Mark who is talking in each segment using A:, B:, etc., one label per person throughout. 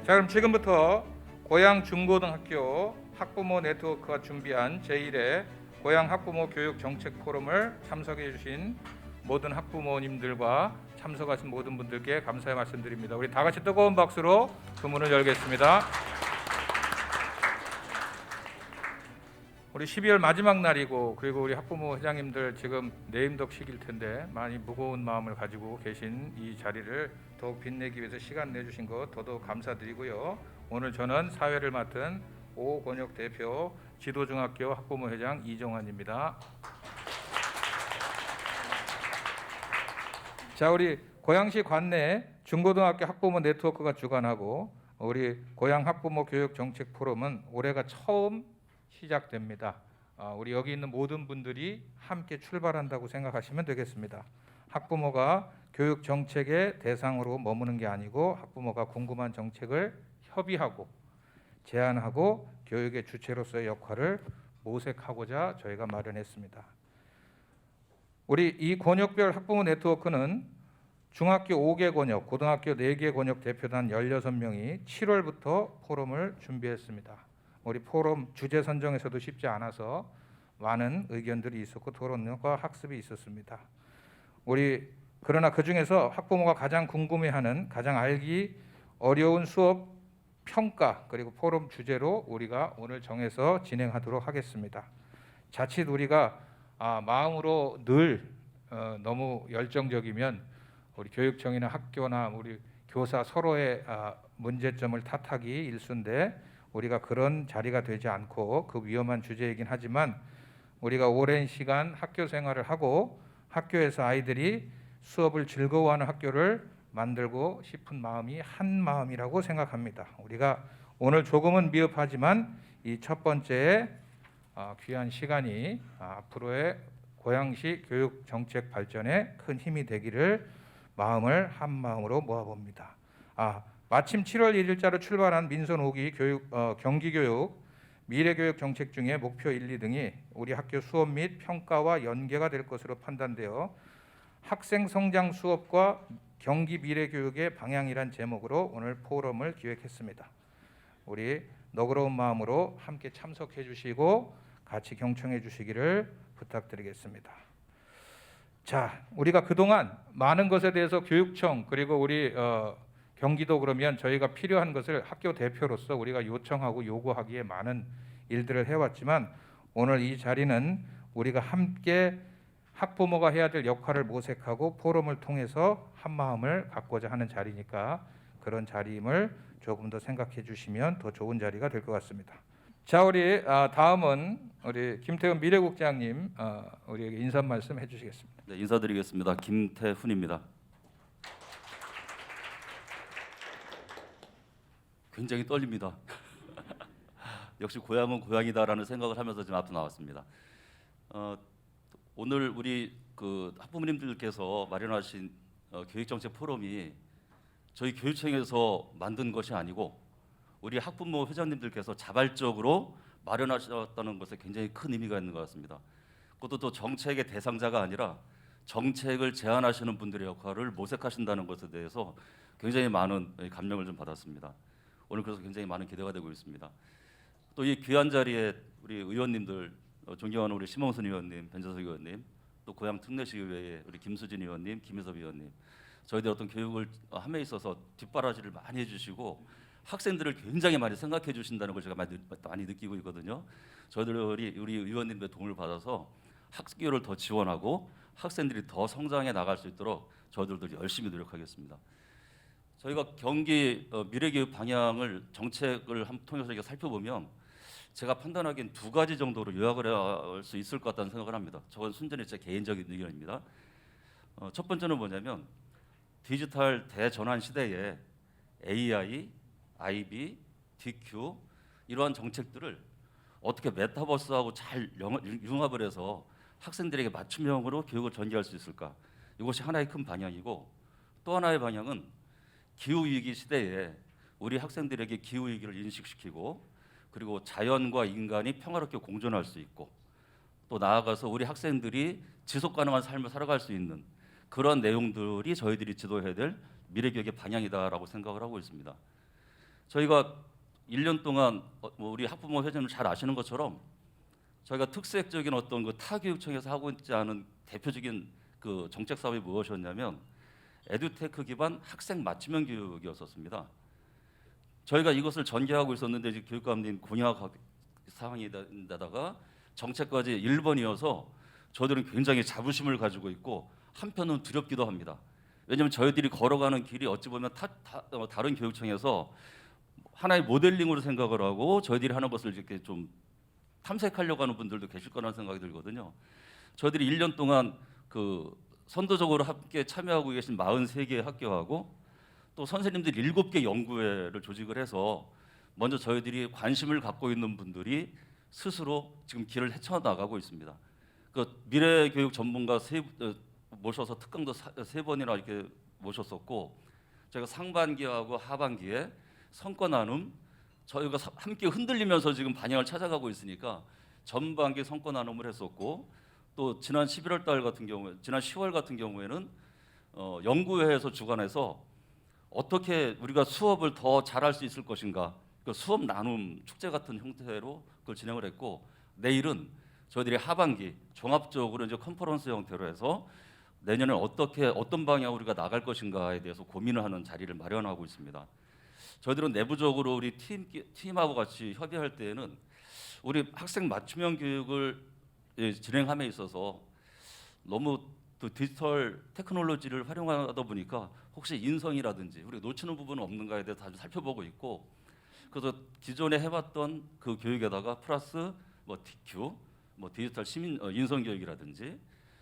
A: 자, 그럼 지금부터 고양 중고등학교 학부모 네트워크가 준비한 제1회 고양 학부모 교육 정책 포럼을 참석해 주신 모든 학부모님들과 참석하신 모든 분들께 감사의 말씀드립니다. 우리 다 같이 뜨거운 박수로 그 문을 열겠습니다. 우리 12월 마지막 날이고, 그리고 우리 학부모 회장님들 지금 내임덕 시기일 텐데 많이 무거운 마음을 가지고 계신 이 자리를 더욱 빛내기 위해서 시간 내주신 것 더더욱 감사드리고요. 오늘 저는 사회를 맡은 오권혁 대표, 지도중학교 학부모 회장 이정환입니다. 자, 우리 고양시 관내 중고등학교 학부모 네트워크가 주관하고 우리 고양 학부모 교육 정책 포럼은 올해가 처음 시작됩니다. 우리 여기 있는 모든 분들이 함께 출발한다고 생각하시면 되겠습니다. 학부모가 교육 정책의 대상으로 머무는 게 아니고 학부모가 궁금한 정책을 협의하고 제안하고 교육의 주체로서의 역할을 모색하고자 저희가 마련했습니다. 우리 이 권역별 학부모 네트워크는 중학교 5개 권역, 고등학교 4개 권역 대표단 16명이 7월부터 포럼을 준비했습니다. 우리 포럼 주제 선정에서도 쉽지 않아서 많은 의견들이 있었고 토론과 학습이 있었습니다. 그러나 그 중에서 학부모가 가장 궁금해하는, 가장 알기 어려운 수업 평가 그리고 포럼 주제로 우리가 오늘 정해서 진행하도록 하겠습니다. 자칫 우리가 마음으로 늘 너무 열정적이면 우리 교육청이나 학교나 우리 교사 서로의 문제점을 탓하기 일쑤인데, 우리가 그런 자리가 되지 않고 그 위험한 주제이긴 하지만 우리가 오랜 시간 학교 생활을 하고 학교에서 아이들이 수업을 즐거워하는 학교를 만들고 싶은 마음이 한 마음이라고 생각합니다. 우리가 오늘 조금은 미흡하지만 이 첫 번째 귀한 시간이 앞으로의 고양시 교육 정책 발전에 큰 힘이 되기를 마음을 한 마음으로 모아봅니다. 마침 7월 1일자로 출발한 민선 5기 경기교육 미래교육 정책 중에 목표 1, 2등이 우리 학교 수업 및 평가와 연계가 될 것으로 판단되어 학생 성장 수업과 경기 미래교육의 방향이란 제목으로 오늘 포럼을 기획했습니다. 우리 너그러운 마음으로 함께 참석해 주시고 같이 경청해 주시기를 부탁드리겠습니다. 자, 우리가 그동안 많은 것에 대해서 교육청 그리고 우리 경기도 그러면 저희가 필요한 것을 학교 대표로서 우리가 요청하고 요구하기에 많은 일들을 해왔지만 오늘 이 자리는 우리가 함께 학부모가 해야 될 역할을 모색하고 포럼을 통해서 한 마음을 갖고자 하는 자리니까 그런 자리임을 조금 더 생각해 주시면 더 좋은 자리가 될 것 같습니다. 자, 우리 다음은 우리 김태훈 미래국장님 우리에게 인사 말씀 해주시겠습니다.
B: 네, 인사드리겠습니다. 김태훈입니다. 굉장히 떨립니다. 역시 고향은 고향이다라는 생각을 하면서 지금 앞서 나왔습니다. 오늘 우리 학부모님들께서 마련하신 교육정책 포럼이 저희 교육청에서 만든 것이 아니고 우리 학부모 회장님들께서 자발적으로 마련하셨다는 것에 굉장히 큰 의미가 있는 것 같습니다. 그것도 또 정책의 대상자가 아니라 정책을 제안하시는 분들의 역할을 모색하신다는 것에 대해서 굉장히 많은 감명을 좀 받았습니다. 오늘 그래서 굉장히 많은 기대가 되고 있습니다. 또 이 귀한 자리에 우리 의원님들, 존경하는 우리 심홍순 의원님, 변재석 의원님, 또 고양 특례시의회의 우리 김수진 의원님, 김희섭 의원님, 저희들 어떤 교육을 함에 있어서 뒷바라지를 많이 해주시고 학생들을 굉장히 많이 생각해 주신다는 걸 제가 많이 느끼고 있거든요. 저희들이 우리 의원님들의 도움을 받아서 학교를 더 지원하고 학생들이 더 성장해 나갈 수 있도록 저희들도 열심히 노력하겠습니다. 저희가 경기 미래교육 방향을 정책을 통해서 이렇게 살펴보면 제가 판단하기엔 2가지 정도로 요약을 할 수 있을 것 같다는 생각을 합니다. 저건 순전히 제 개인적인 의견입니다. 첫 번째는 뭐냐면 디지털 대전환 시대에 AI, IB, DQ 이러한 정책들을 어떻게 메타버스하고 잘 융합을 해서 학생들에게 맞춤형으로 교육을 전개할 수 있을까? 이것이 하나의 큰 방향이고, 또 하나의 방향은 기후위기 시대에 우리 학생들에게 기후위기를 인식시키고 그리고 자연과 인간이 평화롭게 공존할 수 있고 또 나아가서 우리 학생들이 지속가능한 삶을 살아갈 수 있는 그런 내용들이 저희들이 지도해야 될 미래교육의 방향이다라고 생각을 하고 있습니다. 저희가 1년 동안 뭐 우리 학부모 회장님 잘 아시는 것처럼 저희가 특색적인 어떤 그 타교육청에서 하고 있지 않은 대표적인 그 정책 사업이 무엇이었냐면 에듀테크 기반 학생 맞춤형 교육이었었습니다. 저희가 이것을 전개하고 있었는데 이제 교육감님 공약 사항이다가 정책까지 1번이어서 저들은 굉장히 자부심을 가지고 있고 한편은 두렵기도 합니다. 왜냐하면 저희들이 걸어가는 길이 어찌 보면 다른 교육청에서 하나의 모델링으로 생각을 하고 저희들이 하는 것을 이렇게 좀 탐색하려고 하는 분들도 계실 거라는 생각이 들거든요. 저희들이 1년 동안 그 선도적으로 함께 참여하고 계신 43개의 학교하고 또 선생님들 7개 연구회를 조직을 해서 먼저 저희들이 관심을 갖고 있는 분들이 스스로 지금 길을 헤쳐나가고 있습니다. 그 미래교육 전문가 모셔서 특강도 3번이나 이렇게 모셨었고 저희가 상반기하고 하반기에 성과 나눔 저희가 함께 흔들리면서 지금 반영을 찾아가고 있으니까 전반기 성과 나눔을 했었고 또 지난 11월 달 같은 경우에 지난 10월 같은 경우에는 연구회에서 주관해서 어떻게 우리가 수업을 더 잘할 수 있을 것인가 그 수업 나눔 축제 같은 형태로 그걸 진행을 했고 내일은 저희들이 하반기 종합적으로 이제 컨퍼런스 형태로 해서 내년에 어떤 방향으로 우리가 나갈 것인가에 대해서 고민을 하는 자리를 마련하고 있습니다. 저희들은 내부적으로 우리 팀하고 같이 협의할 때에는 우리 학생 맞춤형 교육을 진행함에 있어서 너무 또 디지털 테크놀로지를 활용하다 보니까 혹시 인성이라든지 우리 놓치는 부분은 없는가에 대해서 다시 살펴보고 있고 그래서 기존에 해왔던 그 교육에다가 플러스 뭐 DQ, 뭐 디지털 시민 인성 교육이라든지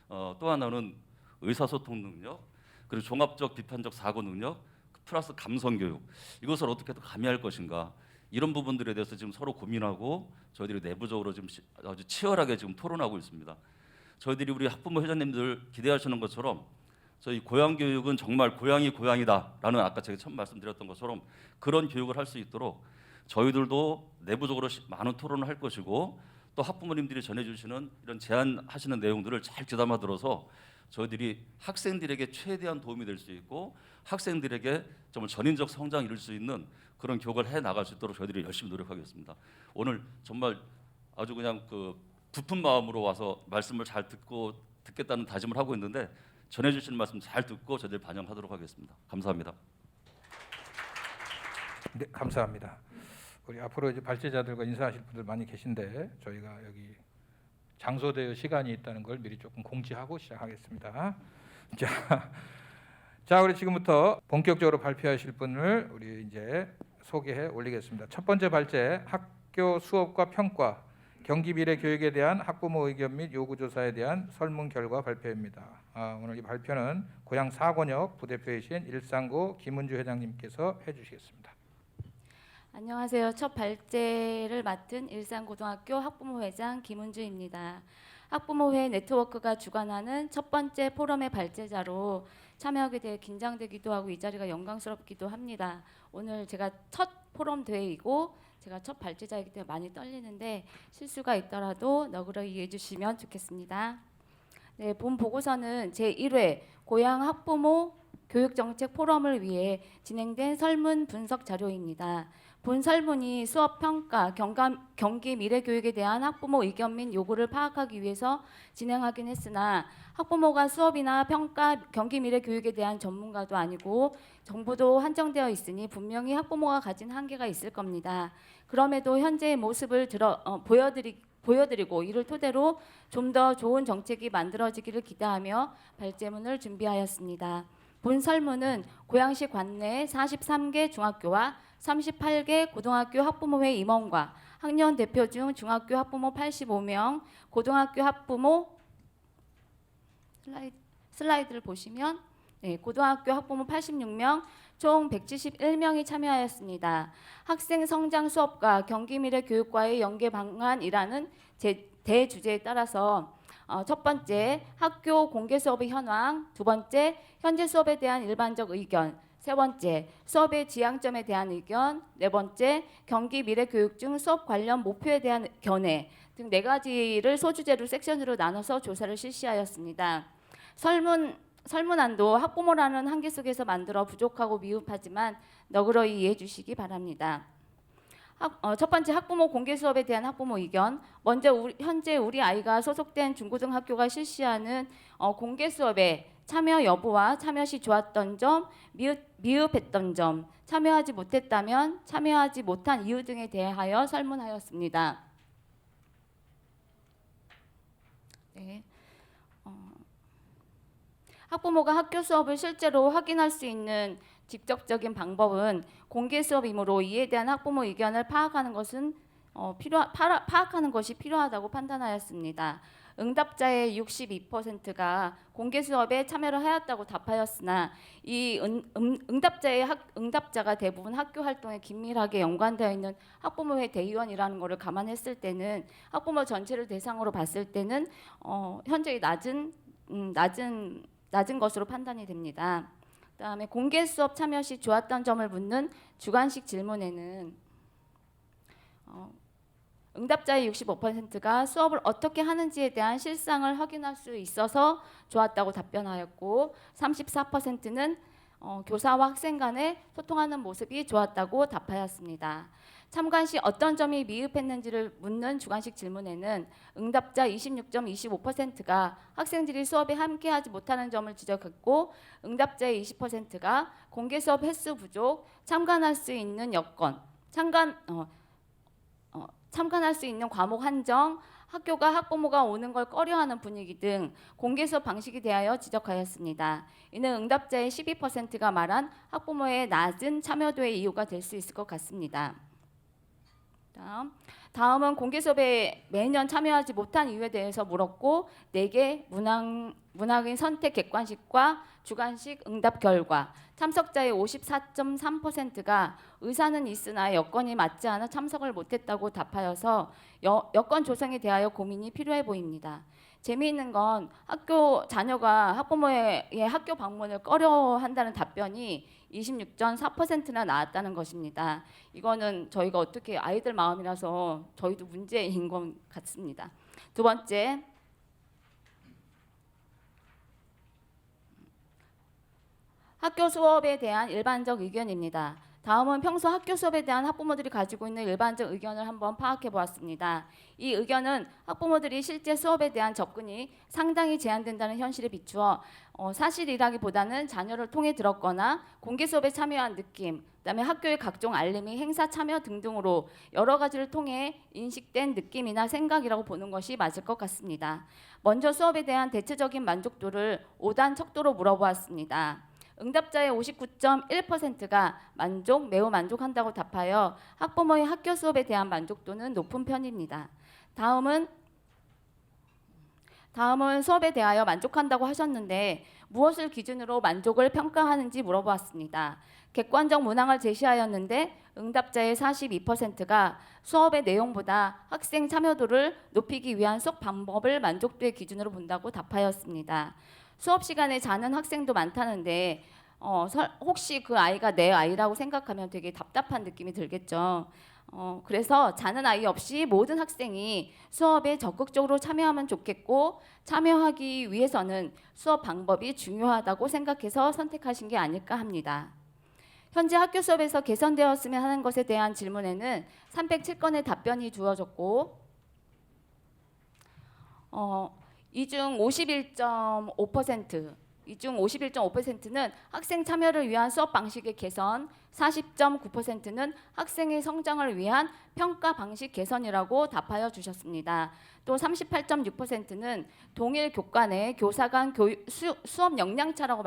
B: 또 하나는 의사소통 능력 그리고 종합적 비판적 사고 능력 플러스 감성 교육 이것을 어떻게 더 가미할 것인가 이런 부분들에 대해서 지금 서로 고민하고 저희들이 내부적으로 지금 아주 치열하게 지금 토론하고 있습니다. 저희들이 우리 학부모 회장님들 기대하시는 것처럼 저희 고양 교육은 정말 고양이 고양이다라는 아까 제가 처음 말씀드렸던 것처럼 그런 교육을 할 수 있도록 저희들도 내부적으로 많은 토론을 할 것이고 또 학부모님들이 전해주시는 이런 제안하시는 내용들을 잘 귀담아 들어서 저희들이 학생들에게 최대한 도움이 될 수 있고 학생들에게 정말 전인적 성장 이룰 수 있는 그런 교육을 해 나갈 수 있도록 저희들이 열심히 노력하겠습니다. 오늘 정말 아주 그냥 그 깊은 마음으로 와서 말씀을 잘 듣겠다는 다짐을 하고 있는데 전해주시는 말씀 잘 듣고 저희들 반영하도록 하겠습니다. 감사합니다.
A: 네, 감사합니다. 우리 앞으로 이제 발제자들과 인사하실 분들 많이 계신데 저희가 여기 장소되어 시간이 있다는 걸 미리 조금 공지하고 시작하겠습니다. 자, 우리 지금부터 본격적으로 발표하실 분을 우리 이제 소개해 올리겠습니다. 첫 번째 발제 학교 수업과 평가 경기 미래 교육에 대한 학부모 의견 및 요구 조사에 대한 설문 결과 발표입니다. 오늘 이 발표는 고양 사권역 부대표이신 일상고 김은주 회장님께서 해주시겠습니다.
C: 안녕하세요. 첫 발제를 맡은 일산고등학교 학부모회장 김은주입니다. 학부모회 네트워크가 주관하는 첫 번째 포럼의 발제자로 참여하게 돼 긴장되기도 하고 이 자리가 영광스럽기도 합니다. 오늘 제가 첫 포럼 대회이고 제가 첫 발제자이기 때문에 많이 떨리는데 실수가 있더라도 너그러이 이해해 주시면 좋겠습니다. 네, 본 보고서는 제1회 고양 학부모 교육정책 포럼을 위해 진행된 설문 분석 자료입니다. 본 설문이 수업 평가, 경기 미래 교육에 대한 학부모 의견 및 요구를 파악하기 위해서 진행하긴 했으나 학부모가 수업이나 평가, 경기 미래 교육에 대한 전문가도 아니고 정보도 한정되어 있으니 분명히 학부모가 가진 한계가 있을 겁니다. 그럼에도 현재의 모습을 보여드리고 이를 토대로 좀 더 좋은 정책이 만들어지기를 기대하며 발제문을 준비하였습니다. 본 설문은 고양시 관내 43개 중학교와 38개 고등학교 학부모회 임원과 학년 대표 중 중학교 학부모 85명, 고등학교 학부모 슬라이드를 보시면 고등학교 학부모 86명, 총 171명이 참여하였습니다. 학생 성장 수업과 경기 미래 교육과의 연계 방안이라는 대주제에 따라서 첫 번째, 학교 공개 수업의 현황, 두 번째, 현재 수업에 대한 일반적 의견, 세 번째, 수업의 지향점에 대한 의견, 네 번째, 경기 미래 교육 중 수업 관련 목표에 대한 견해 등 네 가지를 소주제로 섹션으로 나눠서 조사를 실시하였습니다. 설문 설문안도 학부모라는 한계 속에서 만들어 부족하고 미흡하지만 너그러이 이해해 주시기 바랍니다. 첫 번째, 학부모 공개 수업에 대한 학부모 의견. 먼저 현재 우리 아이가 소속된 중고등학교가 실시하는 공개 수업에 참여 여부와 참여 시 좋았던 점, 미흡했던 점, 참여하지 못했다면 참여하지 못한 이유 등에 대하여 설문하였습니다. 네. 학부모가 학교 수업을 실제로 확인할 수 있는 직접적인 방법은 공개 수업이므로 이에 대한 학부모 의견을 파악하는 것이 필요하다고 판단하였습니다. 응답자의 62%가 공개 수업에 참여를 하였다고 답하였으나 이 응답자가 대부분 학교 활동에 긴밀하게 연관되어 있는 학부모회 대의원이라는 것을 감안했을 때는 학부모 전체를 대상으로 봤을 때는 현저히 낮은 것으로 판단이 됩니다. 그다음에 공개 수업 참여 시 좋았던 점을 묻는 주관식 질문에는 응답자의 65%가 수업을 어떻게 하는지에 대한 실상을 확인할 수 있어서 좋았다고 답변하였고 34%는 교사와 학생 간에 소통하는 모습이 좋았다고 답하였습니다. 참관 시 어떤 점이 미흡했는지를 묻는 주관식 질문에는 응답자 26.25%가 학생들이 수업에 함께하지 못하는 점을 지적했고 응답자의 20%가 공개 수업 횟수 부족, 참관할 수 있는 여건, 참관할 수 있는 과목 한정, 학교가 학부모가 오는 걸 꺼려하는 분위기 등 공개 수업 방식에 대하여 지적하였습니다. 이는 응답자의 12%가 말한 학부모의 낮은 참여도의 이유가 될 수 있을 것 같습니다. 다음은 공개 수업에 매년 참여하지 못한 이유에 대해서 물었고 4개 문학인 선택 객관식과 주관식 응답 결과. 참석자의 54.3%가 의사는 있으나 여건이 맞지 않아 참석을 못했다고 답하여서 여건 조성에 대하여 고민이 필요해 보입니다. 재미있는 건 자녀가 학부모의 학교 방문을 꺼려한다는 답변이 26.4%나 나왔다는 것입니다. 이거는 저희가 어떻게 아이들 마음이라서 저희도 문제인 것 같습니다. 두 번째, 학교 수업에 대한 일반적 의견입니다. 다음은 평소 학교 수업에 대한 학부모들이 가지고 있는 일반적 의견을 한번 파악해 보았습니다. 이 의견은 학부모들이 실제 수업에 대한 접근이 상당히 제한된다는 현실에 비추어 사실이라기보다는 자녀를 통해 들었거나 공개 수업에 참여한 느낌, 그다음에 학교의 각종 알림이 행사 참여 등등으로 여러 가지를 통해 인식된 느낌이나 생각이라고 보는 것이 맞을 것 같습니다. 먼저 수업에 대한 대체적인 만족도를 5단 척도로 물어보았습니다. 응답자의 59.1%가 매우 만족한다고 답하여 학부모의 학교 수업에 대한 만족도는 높은 편입니다. 다음은 수업에 대하여 만족한다고 하셨는데 무엇을 기준으로 만족을 평가하는지 물어보았습니다. 객관적 문항을 제시하였는데 응답자의 42%가 수업의 내용보다 학생 참여도를 높이기 위한 수업 방법을 만족도의 기준으로 본다고 답하였습니다. 수업 시간에 자는 학생도 많다는데 혹시 그 아이가 내 아이라고 생각하면 되게 답답한 느낌이 들겠죠. 그래서 자는 아이 없이 모든 학생이 수업에 적극적으로 참여하면 좋겠고 참여하기 위해서는 수업 방법이 중요하다고 생각해서 선택하신 게 아닐까 합니다. 현재 학교 수업에서 개선되었으면 하는 것에 대한 질문에는 307건의 답변이 주어졌고 이 중 51.5%는 학생 참여를 위한 수업 방식의 개선, 40.9%는 학생의 성장을 위한 평가 방식 개선이라고 답하여 주셨습니다. 또 38.6%는 동일 교과 내 교사 간 수업 역량 차라고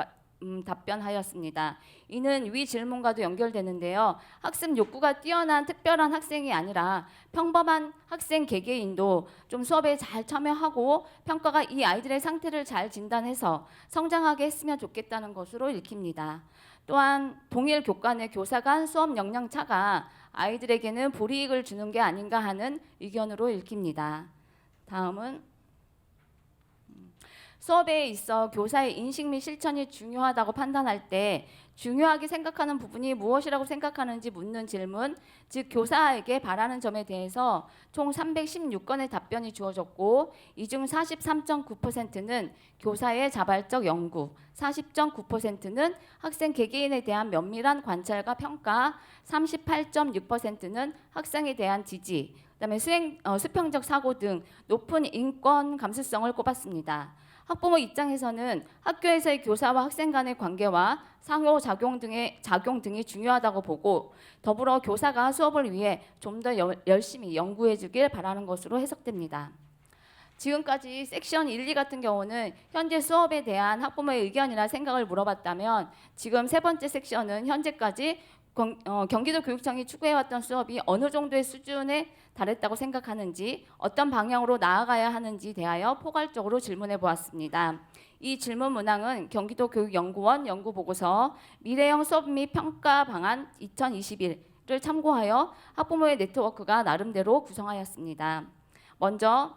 C: 답변하였습니다. 이는 위 질문과도 연결되는데요. 학습 욕구가 뛰어난 특별한 학생이 아니라 평범한 학생 개개인도 좀 수업에 잘 참여하고 평가가 이 아이들의 상태를 잘 진단해서 성장하게 했으면 좋겠다는 것으로 읽힙니다. 또한 동일 교과 내 교사 간 수업 역량 차가 아이들에게는 불이익을 주는 게 아닌가 하는 의견으로 읽힙니다. 다음은 수업에 있어 교사의 인식 및 실천이 중요하다고 판단할 때 중요하게 생각하는 부분이 무엇이라고 생각하는지 묻는 질문, 즉 교사에게 바라는 점에 대해서 총 316건의 답변이 주어졌고 이 중 43.9%는 교사의 자발적 연구, 40.9%는 학생 개개인에 대한 면밀한 관찰과 평가, 38.6%는 학생에 대한 지지, 그다음에 수평적 사고 등 높은 인권 감수성을 꼽았습니다. 학부모 입장에서는 학교에서의 교사와 학생 간의 관계와 상호작용 등이 중요하다고 보고 더불어 교사가 수업을 위해 좀 더 열심히 연구해 주길 바라는 것으로 해석됩니다. 지금까지 섹션 1, 2 같은 경우는 현재 수업에 대한 학부모의 의견이나 생각을 물어봤다면 지금 세 번째 섹션은 현재까지 경기도 교육청이 추구해왔던 수업이 어느 정도의 수준에 달했다고 생각하는지 어떤 방향으로 나아가야 하는지 대하여 포괄적으로 질문해 보았습니다. 이 질문 문항은 경기도 교육연구원 연구보고서 미래형 수업 및 평가 방안 2021을 참고하여 학부모의 네트워크가 나름대로 구성하였습니다. 먼저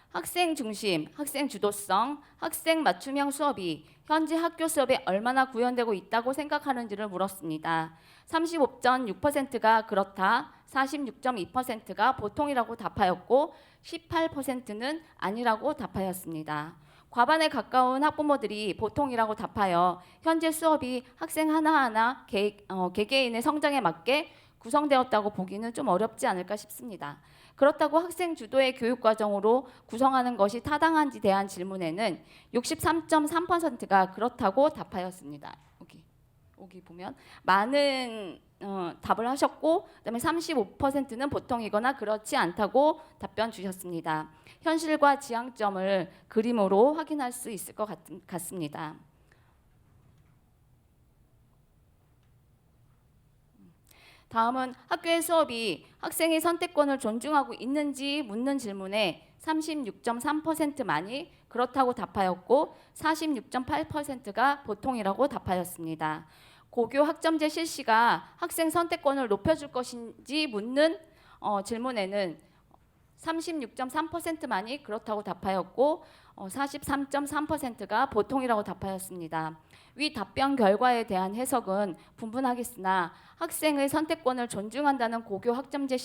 C: 학생 중심, 학생 주도성, 학생 맞춤형 수업이 현재 학교 수업에 얼마나 구현되고 있다고 생각하는지를 물었습니다. 35.6%가 그렇다, 46.2%가 보통이라고 답하였고 18%는 아니라고 답하였습니다. 과반에 가까운 학부모들이 보통이라고 답하여 현재 수업이 학생 하나하나 개개인의 성장에 맞게 구성되었다고 보기는 좀 어렵지 않을까 싶습니다. 그렇다고 학생 주도의 교육 과정으로 구성하는 것이 타당한지 대한 질문에는 63.3%가 그렇다고 답하였습니다. 여기 보면 많은 답을 하셨고 그다음에 35%는 보통이거나 그렇지 않다고 답변 주셨습니다. 현실과 지향점을 그림으로 확인할 수 있을 것 같습니다. 다음은 학교의 수업이 학생의 선택권을 존중하고 있는지 묻는 질문에 36.3%만이 그렇다고 답하였고 46.8%가 보통이라고 답하였습니다. 고교 학점제 실시가 학생 선택권을 높여줄 것인지 묻는 질문에는 36.3%만이 그렇다고 답하였고 43.3%가 보통이라고 답하였습니다. 위 답변 결과에 대한 해석은 분분하겠으나 학생의 선택권을 존중한다는 고교 학점제가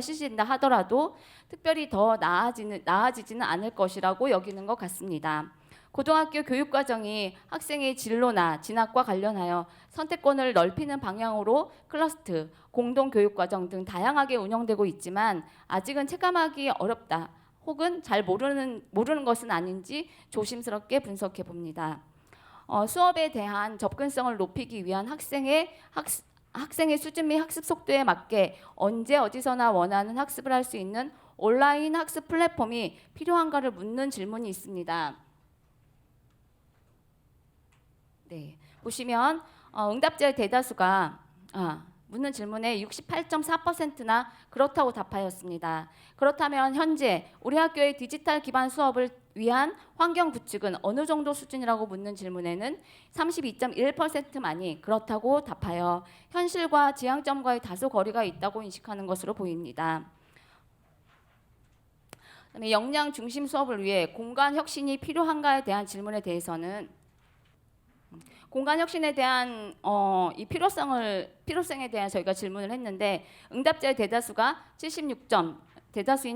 C: 실시된다 하더라도 특별히 더 나아지지는 않을 것이라고 여기는 것 같습니다. 고등학교 교육과정이 학생의 진로나 진학과 관련하여 선택권을 넓히는 방향으로 클러스트, 공동교육과정 등 다양하게 운영되고 있지만 아직은 체감하기 어렵다 혹은 잘 모르는 것은 아닌지 조심스럽게 분석해 봅니다. 수업에 대한 접근성을 높이기 위한 학생의 수준 및 학습 속도에 맞게 언제 어디서나 원하는 학습을 할 수 있는 온라인 학습 플랫폼이 필요한가를 묻는 질문이 있습니다. 네, 보시면 응답자의 대다수가 묻는 질문에 68.4%나 그렇다고 답하였습니다. 그렇다면 현재 우리 학교의 디지털 기반 수업을 위한 환경 구축은 어느 정도 수준이라고 묻는 질문에는 32.1%만이 그렇다고 답하여 현실과 지향점과의 다소 거리가 있다고 인식하는 것으로 보입니다. 그다음에 역량 중심 수업을 위해 공간 혁신이 필요한가에 대한 질문에 대해서는 공간 혁신에 대한 이 필요성에 대한 저희가 질문을 했는데 응답자의 대다수인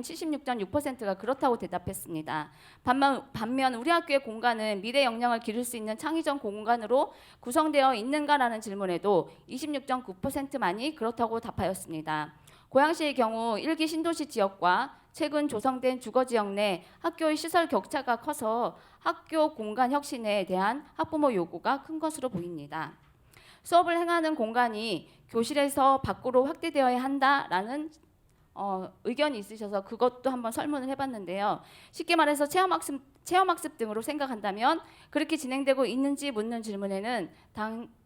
C: 76.6%가 그렇다고 대답했습니다. 반면 우리 학교의 공간은 미래 역량을 기를 수 있는 창의적 공간으로 구성되어 있는가라는 질문에도 26.9%만이 그렇다고 답하였습니다. 고양시의 경우 1기 신도시 지역과 최근 조성된 주거지역 내 학교의 시설 격차가 커서 학교 공간 혁신에 대한 학부모 요구가 큰 것으로 보입니다. 수업을 행하는 공간이 교실에서 밖으로 확대되어야 한다라는 의견이 있으셔서 그것도 한번 설문을 해봤는데요. 쉽게 말해서 체험학습 등으로 생각한다면 그렇게 진행되고 있는지 묻는 질문에는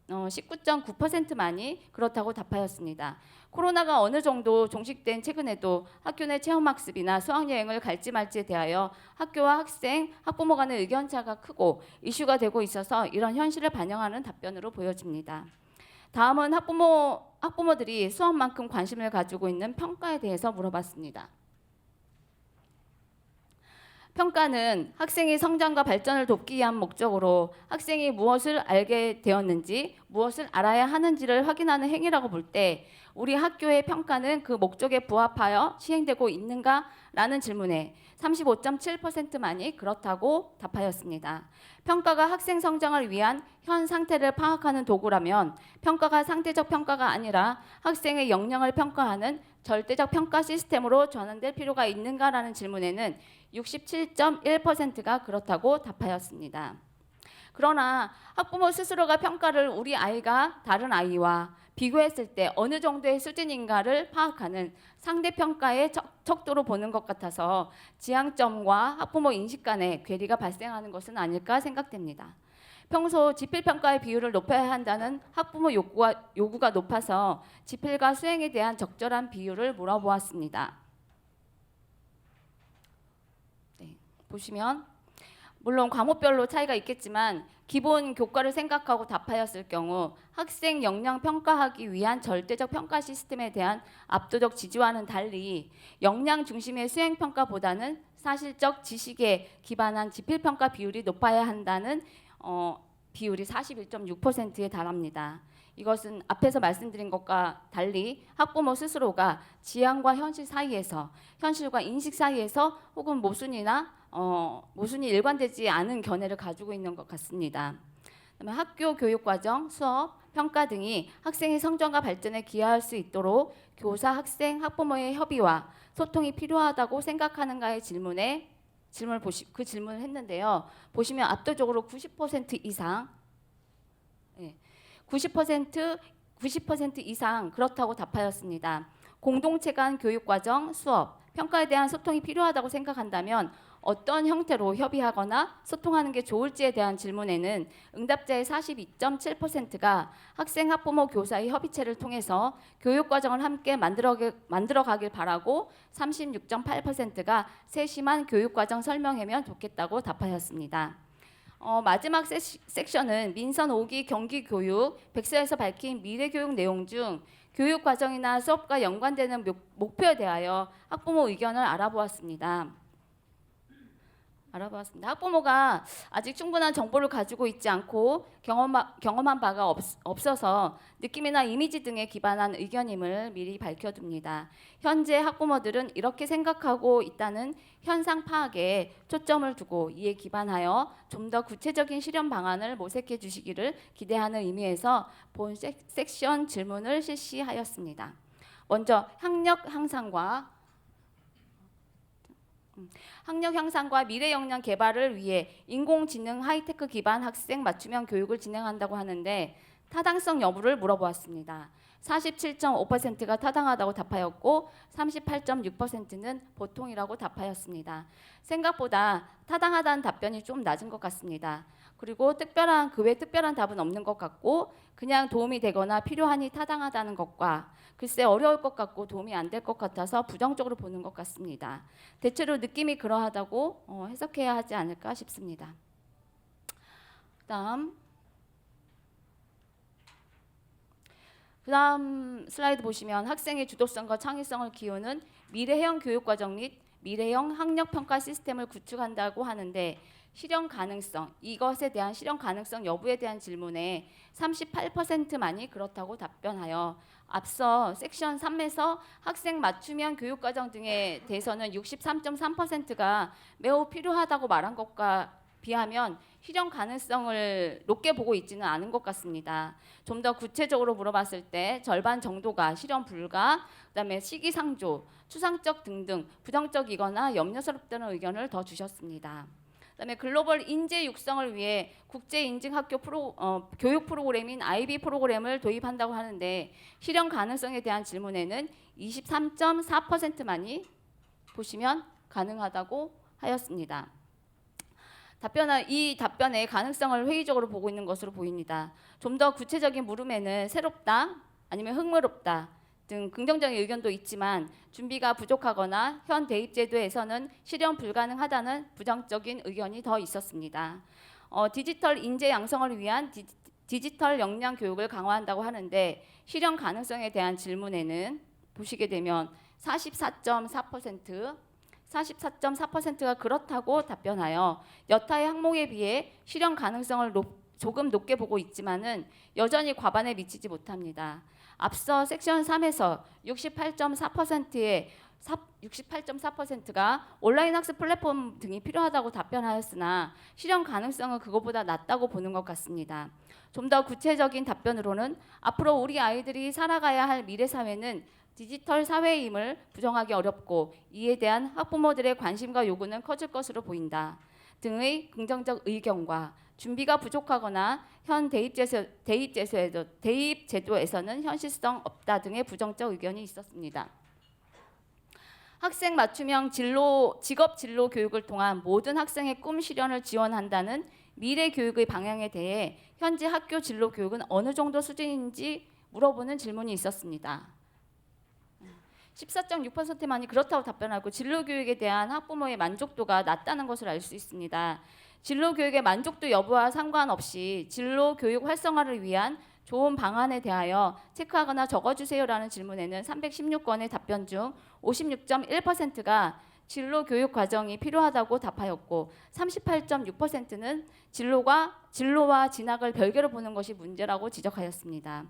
C: 19.9%만이 그렇다고 답하였습니다. 코로나가 어느 정도 종식된 최근에도 학교 내 체험학습이나 수학여행을 갈지 말지에 대하여 학교와 학생, 학부모 간의 의견차가 크고 이슈가 되고 있어서 이런 현실을 반영하는 답변으로 보여집니다. 다음은 학부모들이 수업만큼 관심을 가지고 있는 평가에 대해서 물어봤습니다. 평가는 학생의 성장과 발전을 돕기 위한 목적으로 학생이 무엇을 알게 되었는지, 무엇을 알아야 하는지를 확인하는 행위라고 볼 때 우리 학교의 평가는 그 목적에 부합하여 시행되고 있는가라는 질문에 35.7%만이 그렇다고 답하였습니다. 평가가 학생 성장을 위한 현 상태를 파악하는 도구라면 평가가 상대적 평가가 아니라 학생의 역량을 평가하는 절대적 평가 시스템으로 전환될 필요가 있는가라는 질문에는 67.1%가 그렇다고 답하였습니다. 그러나 학부모 스스로가 평가를 우리 아이가 다른 아이와 비교했을 때 어느 정도의 수준인가를 파악하는 상대평가의 척도로 보는 것 같아서 지향점과 학부모 인식 간의 괴리가 발생하는 것은 아닐까 생각됩니다. 평소 지필평가의 비율을 높여야 한다는 학부모 요구가 높아서 지필과 수행에 대한 적절한 비율을 물어보았습니다. 네, 보시면 물론 과목별로 차이가 있겠지만 기본 교과를 생각하고 답하였을 경우 학생 역량 평가하기 위한 절대적 평가 시스템에 대한 압도적 지지와는 달리 역량 중심의 수행 평가보다는 사실적 지식에 기반한 지필 평가 비율이 높아야 한다는 비율이 41.6%에 달합니다. 이것은 앞에서 말씀드린 것과 달리 학부모 스스로가 지향과 현실 사이에서, 현실과 인식 사이에서 혹은 모순이 일관되지 않은 견해를 가지고 있는 것 같습니다. 그다음에 학교 교육과정, 수업, 평가 등이 학생의 성장과 발전에 기여할 수 있도록 교사, 학생, 학부모의 협의와 소통이 필요하다고 생각하는가의 질문을 했는데요. 보시면 압도적으로 90% 이상, 90% 이상 그렇다고 답하였습니다. 공동체 간 교육과정, 수업, 평가에 대한 소통이 필요하다고 생각한다면 어떤 형태로 협의하거나 소통하는 게 좋을지에 대한 질문에는 응답자의 42.7%가 학생, 학부모, 교사의 협의체를 통해서 교육과정을 함께 만들어가길 바라고 36.8%가 세심한 교육과정 설명회면 좋겠다고 답하였습니다. 마지막 섹션은 민선 5기 경기교육 백서에서 밝힌 미래교육 내용 중 교육과정이나 수업과 연관되는 목표에 대하여 학부모 의견을 알아보았습니다. 학부모가 아직 충분한 정보를 가지고 있지 않고 경험한 바가 없어서 느낌이나 이미지 등에 기반한 의견임을 미리 밝혀둡니다. 현재 학부모들은 이렇게 생각하고 있다는 현상 파악에 초점을 두고 이에 기반하여 좀 더 구체적인 실현 방안을 모색해 주시기를 기대하는 의미에서 본 섹션 질문을 실시하였습니다. 먼저 학력 향상과 미래 역량 개발을 위해 인공지능 하이테크 기반 학생 맞춤형 교육을 진행한다고 하는데 타당성 여부를 물어보았습니다. 47.5%가 타당하다고 답하였고 38.6%는 보통이라고 답하였습니다. 생각보다 타당하다는 답변이 좀 낮은 것 같습니다. 그리고 그 외 특별한 답은 없는 것 같고 그냥 도움이 되거나 필요하니 타당하다는 것과 글쎄 어려울 것 같고 도움이 안 될 것 같아서 부정적으로 보는 것 같습니다. 대체로 느낌이 그러하다고 해석해야 하지 않을까 싶습니다. 그다음 슬라이드 보시면 학생의 주도성과 창의성을 키우는 미래형 교육과정 및 미래형 학력평가 시스템을 구축한다고 하는데 실현 가능성, 이것에 대한 실현 가능성 여부에 대한 질문에 38%만이 그렇다고 답변하여 앞서 섹션 3에서 학생 맞춤형 교육과정 등에 대해서는 63.3%가 매우 필요하다고 말한 것과 비하면 실현 가능성을 높게 보고 있지는 않은 것 같습니다. 좀 더 구체적으로 물어봤을 때 절반 정도가 실현 불가, 그다음에 시기상조, 추상적 등등 부정적이거나 염려스럽다는 의견을 더 주셨습니다. 그다음에 글로벌 인재 육성을 위해 국제 인증 학교 교육 프로그램인 IB 프로그램을 도입한다고 하는데 실현 가능성에 대한 질문에는 23.4%만이 보시면 가능하다고 하였습니다. 이 답변의 가능성을 회의적으로 보고 있는 것으로 보입니다. 좀 더 구체적인 물음에는 새롭다, 아니면 흥미롭다 등 긍정적인 의견도 있지만 준비가 부족하거나 현 대입 제도에서는 실현 불가능하다는 부정적인 의견이 더 있었습니다. 디지털 인재 양성을 위한 디지털 역량 교육을 강화한다고 하는데 실현 가능성에 대한 질문에는 보시게 되면 44.4%, 44.4%가 그렇다고 답변하여 여타의 항목에 비해 실현 가능성을 조금 높게 보고 있지만은 여전히 과반에 미치지 못합니다. 앞서 섹션 3에서 68.4%가 온라인 학습 플랫폼 등이 필요하다고 답변하였으나 실현 가능성은 그것보다 낮다고 보는 것 같습니다. 좀 더 구체적인 답변으로는 앞으로 우리 아이들이 살아가야 할 미래 사회는 디지털 사회임을 부정하기 어렵고 이에 대한 학부모들의 관심과 요구는 커질 것으로 보인다 등의 긍정적 의견과 준비가 부족하거나 현 대입 제도에서는 현실성 없다 등의 부정적 의견이 있었습니다. 학생 맞춤형 직업 진로 교육을 통한 모든 학생의 꿈 실현을 지원한다는 미래 교육의 방향에 대해 현재 학교 진로 교육은 어느 정도 수준인지 물어보는 질문이 있었습니다. 14.6%만이 그렇다고 답변하고 진로 교육에 대한 학부모의 만족도가 낮다는 것을 알 수 있습니다. 진로 교육의 만족도 여부와 상관없이 진로 교육 활성화를 위한 좋은 방안에 대하여 체크하거나 적어주세요라는 질문에는 316건의 답변 중 56.1%가 진로 교육 과정이 필요하다고 답하였고 38.6%는 진로와 진학을 별개로 보는 것이 문제라고 지적하였습니다.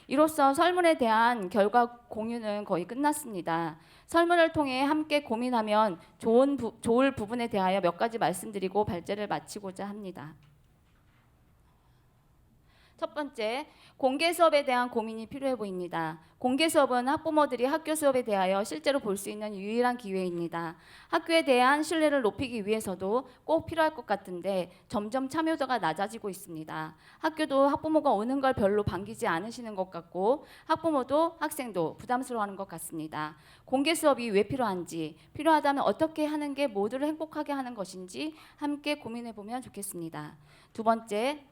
C: 이로써 설문에 대한 결과 공유는 거의 끝났습니다. 설문을 통해 함께 고민하면 좋을 부분에 대하여 몇 가지 말씀드리고 발제를 마치고자 합니다. 첫 번째, 공개 수업에 대한 고민이 필요해 보입니다. 공개 수업은 학부모들이 학교 수업에 대하여 실제로 볼 수 있는 유일한 기회입니다. 학교에 대한 신뢰를 높이기 위해서도 꼭 필요할 것 같은데 점점 참여도가 낮아지고 있습니다. 학교도 학부모가 오는 걸 별로 반기지 않으시는 것 같고 학부모도 학생도 부담스러워하는 것 같습니다. 공개 수업이 왜 필요한지, 필요하다면 어떻게 하는 게 모두를 행복하게 하는 것인지 함께 고민해 보면 좋겠습니다. 두 번째,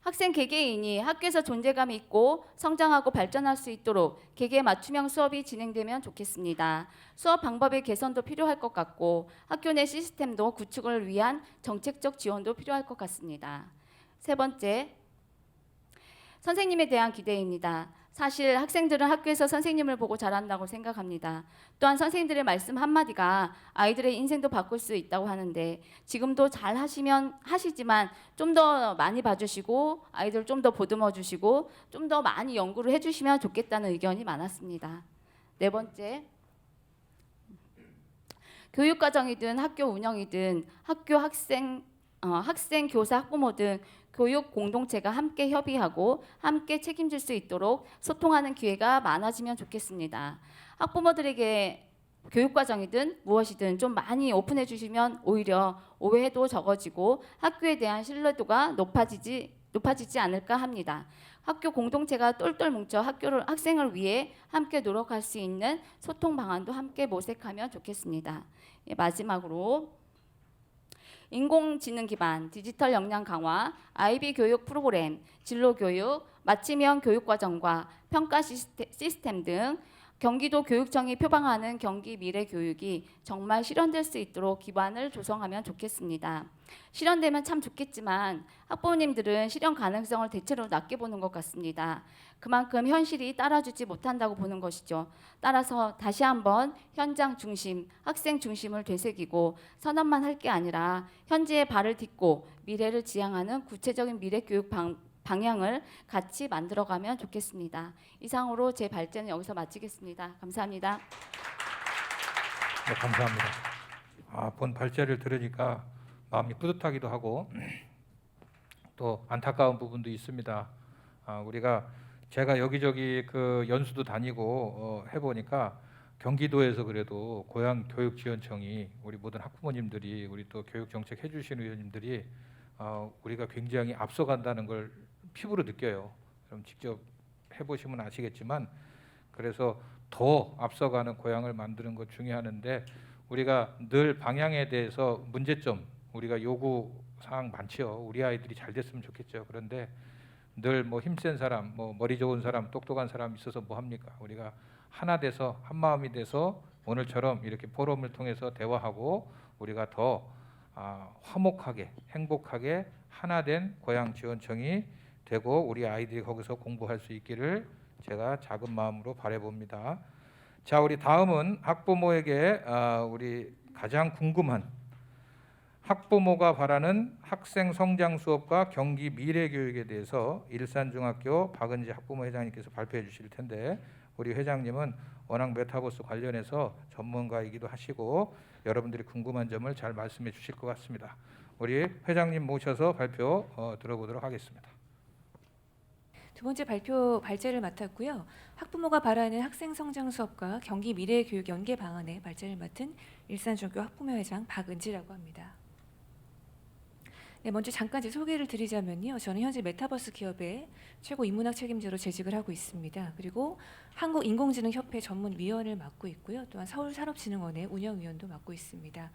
C: 학생 개개인이 학교에서 존재감이 있고 성장하고 발전할 수 있도록 개개 맞춤형 수업이 진행되면 좋겠습니다. 수업 방법의 개선도 필요할 것 같고 학교 내 시스템도 구축을 위한 정책적 지원도 필요할 것 같습니다. 세 번째, 선생님에 대한 기대입니다. 사실 학생들은 학교에서 선생님을 보고 자란다고 생각합니다. 또한 선생님들의 말씀 한마디가 아이들의 인생도 바꿀 수 있다고 하는데 지금도 잘 하시지만 좀 더 많이 봐주시고 아이들 좀 더 보듬어 주시고 좀 더 많이 연구를 해주시면 좋겠다는 의견이 많았습니다. 네 번째, 교육과정이든 학교 운영이든 학교 학생, 교사, 학부모 등 교육 공동체가 함께 협의하고 함께 책임질 수 있도록 소통하는 기회가 많아지면 좋겠습니다. 학부모들에게 교육과정이든 무엇이든 좀 많이 오픈해 주시면 오히려 오해도 적어지고 학교에 대한 신뢰도가 높아지지 않을까 합니다. 학교 공동체가 똘똘 뭉쳐 학생을 위해 함께 노력할 수 있는 소통 방안도 함께 모색하면 좋겠습니다. 마지막으로 인공지능 기반 디지털 역량 강화, IB 교육 프로그램, 진로 교육, 맞춤형 교육 과정과 평가 시스템 등 경기도 교육청이 표방하는 경기 미래 교육이 정말 실현될 수 있도록 기반을 조성하면 좋겠습니다. 실현되면 참 좋겠지만 학부모님들은 실현 가능성을 대체로 낮게 보는 것 같습니다. 그만큼 현실이 따라주지 못한다고 보는 것이죠. 따라서 다시 한번 현장 중심, 학생 중심을 되새기고 선언만 할 게 아니라 현재의 발을 딛고 미래를 지향하는 구체적인 미래 교육 방향을 같이 만들어가면 좋겠습니다. 이상으로 제 발제는 여기서 마치겠습니다. 감사합니다.
A: 네, 감사합니다. 본 발제를 들으니까 마음이 뿌듯하기도 하고 또 안타까운 부분도 있습니다. 제가 여기저기 그 연수도 다니고 해보니까 경기도에서 그래도 고양교육지원청이 우리 모든 학부모님들이 우리 또 교육정책 해주시는 의원님들이 우리가 굉장히 앞서간다는 걸 피부로 느껴요. 그럼 직접 해보시면 아시겠지만 그래서 더 앞서가는 고향을 만드는 것 중요하는데 우리가 늘 방향에 대해서 문제점 우리가 요구 사항 많죠. 우리 아이들이 잘 됐으면 좋겠죠. 그런데 늘 뭐 힘센 사람, 뭐 머리 좋은 사람, 똑똑한 사람 있어서 뭐 합니까? 우리가 하나 돼서 한 마음이 돼서 오늘처럼 이렇게 포럼을 통해서 대화하고 우리가 더 화목하게 행복하게 하나된 고양지원청이 되고 우리 아이들이 거기서 공부할 수 있기를 제가 작은 마음으로 바라봅니다. 자, 우리 다음은 학부모에게 우리 가장 궁금한 학부모가 바라는 학생 성장 수업과 경기 미래 교육에 대해서 일산중학교 박은지 학부모 회장님께서 발표해 주실 텐데, 우리 회장님은 워낙 메타버스 관련해서 전문가이기도 하시고 여러분들이 궁금한 점을 잘 말씀해 주실 것 같습니다. 우리 회장님 모셔서 발표 들어보도록 하겠습니다.
D: 두 번째 발제를 맡았고요. 학부모가 바라는 학생 성장 수업과 경기 미래 교육 연계 방안의 발제를 맡은 일산중학교 학부모 회장 박은지라고 합니다. 네, 먼저 잠깐 제 소개를 드리자면요. 저는 현재 메타버스 기업의 최고 인문학 책임자로 재직을 하고 있습니다. 그리고 한국인공지능협회 전문위원을 맡고 있고요. 또한 서울산업진흥원의 운영위원도 맡고 있습니다.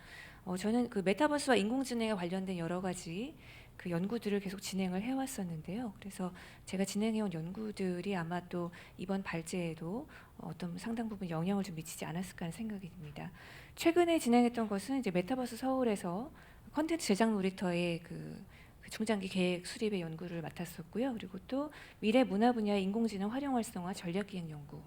D: 저는 그 메타버스와 인공지능에 관련된 여러 가지 그 연구들을 계속 진행을 해왔었는데요. 그래서 제가 진행해온 연구들이 아마 또 이번 발제에도 어떤 상당 부분 영향을 좀 미치지 않았을까 하는 생각이 듭니다. 최근에 진행했던 것은 이제 메타버스 서울에서 콘텐츠 제작 놀이터의 그 중장기 계획 수립의 연구를 맡았었고요. 그리고 또 미래 문화 분야의 인공지능 활용 활성화 전략 기획 연구,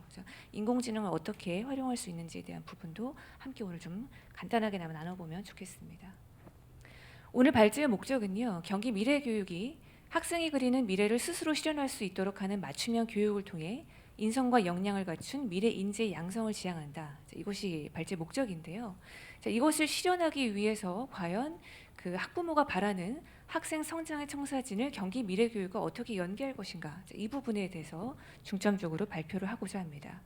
D: 인공지능을 어떻게 활용할 수 있는지에 대한 부분도 함께 오늘 좀 간단하게 나눠보면 좋겠습니다. 오늘 발제의 목적은요. 경기 미래 교육이 학생이 그리는 미래를 스스로 실현할 수 있도록 하는 맞춤형 교육을 통해 인성과 역량을 갖춘 미래 인재 양성을 지향한다. 이것이 발제 목적인데요. 이것을 실현하기 위해서 과연 그 학부모가 바라는 학생 성장의 청사진을 경기 미래 교육과 어떻게 연계할 것인가, 이 부분에 대해서 중점적으로 발표를 하고자 합니다.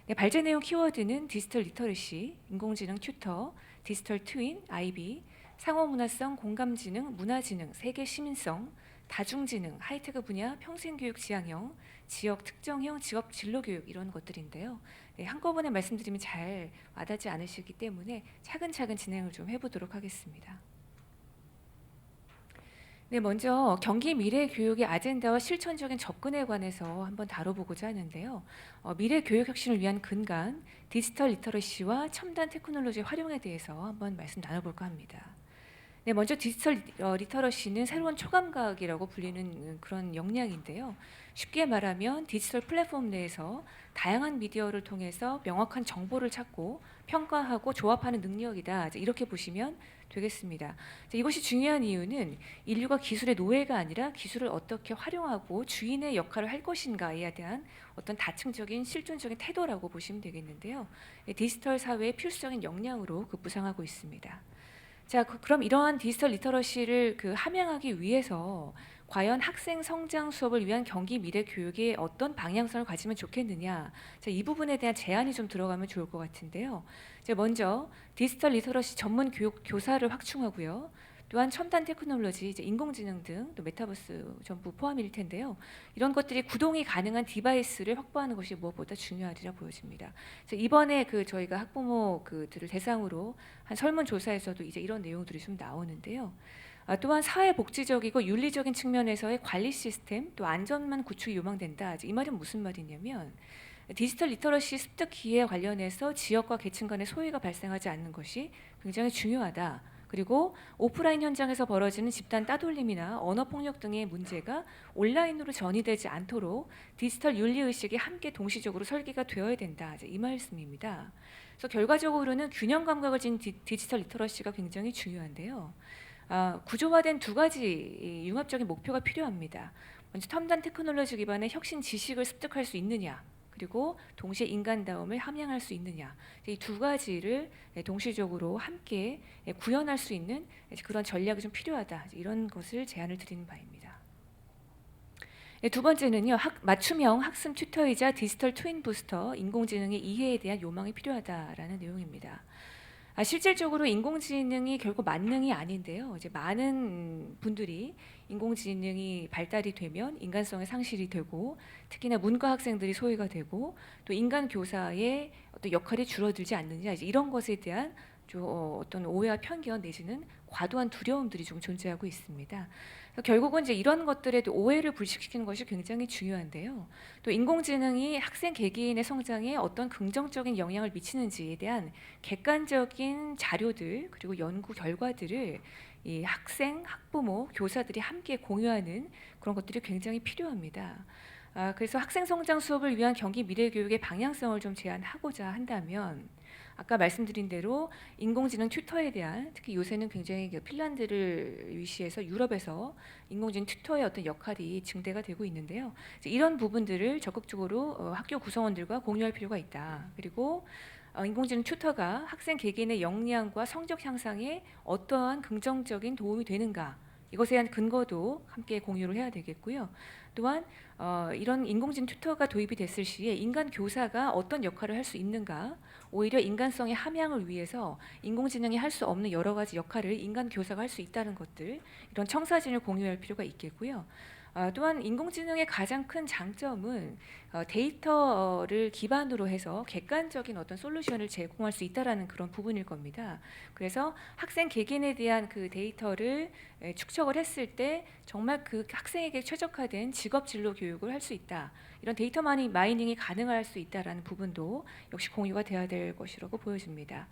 D: 네, 발제 내용 키워드는 디지털 리터러시, 인공지능 튜터, 디지털 트윈, IB, 상호문화성, 공감지능, 문화지능, 세계 시민성, 다중지능, 하이테크 분야, 평생교육 지향형, 지역 특정형 직업 진로교육, 이런 것들인데요. 네, 한꺼번에 말씀드리면 잘 와닿지 않으시기 때문에 차근차근 진행을 좀 해보도록 하겠습니다. 네, 먼저 경기 미래 교육의 아젠다와 실천적인 접근에 관해서 한번 다뤄보고자 하는데요. 미래 교육 혁신을 위한 근간, 디지털 리터러시와 첨단 테크놀로지 활용에 대해서 한번 말씀 나눠볼까 합니다. 네, 먼저 디지털 리터러시는 새로운 초감각이라고 불리는 그런 역량인데요. 쉽게 말하면 디지털 플랫폼 내에서 다양한 미디어를 통해서 명확한 정보를 찾고 평가하고 조합하는 능력이다. 이렇게 보시면 되겠습니다. 이것이 중요한 이유는 인류가 기술의 노예가 아니라 기술을 어떻게 활용하고 주인의 역할을 할 것인가에 대한 어떤 다층적인 실존적인 태도라고 보시면 되겠는데요. 디지털 사회의 필수적인 역량으로 급부상하고 있습니다. 자, 그럼 이러한 디지털 리터러시를 함양하기 위해서 과연 학생 성장 수업을 위한 경기 미래 교육에 어떤 방향성을 가지면 좋겠느냐, 자, 이 부분에 대한 제안이 좀 들어가면 좋을 것 같은데요. 자, 먼저 디지털 리터러시 전문 교사를 확충하고요. 또한 첨단 테크놀로지, 인공지능 등 또 메타버스 전부 포함일 텐데요. 이런 것들이 구동이 가능한 디바이스를 확보하는 것이 무엇보다 중요하리라 보여집니다. 이번에 저희가 학부모들을 대상으로 한 설문조사에서도 이제 이런 내용들이 좀 나오는데요. 또한 사회복지적이고 윤리적인 측면에서의 관리 시스템, 또 안전만 구축이 요망된다. 이 말은 무슨 말이냐면 디지털 리터러시 습득기에 관련해서 지역과 계층 간의 소외가 발생하지 않는 것이 굉장히 중요하다. 그리고 오프라인 현장에서 벌어지는 집단 따돌림이나 언어폭력 등의 문제가 온라인으로 전이되지 않도록 디지털 윤리의식이 함께 동시적으로 설계가 되어야 된다. 이 말씀입니다. 그래서 결과적으로는 균형 감각을 지닌 디지털 리터러시가 굉장히 중요한데요. 구조화된 두 가지 융합적인 목표가 필요합니다. 먼저 첨단 테크놀로지 기반의 혁신 지식을 습득할 수 있느냐, 그리고 동시에 인간다움을 함양할 수 있느냐, 이 두 가지를 동시적으로 함께 구현할 수 있는 그런 전략이 좀 필요하다, 이런 것을 제안을 드리는 바입니다. 두 번째는요, 맞춤형 학습 튜터이자 디지털 트윈 부스터, 인공지능의 이해에 대한 요망이 필요하다라는 내용입니다. 실질적으로 인공지능이 결국 만능이 아닌데요. 이제 많은 분들이 인공지능이 발달이 되면 인간성의 상실이 되고, 특히나 문과 학생들이 소외가 되고, 또 인간 교사의 어떤 역할이 줄어들지 않느냐, 이런 것에 대한 어떤 오해와 편견 내지는 과도한 두려움들이 좀 존재하고 있습니다. 결국은 이제 이런 것들에 오해를 불식시키는 것이 굉장히 중요한데요. 또 인공지능이 학생 개개인의 성장에 어떤 긍정적인 영향을 미치는지에 대한 객관적인 자료들, 그리고 연구 결과들을 이 학생, 학부모, 교사들이 함께 공유하는 그런 것들이 굉장히 필요합니다. 그래서 학생 성장 수업을 위한 경기 미래 교육의 방향성을 좀 제안하고자 한다면 아까 말씀드린 대로 인공지능 튜터에 대한, 특히 요새는 굉장히 그 핀란드를 위시해서 유럽에서 인공지능 튜터의 어떤 역할이 증대가 되고 있는데요. 이런 부분들을 적극적으로 학교 구성원들과 공유할 필요가 있다. 그리고 인공지능 튜터가 학생 개개인의 역량과 성적 향상에 어떠한 긍정적인 도움이 되는가, 이것에 대한 근거도 함께 공유를 해야 되겠고요. 또한 이런 인공지능 튜터가 도입이 됐을 시에 인간 교사가 어떤 역할을 할 수 있는가, 오히려 인간성의 함양을 위해서 인공지능이 할 수 없는 여러 가지 역할을 인간 교사가 할 수 있다는 것들, 이런 청사진을 공유할 필요가 있겠고요. 또한 인공지능의 가장 큰 장점은 데이터를 기반으로 해서 객관적인 어떤 솔루션을 제공할 수 있다라는 그런 부분일 겁니다. 그래서 학생 개개인에 대한 그 데이터를 축적을 했을 때 정말 그 학생에게 최적화된 직업 진로 교육을 할 수 있다. 이런 데이터 마이닝이 가능할 수 있다라는 부분도 역시 공유가 되어야 될 것이라고 보여집니다.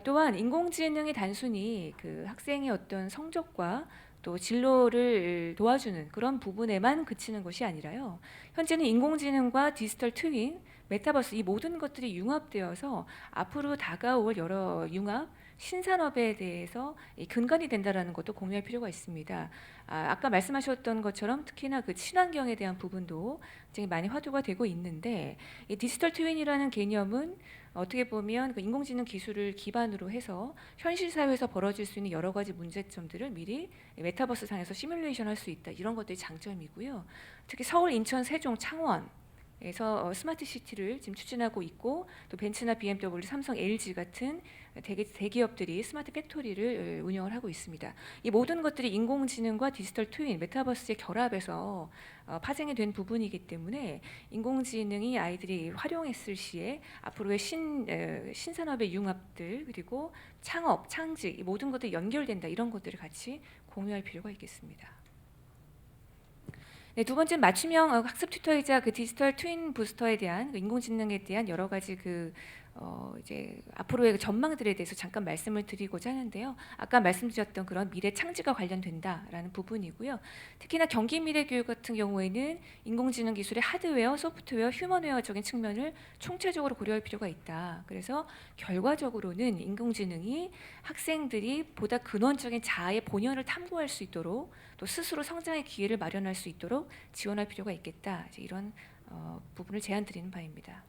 D: 또한 인공지능이 단순히 그 학생의 어떤 성적과 또 진로를 도와주는 그런 부분에만 그치는 것이 아니라요. 현재는 인공지능과 디지털 트윈, 메타버스, 이 모든 것들이 융합되어서 앞으로 다가올 여러 융합 신산업에 대해서 근간이 된다라는 것도 공유할 필요가 있습니다. 아까 말씀하셨던 것처럼 특히나 그 친환경에 대한 부분도 굉장히 많이 화두가 되고 있는데, 이 디지털 트윈이라는 개념은 어떻게 보면 그 인공지능 기술을 기반으로 해서 현실 사회에서 벌어질 수 있는 여러 가지 문제점들을 미리 메타버스 상에서 시뮬레이션 할 수 있다, 이런 것들이 장점이고요. 특히 서울, 인천, 세종, 창원에서 스마트 시티를 지금 추진하고 있고, 또 벤츠나 BMW, 삼성, LG 같은 대기업들이 스마트 팩토리를 운영을 하고 있습니다. 이 모든 것들이 인공지능과 디지털 트윈, 메타버스의 결합에서 파생이 된 부분이기 때문에 인공지능이 아이들이 활용했을 시에 앞으로의 신산업의 융합들, 그리고 창업, 창직, 이 모든 것들이 연결된다, 이런 것들을 같이 공유할 필요가 있겠습니다. 네, 두 번째 맞춤형 학습 튜터이자 그 디지털 트윈 부스터에 대한, 그 인공지능에 대한 여러 가지 이제 앞으로의 전망들에 대해서 잠깐 말씀을 드리고자 하는데요. 아까 말씀드렸던 그런 미래 창지가 관련된다라는 부분이고요. 특히나 경기 미래 교육 같은 경우에는 인공지능 기술의 하드웨어, 소프트웨어, 휴먼웨어적인 측면을 총체적으로 고려할 필요가 있다. 그래서 결과적으로는 인공지능이 학생들이 보다 근원적인 자아의 본연을 탐구할 수 있도록, 또 스스로 성장의 기회를 마련할 수 있도록 지원할 필요가 있겠다. 이제 이런 부분을 제안드리는 바입니다.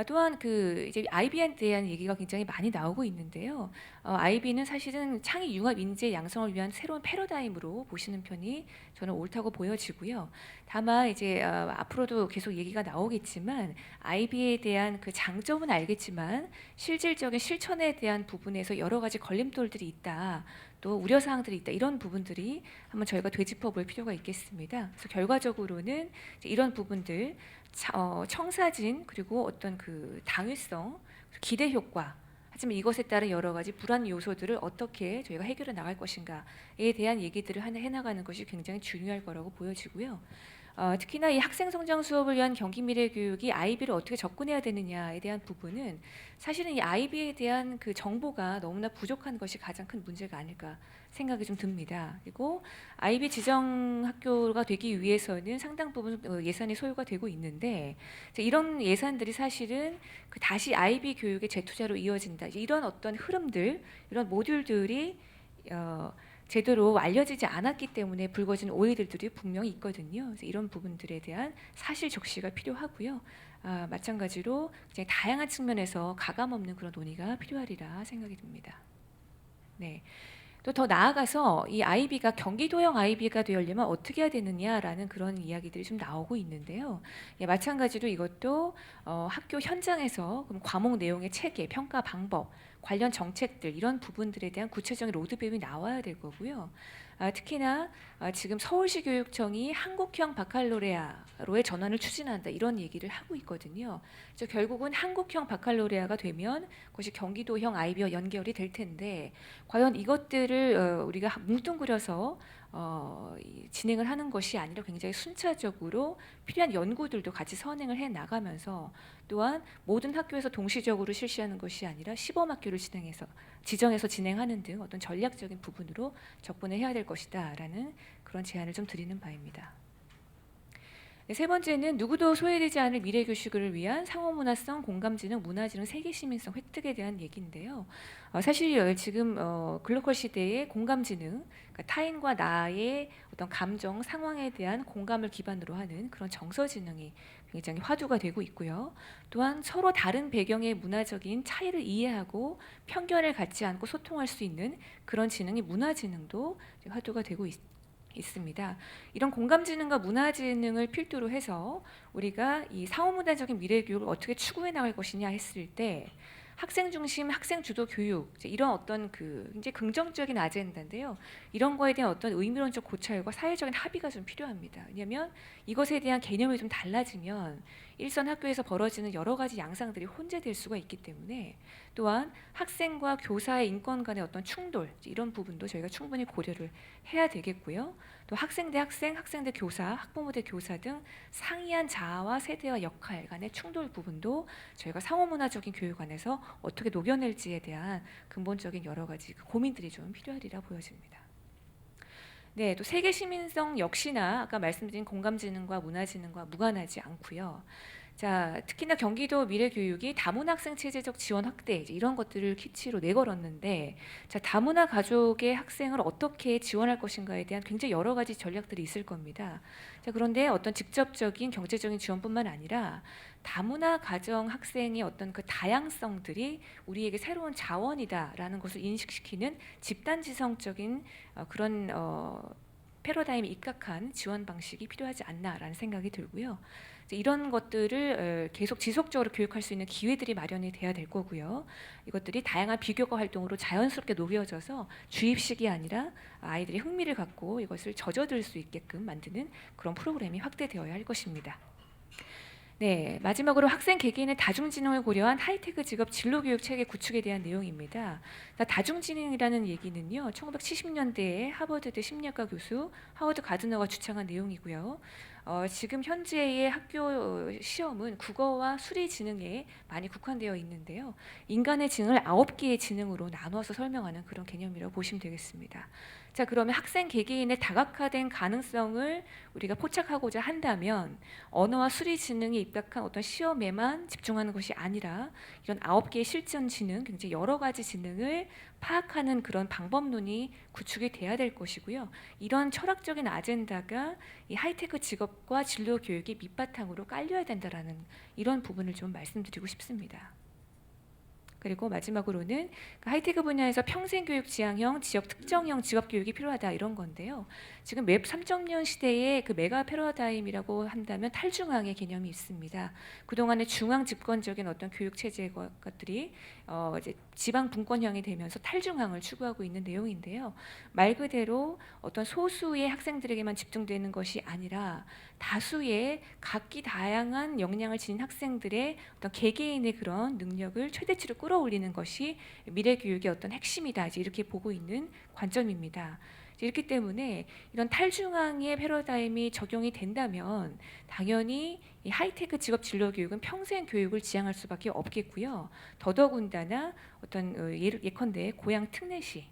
D: 또한 이제 IB에 대한 얘기가 굉장히 많이 나오고 있는데요. IB는 사실은 창의 융합 인재 양성을 위한 새로운 패러다임으로 보시는 편이 저는 옳다고 보여지고요. 다만 이제 앞으로도 계속 얘기가 나오겠지만 IB에 대한 그 장점은 알겠지만 실질적인 실천에 대한 부분에서 여러 가지 걸림돌들이 있다, 또 우려사항들이 있다, 이런 부분들이 한번 저희가 되짚어 볼 필요가 있겠습니다. 그래서 결과적으로는 이런 부분들, 청사진, 그리고 어떤 그 당위성, 기대 효과, 하지만 이것에 따른 여러 가지 불안 요소들을 어떻게 저희가 해결해 나갈 것인가에 대한 얘기들을 해나가는 것이 굉장히 중요할 거라고 보여지고요. 특히나 이 학생 성장 수업을 위한 경기 미래 교육이 IB를 어떻게 접근해야 되느냐에 대한 부분은 사실은 이 IB에 대한 그 정보가 너무나 부족한 것이 가장 큰 문제가 아닐까 생각이 좀 듭니다. 그리고 IB 지정 학교가 되기 위해서는 상당 부분 예산이 소요가 되고 있는데, 이런 예산들이 사실은 다시 IB 교육의 재투자로 이어진다, 이런 어떤 흐름들, 이런 모듈들이 제대로 알려지지 않았기 때문에 불거진 오해들이 분명히 있거든요. 그래서 이런 부분들에 대한 사실 적시가 필요하고요. 마찬가지로 굉장히 다양한 측면에서 가감 없는 그런 논의가 필요하리라 생각이 듭니다. 네. 또 더 나아가서 이 IB가 경기도형 IB가 되려면 어떻게 해야 되느냐라는 그런 이야기들이 좀 나오고 있는데요. 마찬가지로 이것도 학교 현장에서 그럼 과목 내용의 체계, 평가 방법, 관련 정책들, 이런 부분들에 대한 구체적인 로드맵이 나와야 될 거고요. 특히나 지금 서울시 교육청이 한국형 바칼로레아로의 전환을 추진한다, 이런 얘기를 하고 있거든요. 그래서 결국은 한국형 바칼로레아가 되면 그것이 경기도형 IB와 연결이 될 텐데, 과연 이것들을 우리가 뭉뚱그려서 진행을 하는 것이 아니라 굉장히 순차적으로 필요한 연구들도 같이 선행을 해 나가면서, 또한 모든 학교에서 동시적으로 실시하는 것이 아니라 시범학교를 지정해서 진행하는 등 어떤 전략적인 부분으로 접근을 해야 될 것이다라는 그런 제안을 좀 드리는 바입니다. 네, 세 번째는 누구도 소외되지 않을 미래 교육을 위한 상호문화성, 공감지능, 문화지능, 세계시민성 획득에 대한 얘기인데요. 사실 지금 글로컬 시대의 공감지능, 그러니까 타인과 나의 어떤 감정, 상황에 대한 공감을 기반으로 하는 그런 정서지능이 굉장히 화두가 되고 있고요. 또한 서로 다른 배경의 문화적인 차이를 이해하고 편견을 갖지 않고 소통할 수 있는 그런 지능이 문화지능도 화두가 되고 있습니다. 이런 공감지능과 문화지능을 필두로 해서 우리가 이 상호문화적인 미래교육을 어떻게 추구해 나갈 것이냐 했을 때 학생 중심, 학생 주도 교육 이런 어떤 굉장히 긍정적인 아젠다인데요. 이런 거에 대한 어떤 의미론적 고찰과 사회적인 합의가 좀 필요합니다. 왜냐하면 이것에 대한 개념이 좀 달라지면 일선 학교에서 벌어지는 여러 가지 양상들이 혼재될 수가 있기 때문에 또한 학생과 교사의 인권 간의 어떤 충돌 이런 부분도 저희가 충분히 고려를 해야 되겠고요. 또 학생 대 학생, 학생 대 교사, 학부모 대 교사 등 상이한 자아와 세대와 역할 간의 충돌 부분도 저희가 상호문화적인 교육 안에서 어떻게 녹여낼지에 대한 근본적인 여러 가지 고민들이 좀 필요하리라 보여집니다. 네, 또 세계 시민성 역시나 아까 말씀드린 공감지능과 문화지능과 무관하지 않고요. 자, 특히나 경기도 미래교육이 다문학생 체제적 지원 확대 이런 것들을 키치로 내걸었는데, 자, 다문화 가족의 학생을 어떻게 지원할 것인가에 대한 굉장히 여러 가지 전략들이 있을 겁니다. 자, 그런데 어떤 직접적인 경제적인 지원뿐만 아니라 다문화 가정 학생의 어떤 그 다양성들이 우리에게 새로운 자원이다라는 것을 인식시키는 집단지성적인 그런 패러다임에 입각한 지원 방식이 필요하지 않나라는 생각이 들고요. 이런 것들을 계속 지속적으로 교육할 수 있는 기회들이 마련이 돼야 될 거고요. 이것들이 다양한 비교과 활동으로 자연스럽게 녹여져서 주입식이 아니라 아이들이 흥미를 갖고 이것을 젖어들 수 있게끔 만드는 그런 프로그램이 확대되어야 할 것입니다. 네, 마지막으로 학생 개개인의 다중지능을 고려한 하이테크 직업 진로교육 체계 구축에 대한 내용입니다. 다중지능이라는 얘기는요, 1970년대에 하버드대 심리학과 교수 하워드 가드너가 주창한 내용이고요. 지금 현재의 학교 시험은 국어와 수리 지능에 많이 국한되어 있는데요. 인간의 지능을 9개의 지능으로 나눠서 설명하는 그런 개념이라고 보시면 되겠습니다. 자, 그러면 학생 개개인의 다각화된 가능성을 우리가 포착하고자 한다면 언어와 수리 지능에 입각한 어떤 시험에만 집중하는 것이 아니라 이런 9개의 실전 지능, 굉장히 여러 가지 지능을 파악하는 그런 방법론이 구축이 돼야 될 것이고요. 이런 철학적인 아젠다가 이 하이테크 직업과 진로 교육의 밑바탕으로 깔려야 된다라는 이런 부분을 좀 말씀드리고 싶습니다. 그리고 마지막으로는 하이테크 분야에서 평생교육 지향형, 지역 특정형 직업교육이 필요하다 이런 건데요. 지금 웹 3.0 시대의 그 메가 패러다임이라고 한다면 탈중앙의 개념이 있습니다. 그동안의 중앙 집권적인 어떤 교육 체제의 것들이 이제 지방 분권형이 되면서 탈중앙을 추구하고 있는 내용인데요. 말 그대로 어떤 소수의 학생들에게만 집중되는 것이 아니라 다수의 각기 다양한 역량을 지닌 학생들의 어떤 개개인의 그런 능력을 최대치로 끌어올리는 것이 미래 교육의 어떤 핵심이다. 이렇게 보고 있는 관점입니다. 이렇기 때문에 이런 탈중앙의 패러다임이 적용이 된다면 당연히 이 하이테크 직업 진로 교육은 평생 교육을 지향할 수밖에 없겠고요. 더더군다나 어떤 예컨대 고향 특례시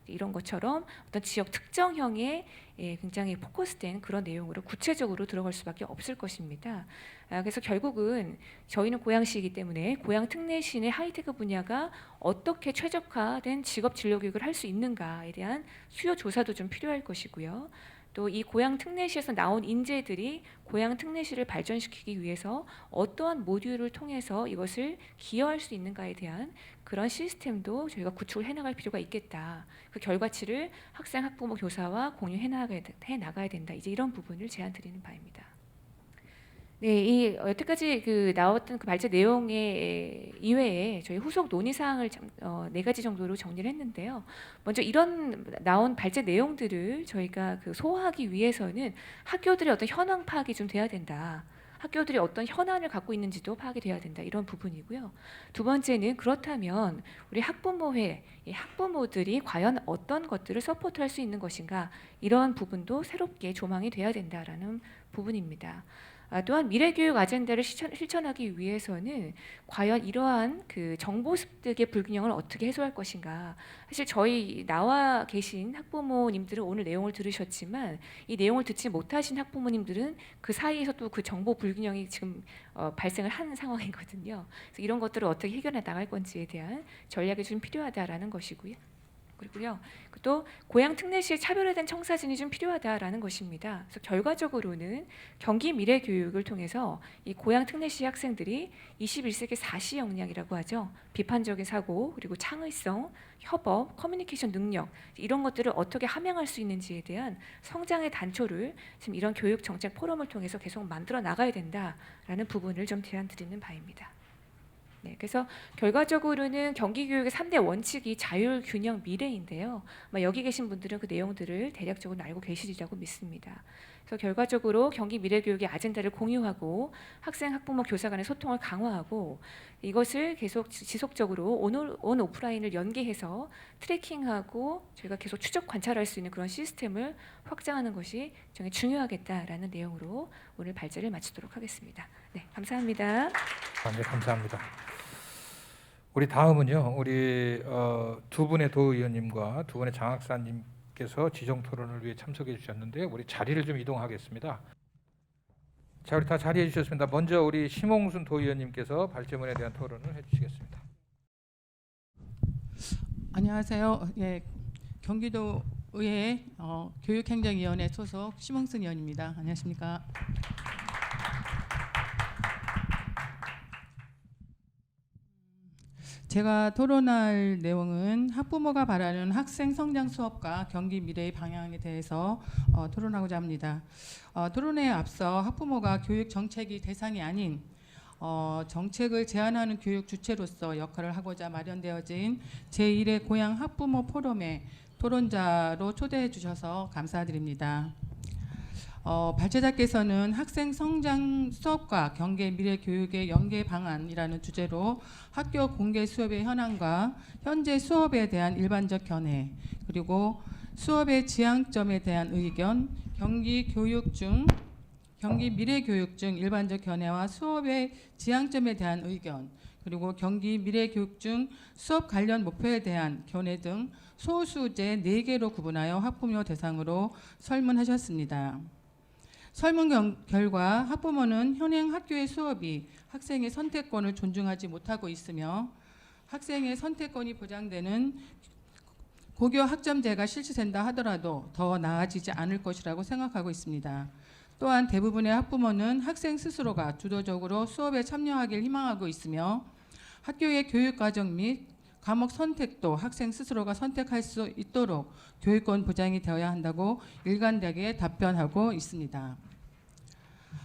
D: 이런 것처럼 어떤 지역 특정형의 굉장히 포커스된 그런 내용으로 구체적으로 들어갈 수밖에 없을 것입니다. 그래서 결국은 저희는 고양시이기 때문에 고양 특례시의 하이테크 분야가 어떻게 최적화된 직업 진로 교육을 할 수 있는가에 대한 수요 조사도 좀 필요할 것이고요. 또 이 고양 특례시에서 나온 인재들이 고양 특례시를 발전시키기 위해서 어떠한 모듈을 통해서 이것을 기여할 수 있는가에 대한 그런 시스템도 저희가 구축을 해나갈 필요가 있겠다. 그 결과치를 학생, 학부모, 교사와 공유해 나가야 된다. 이제 이런 부분을 제안드리는 바입니다. 네, 이 여태까지 나왔던 그 발제 내용의 이외에 저희 후속 논의 사항을 4가지 정도로 정리를 했는데요. 먼저 이런 나온 발제 내용들을 저희가 소화하기 위해서는 학교들의 어떤 현황 파악이 좀 돼야 된다. 학교들이 어떤 현안을 갖고 있는지도 파악이 돼야 된다. 이런 부분이고요. 두 번째는 그렇다면 우리 학부모회, 이 학부모들이 과연 어떤 것들을 서포트할 수 있는 것인가 이런 부분도 새롭게 조망이 돼야 된다라는 부분입니다. 또한 미래교육 아젠다를 실천하기 위해서는 과연 이러한 그 정보 습득의 불균형을 어떻게 해소할 것인가. 사실 저희 나와 계신 학부모님들은 오늘 내용을 들으셨지만 이 내용을 듣지 못하신 학부모님들은 그 사이에서 또 그 정보 불균형이 지금 발생을 하는 상황이거든요. 그래서 이런 것들을 어떻게 해결해 나갈 건지에 대한 전략이 좀 필요하다라는 것이고요. 그리고요. 또 고향 특례시의 차별화된 청사진이 좀 필요하다라는 것입니다. 그래서 결과적으로는 경기 미래 교육을 통해서 이 고향 특례시 학생들이 21세기 4시 역량이라고 하죠. 비판적인 사고, 그리고 창의성, 협업, 커뮤니케이션 능력 이런 것들을 어떻게 함양할 수 있는지에 대한 성장의 단초를 지금 이런 교육 정책 포럼을 통해서 계속 만들어 나가야 된다라는 부분을 좀 제안 드리는 바입니다. 네, 그래서 결과적으로는 경기교육의 3대 원칙이 자율, 균형, 미래인데요. 아마 여기 계신 분들은 그 내용들을 대략적으로 알고 계시리라고 믿습니다. 그래서 결과적으로 경기 미래교육의 아젠다를 공유하고 학생, 학부모, 교사 간의 소통을 강화하고 이것을 계속 지속적으로 온 오프라인을 연계해서 트래킹하고 저희가 계속 추적 관찰할 수 있는 그런 시스템을 확장하는 것이 굉장히 중요하겠다라는 내용으로 오늘 발제를 마치도록 하겠습니다. 네, 감사합니다.
A: 네, 감사합니다. 우리 다음은요. 우리 두 분의 도의원님과 두 분의 장학사님께서 지정 토론을 위해 참석해 주셨는데요. 우리 자리를 좀 이동하겠습니다. 자, 우리 다 자리해 주셨습니다. 먼저 우리 심홍순 도의원님께서 발제문에 대한 토론을 해주시겠습니다.
E: 안녕하세요. 예, 경기도의회 교육행정위원회 소속 심홍순 의원입니다. 안녕하십니까? 제가 토론할 내용은 학부모가 바라는 학생 성장 수업과 경기 미래의 방향에 대해서 토론하고자 합니다. 토론에 앞서 학부모가 교육 정책이 대상이 아닌 정책을 제안하는 교육 주체로서 역할을 하고자 마련되어진 제1회 고향 학부모 포럼에 토론자로 초대해 주셔서 감사드립니다. 발제자께서는 학생 성장 수업과 경계 미래 교육의 연계 방안이라는 주제로 학교 공개 수업의 현황과 현재 수업에 대한 일반적 견해, 그리고 수업의 지향점에 대한 의견, 경기 미래 교육 중 일반적 견해와 수업의 지향점에 대한 의견, 그리고 경기 미래 교육 중 수업 관련 목표에 대한 견해 등 소수제 4개로 구분하여 학부모 대상으로 설문하셨습니다. 설문 결과 학부모는 현행 학교의 수업이 학생의 선택권을 존중하지 못하고 있으며 학생의 선택권이 보장되는 고교 학점제가 실시된다 하더라도 더 나아지지 않을 것이라고 생각하고 있습니다. 또한 대부분의 학부모는 학생 스스로가 주도적으로 수업에 참여하길 희망하고 있으며 학교의 교육과정 및 과목 선택도 학생 스스로가 선택할 수 있도록 교육권 보장이 되어야 한다고 일관되게 답변하고 있습니다.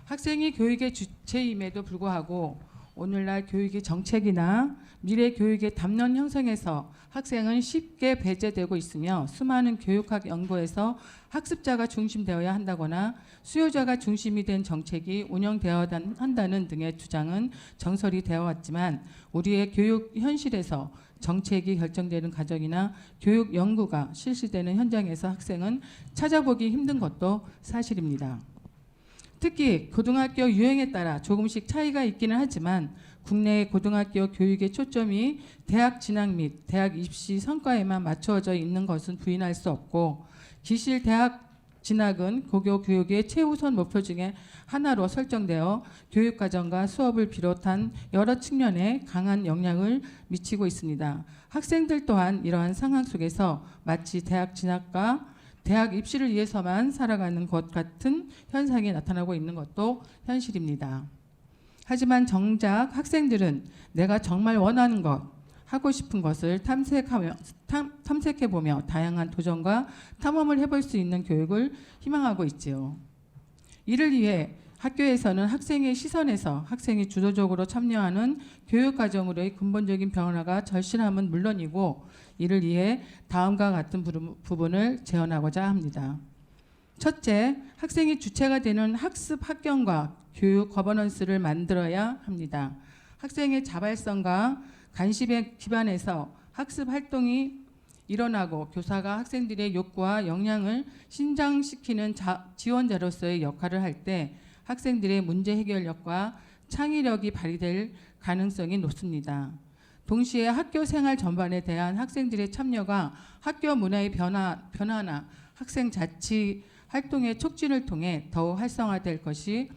E: 학생이 교육의 주체임에도 불구하고 오늘날 교육의 정책이나 미래 교육의 담론 형성에서 학생은 쉽게 배제되고 있으며 수많은 교육학 연구에서 학습자가 중심되어야 한다거나 수요자가 중심이 된 정책이 운영되어야 한다는 등의 주장은 정설이 되어 왔지만 우리의 교육 현실에서 정책이 결정되는 과정이나 교육 연구가 실시되는 현장에서 학생은 찾아보기 힘든 것도 사실입니다. 특히 고등학교 유형에 따라 조금씩 차이가 있기는 하지만 국내의 고등학교 교육의 초점이 대학 진학 및 대학 입시 성과에만 맞추어져 있는 것은 부인할 수 없고 기실 대학 진학은 고교 교육의 최우선 목표 중에 하나로 설정되어 교육과정과 수업을 비롯한 여러 측면에 강한 영향을 미치고 있습니다. 학생들 또한 이러한 상황 속에서 마치 대학 진학과 대학 입시를 위해서만 살아가는 것 같은 현상이 나타나고 있는 것도 현실입니다. 하지만 정작 학생들은 내가 정말 원하는 것, 하고 싶은 것을 탐색해보며 다양한 도전과 탐험을 해볼 수 있는 교육을 희망하고 있지요. 이를 위해 학교에서는 학생의 시선에서 학생이 주도적으로 참여하는 교육과정으로의 근본적인 변화가 절실함은 물론이고 이를 위해 다음과 같은 부분을 제언하고자 합니다. 첫째, 학생이 주체가 되는 학습 환경과 교육 거버넌스를 만들어야 합니다. 학생의 자발성과 관심에 기반해서 학습 활동이 일어나고 교사가 학생들의 욕구와 역량을 신장시키는 지원자로서의 역할을 할 때 학생들의 문제 해결력과 창의력이 발휘될 가능성이 높습니다. 동시에 학교 생활 전반에 대한 학생들의 참여가 학교 문화의 변화나 학생 자치 활동의 촉진을 통해 더욱 활성화될 것이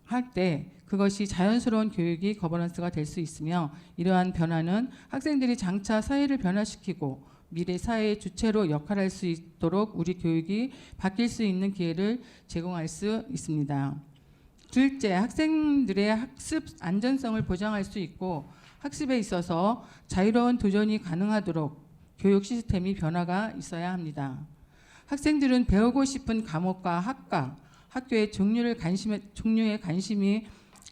E: 할 때 그것이 자연스러운 교육이 거버넌스가 될 수 있으며, 이러한 변화는 학생들이 장차 사회를 변화시키고 미래 사회의 주체로 역할할 수 있도록 우리 교육이 바뀔 수 있는 기회를 제공할 수 있습니다. 둘째, 학생들의 학습 안전성을 보장할 수 있고 학습에 있어서 자유로운 도전이 가능하도록 교육 시스템이 변화가 있어야 합니다. 학생들은 배우고 싶은 과목과 학과, 학교의 종류의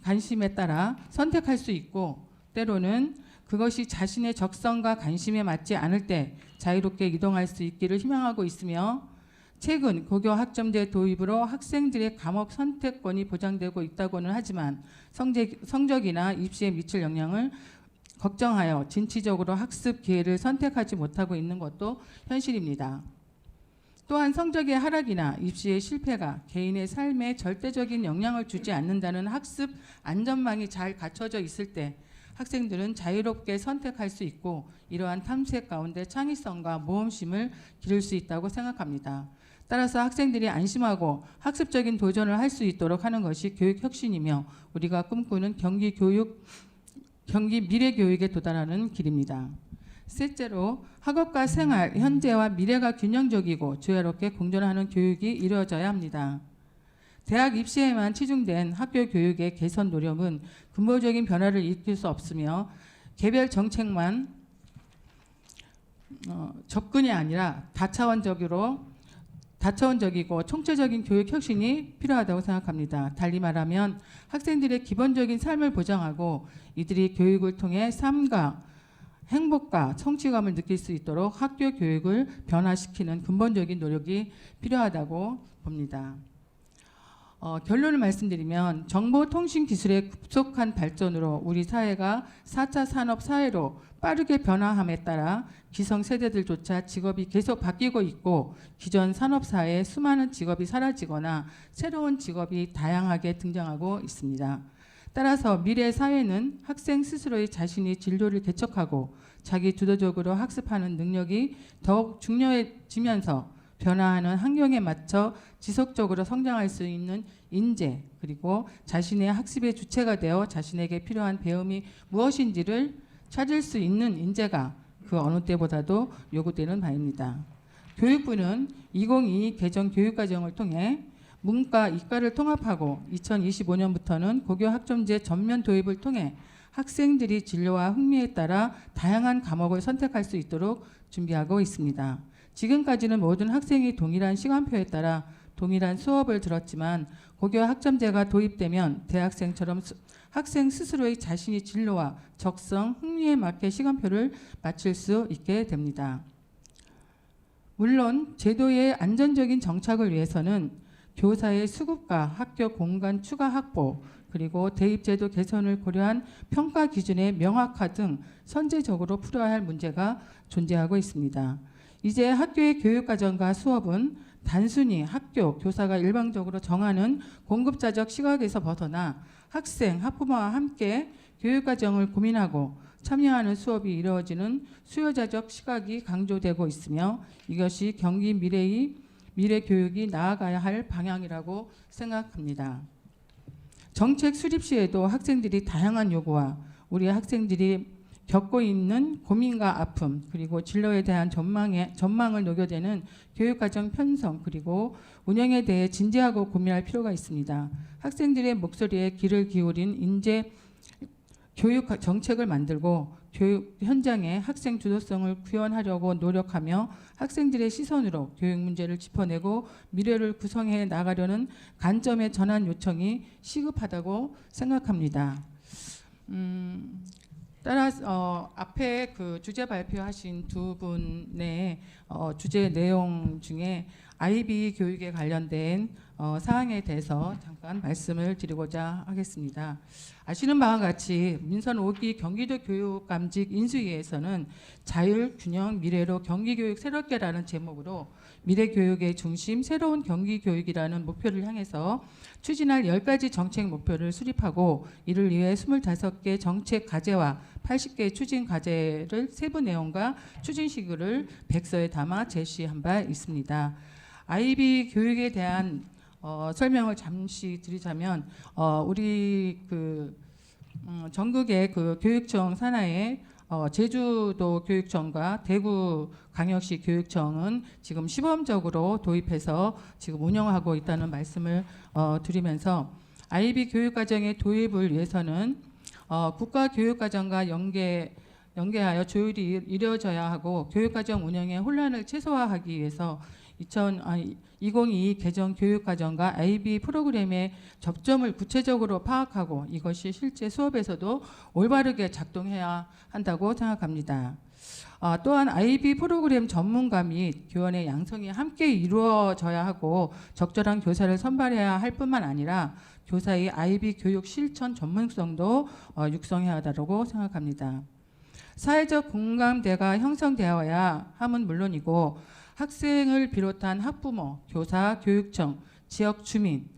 E: 관심에 따라 선택할 수 있고, 때로는 그것이 자신의 적성과 관심에 맞지 않을 때 자유롭게 이동할 수 있기를 희망하고 있으며, 최근 고교 학점제 도입으로 학생들의 과목 선택권이 보장되고 있다고는 하지만 성적이나 입시에 미칠 영향을 걱정하여 진취적으로 학습 기회를 선택하지 못하고 있는 것도 현실입니다. 또한 성적의 하락이나 입시의 실패가 개인의 삶에 절대적인 영향을 주지 않는다는 학습 안전망이 잘 갖춰져 있을 때 학생들은 자유롭게 선택할 수 있고, 이러한 탐색 가운데 창의성과 모험심을 기를 수 있다고 생각합니다. 따라서 학생들이 안심하고 학습적인 도전을 할 수 있도록 하는 것이 교육 혁신이며 우리가 꿈꾸는 경기 미래 교육에 도달하는 길입니다. 셋째로, 학업과 생활, 현재와 미래가 균형적이고 조화롭게 공존하는 교육이 이루어져야 합니다. 대학 입시에만 치중된 학교 교육의 개선 노력은 근본적인 변화를 일으킬 수 없으며, 개별 정책만 접근이 아니라 다차원적이고 총체적인 교육 혁신이 필요하다고 생각합니다. 달리 말하면 학생들의 기본적인 삶을 보장하고 이들이 교육을 통해 삶과 행복과 성취감을 느낄 수 있도록 학교 교육을 변화시키는 근본적인 노력이 필요하다고 봅니다. 결론을 말씀드리면, 정보통신기술의 급속한 발전으로 우리 사회가 4차 산업 사회로 빠르게 변화함에 따라 기성세대들조차 직업이 계속 바뀌고 있고, 기존 산업사회에 수많은 직업이 사라지거나 새로운 직업이 다양하게 등장하고 있습니다. 따라서 미래 사회는 학생 스스로의 자신이 진로를 개척하고 자기 주도적으로 학습하는 능력이 더욱 중요해지면서 변화하는 환경에 맞춰 지속적으로 성장할 수 있는 인재, 그리고 자신의 학습의 주체가 되어 자신에게 필요한 배움이 무엇인지를 찾을 수 있는 인재가 그 어느 때보다도 요구되는 바입니다. 교육부는 2022 개정 교육과정을 통해 문과, 이과를 통합하고 2025년부터는 고교 학점제 전면 도입을 통해 학생들이 진로와 흥미에 따라 다양한 과목을 선택할 수 있도록 준비하고 있습니다. 지금까지는 모든 학생이 동일한 시간표에 따라 동일한 수업을 들었지만, 고교 학점제가 도입되면 대학생처럼 학생 스스로의 자신이 진로와 적성, 흥미에 맞게 시간표를 맞출 수 있게 됩니다. 물론 제도의 안전적인 정착을 위해서는 교사의 수급과 학교 공간 추가 확보, 그리고 대입제도 개선을 고려한 평가 기준의 명확화 등 선제적으로 풀어야 할 문제가 존재하고 있습니다. 이제 학교의 교육과정과 수업은 단순히 학교, 교사가 일방적으로 정하는 공급자적 시각에서 벗어나 학생, 학부모와 함께 교육과정을 고민하고 참여하는 수업이 이루어지는 수요자적 시각이 강조되고 있으며, 이것이 경기 미래 교육이 나아가야 할 방향이라고 생각합니다. 정책 수립 시에도 학생들이 다양한 요구와 우리 학생들이 겪고 있는 고민과 아픔, 그리고 진로에 대한 전망을 녹여내는 교육과정 편성, 그리고 운영에 대해 진지하고 고민할 필요가 있습니다. 학생들의 목소리에 귀를 기울인 인재 교육 정책을 만들고 교육 현장에 학생 주도성을 구현하려고 노력하며 학생들의 시선으로 교육 문제를 짚어내고 미래를 구성해 나가려는 관점의 전환 요청이 시급하다고 생각합니다. 따라서 앞에 그 주제 발표하신 두 분의 주제 내용 중에 IB 교육에 관련된 사항에 대해서 잠깐 말씀을 드리고자 하겠습니다. 아시는 바와 같이 민선 5기 경기도 교육감직 인수위에서는 자율, 균형, 미래로 경기교육 새롭게라는 제목으로 미래교육의 중심 새로운 경기교육이라는 목표를 향해서 추진할 10가지 정책 목표를 수립하고 이를 위해 25개 정책 과제와 80개 추진 과제를 세부 내용과 추진 시기를 백서에 담아 제시한 바 있습니다. IB 교육에 대한 설명을 잠시 드리자면 우리 전국의 교육청 산하에 제주도 교육청과 대구 광역시 교육청은 지금 시범적으로 도입해서 지금 운영하고 있다는 말씀을 드리면서 IB 교육과정의 도입을 위해서는 국가교육과정과 연계하여 조율이 이루어져야 하고 교육과정 운영의 혼란을 최소화하기 위해서 2022 개정 교육과정과 IB 프로그램의 접점을 구체적으로 파악하고 이것이 실제 수업에서도 올바르게 작동해야 한다고 생각합니다. 또한 IB 프로그램 전문가 및 교원의 양성이 함께 이루어져야 하고 적절한 교사를 선발해야 할 뿐만 아니라 교사의 IB 교육 실천 전문성도 육성해야 한다고 생각합니다. 사회적 공감대가 형성되어야 함은 물론이고 학생을 비롯한 학부모, 교사, 교육청, 지역 주민,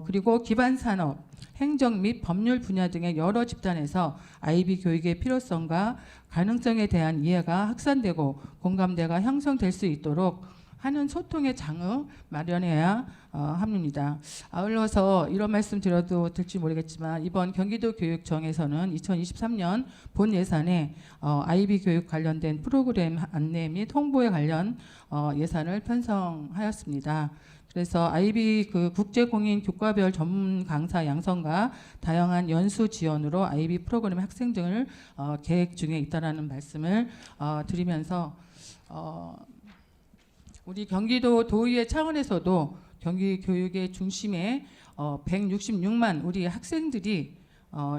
E: 그리고 기반 산업, 행정 및 법률 분야 등의 여러 집단에서 IB 교육의 필요성과 가능성에 대한 이해가 확산되고 공감대가 형성될 수 있도록 하는 소통의 장을 마련해야 합니다. 아울러서 이런 말씀 드려도 될지 모르겠지만 이번 경기도교육청에서는 2023년 본 예산에 IB 교육 관련된 프로그램 안내 및 홍보에 관련 예산을 편성하였습니다. 그래서 IB 국제공인 교과별 전문 강사 양성과 다양한 연수 지원으로 IB 프로그램 학생 등을 계획 중에 있다라는 말씀을 드리면서 우리 경기도 도의회 차원에서도 경기 교육의 중심에 166만 우리 학생들이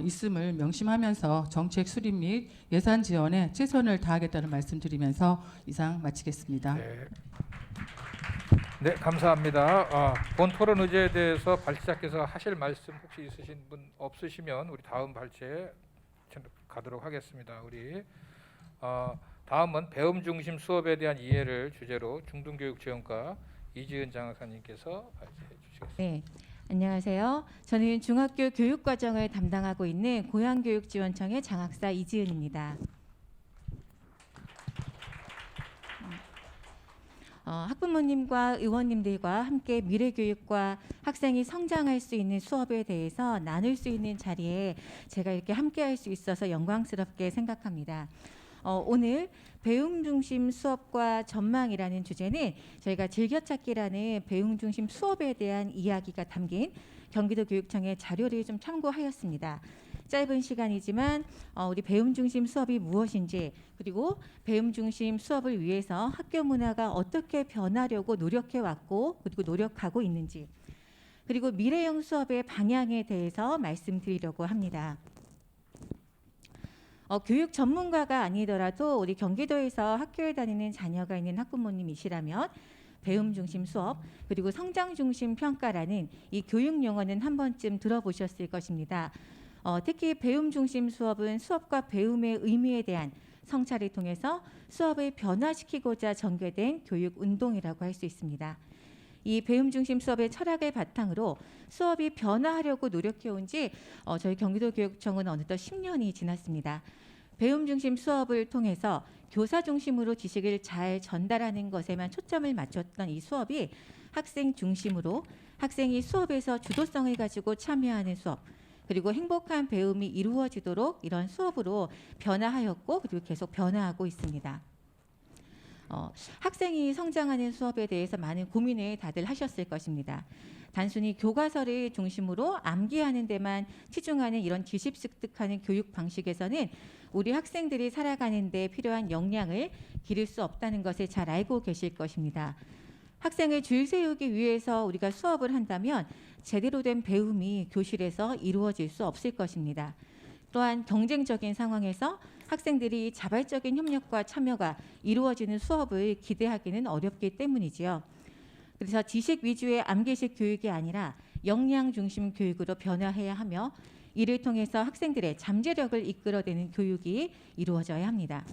E: 있음을 명심하면서 정책 수립 및 예산 지원에 최선을 다하겠다는 말씀드리면서 이상 마치겠습니다.
A: 네, 감사합니다. 본 토론 의제에 대해서 발제자께서 하실 말씀 혹시 있으신 분 없으시면 우리 다음 발제 가도록 하겠습니다. 우리 다음은 배움 중심 수업에 대한 이해를 주제로 중등교육지원과 이지은 장학사님께서 발제해 주시겠습니다.
F: 네, 안녕하세요. 저는 중학교 교육과정을 담당하고 있는 고양교육지원청의 장학사 이지은입니다. 학부모님과 의원님들과 함께 미래교육과 학생이 성장할 수 있는 수업에 대해서 나눌 수 있는 자리에 제가 이렇게 함께할 수 있어서 영광스럽게 생각합니다. 오늘 배움 중심 수업과 전망이라는 주제는 저희가 즐겨찾기라는 배움 중심 수업에 대한 이야기가 담긴 경기도 교육청의 자료를 좀 참고하였습니다. 짧은 시간이지만 우리 배움 중심 수업이 무엇인지 그리고 배움 중심 수업을 위해서 학교 문화가 어떻게 변하려고 노력해 왔고 그리고 노력하고 있는지 그리고 미래형 수업의 방향에 대해서 말씀드리려고 합니다. 교육 전문가가 아니더라도 우리 경기도에서 학교에 다니는 자녀가 있는 학부모님이시라면 배움 중심 수업 그리고 성장 중심 평가라는 이 교육 용어는 한 번쯤 들어보셨을 것입니다. 특히 배움 중심 수업은 수업과 배움의 의미에 대한 성찰을 통해서 수업을 변화시키고자 전개된 교육 운동이라고 할 수 있습니다. 이 배움 중심 수업의 철학을 바탕으로 수업이 변화하려고 노력해온 지 저희 경기도교육청은 어느덧 10년이 지났습니다. 배움 중심 수업을 통해서 교사 중심으로 지식을 잘 전달하는 것에만 초점을 맞췄던 이 수업이 학생 중심으로 학생이 수업에서 주도성을 가지고 참여하는 수업 그리고 행복한 배움이 이루어지도록 이런 수업으로 변화하였고 그리고 계속 변화하고 있습니다. 학생이 성장하는 수업에 대해서 많은 고민을 다들 하셨을 것입니다. 단순히 교과서를 중심으로 암기하는 데만 치중하는 이런 지식 습득하는 교육 방식에서는 우리 학생들이 살아가는 데 필요한 역량을 기를 수 없다는 것을 잘 알고 계실 것입니다. 학생을 줄 세우기 위해서 우리가 수업을 한다면 제대로 된 배움이 교실에서 이루어질 수 없을 것입니다. 또한 경쟁적인 상황에서 학생들이 자발적인 협력과 참여가 이루어지는 수업을 기대하기는 어렵기 때문이지요. 그래서 지식 위주의 암기식 교육이 아니라 역량 중심 교육으로 변화해야 하며 이를 통해서 학생들의 잠재력을 이끌어내는 교육이 이루어져야 합니다.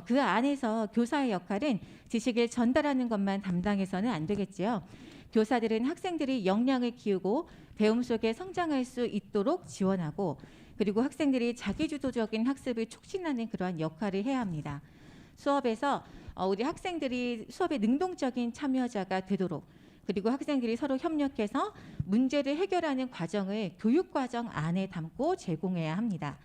F: 그 안에서 교사의 역할은 지식을 전달하는 것만 담당해서는 안 되겠지요. 교사들은 학생들이 역량을 키우고 배움 속에 성장할 수 있도록 지원하고 그리고 학생들이 자기주도적인 학습을 촉진하는 그러한 역할을 해야 합니다. 수업에서 우리 학생들이 수업에 능동적인 참여자가 되도록 그리고 학생들이 서로 협력해서 문제를 해결하는 과정을 교육과정 안에 담고 제공해야 합니다.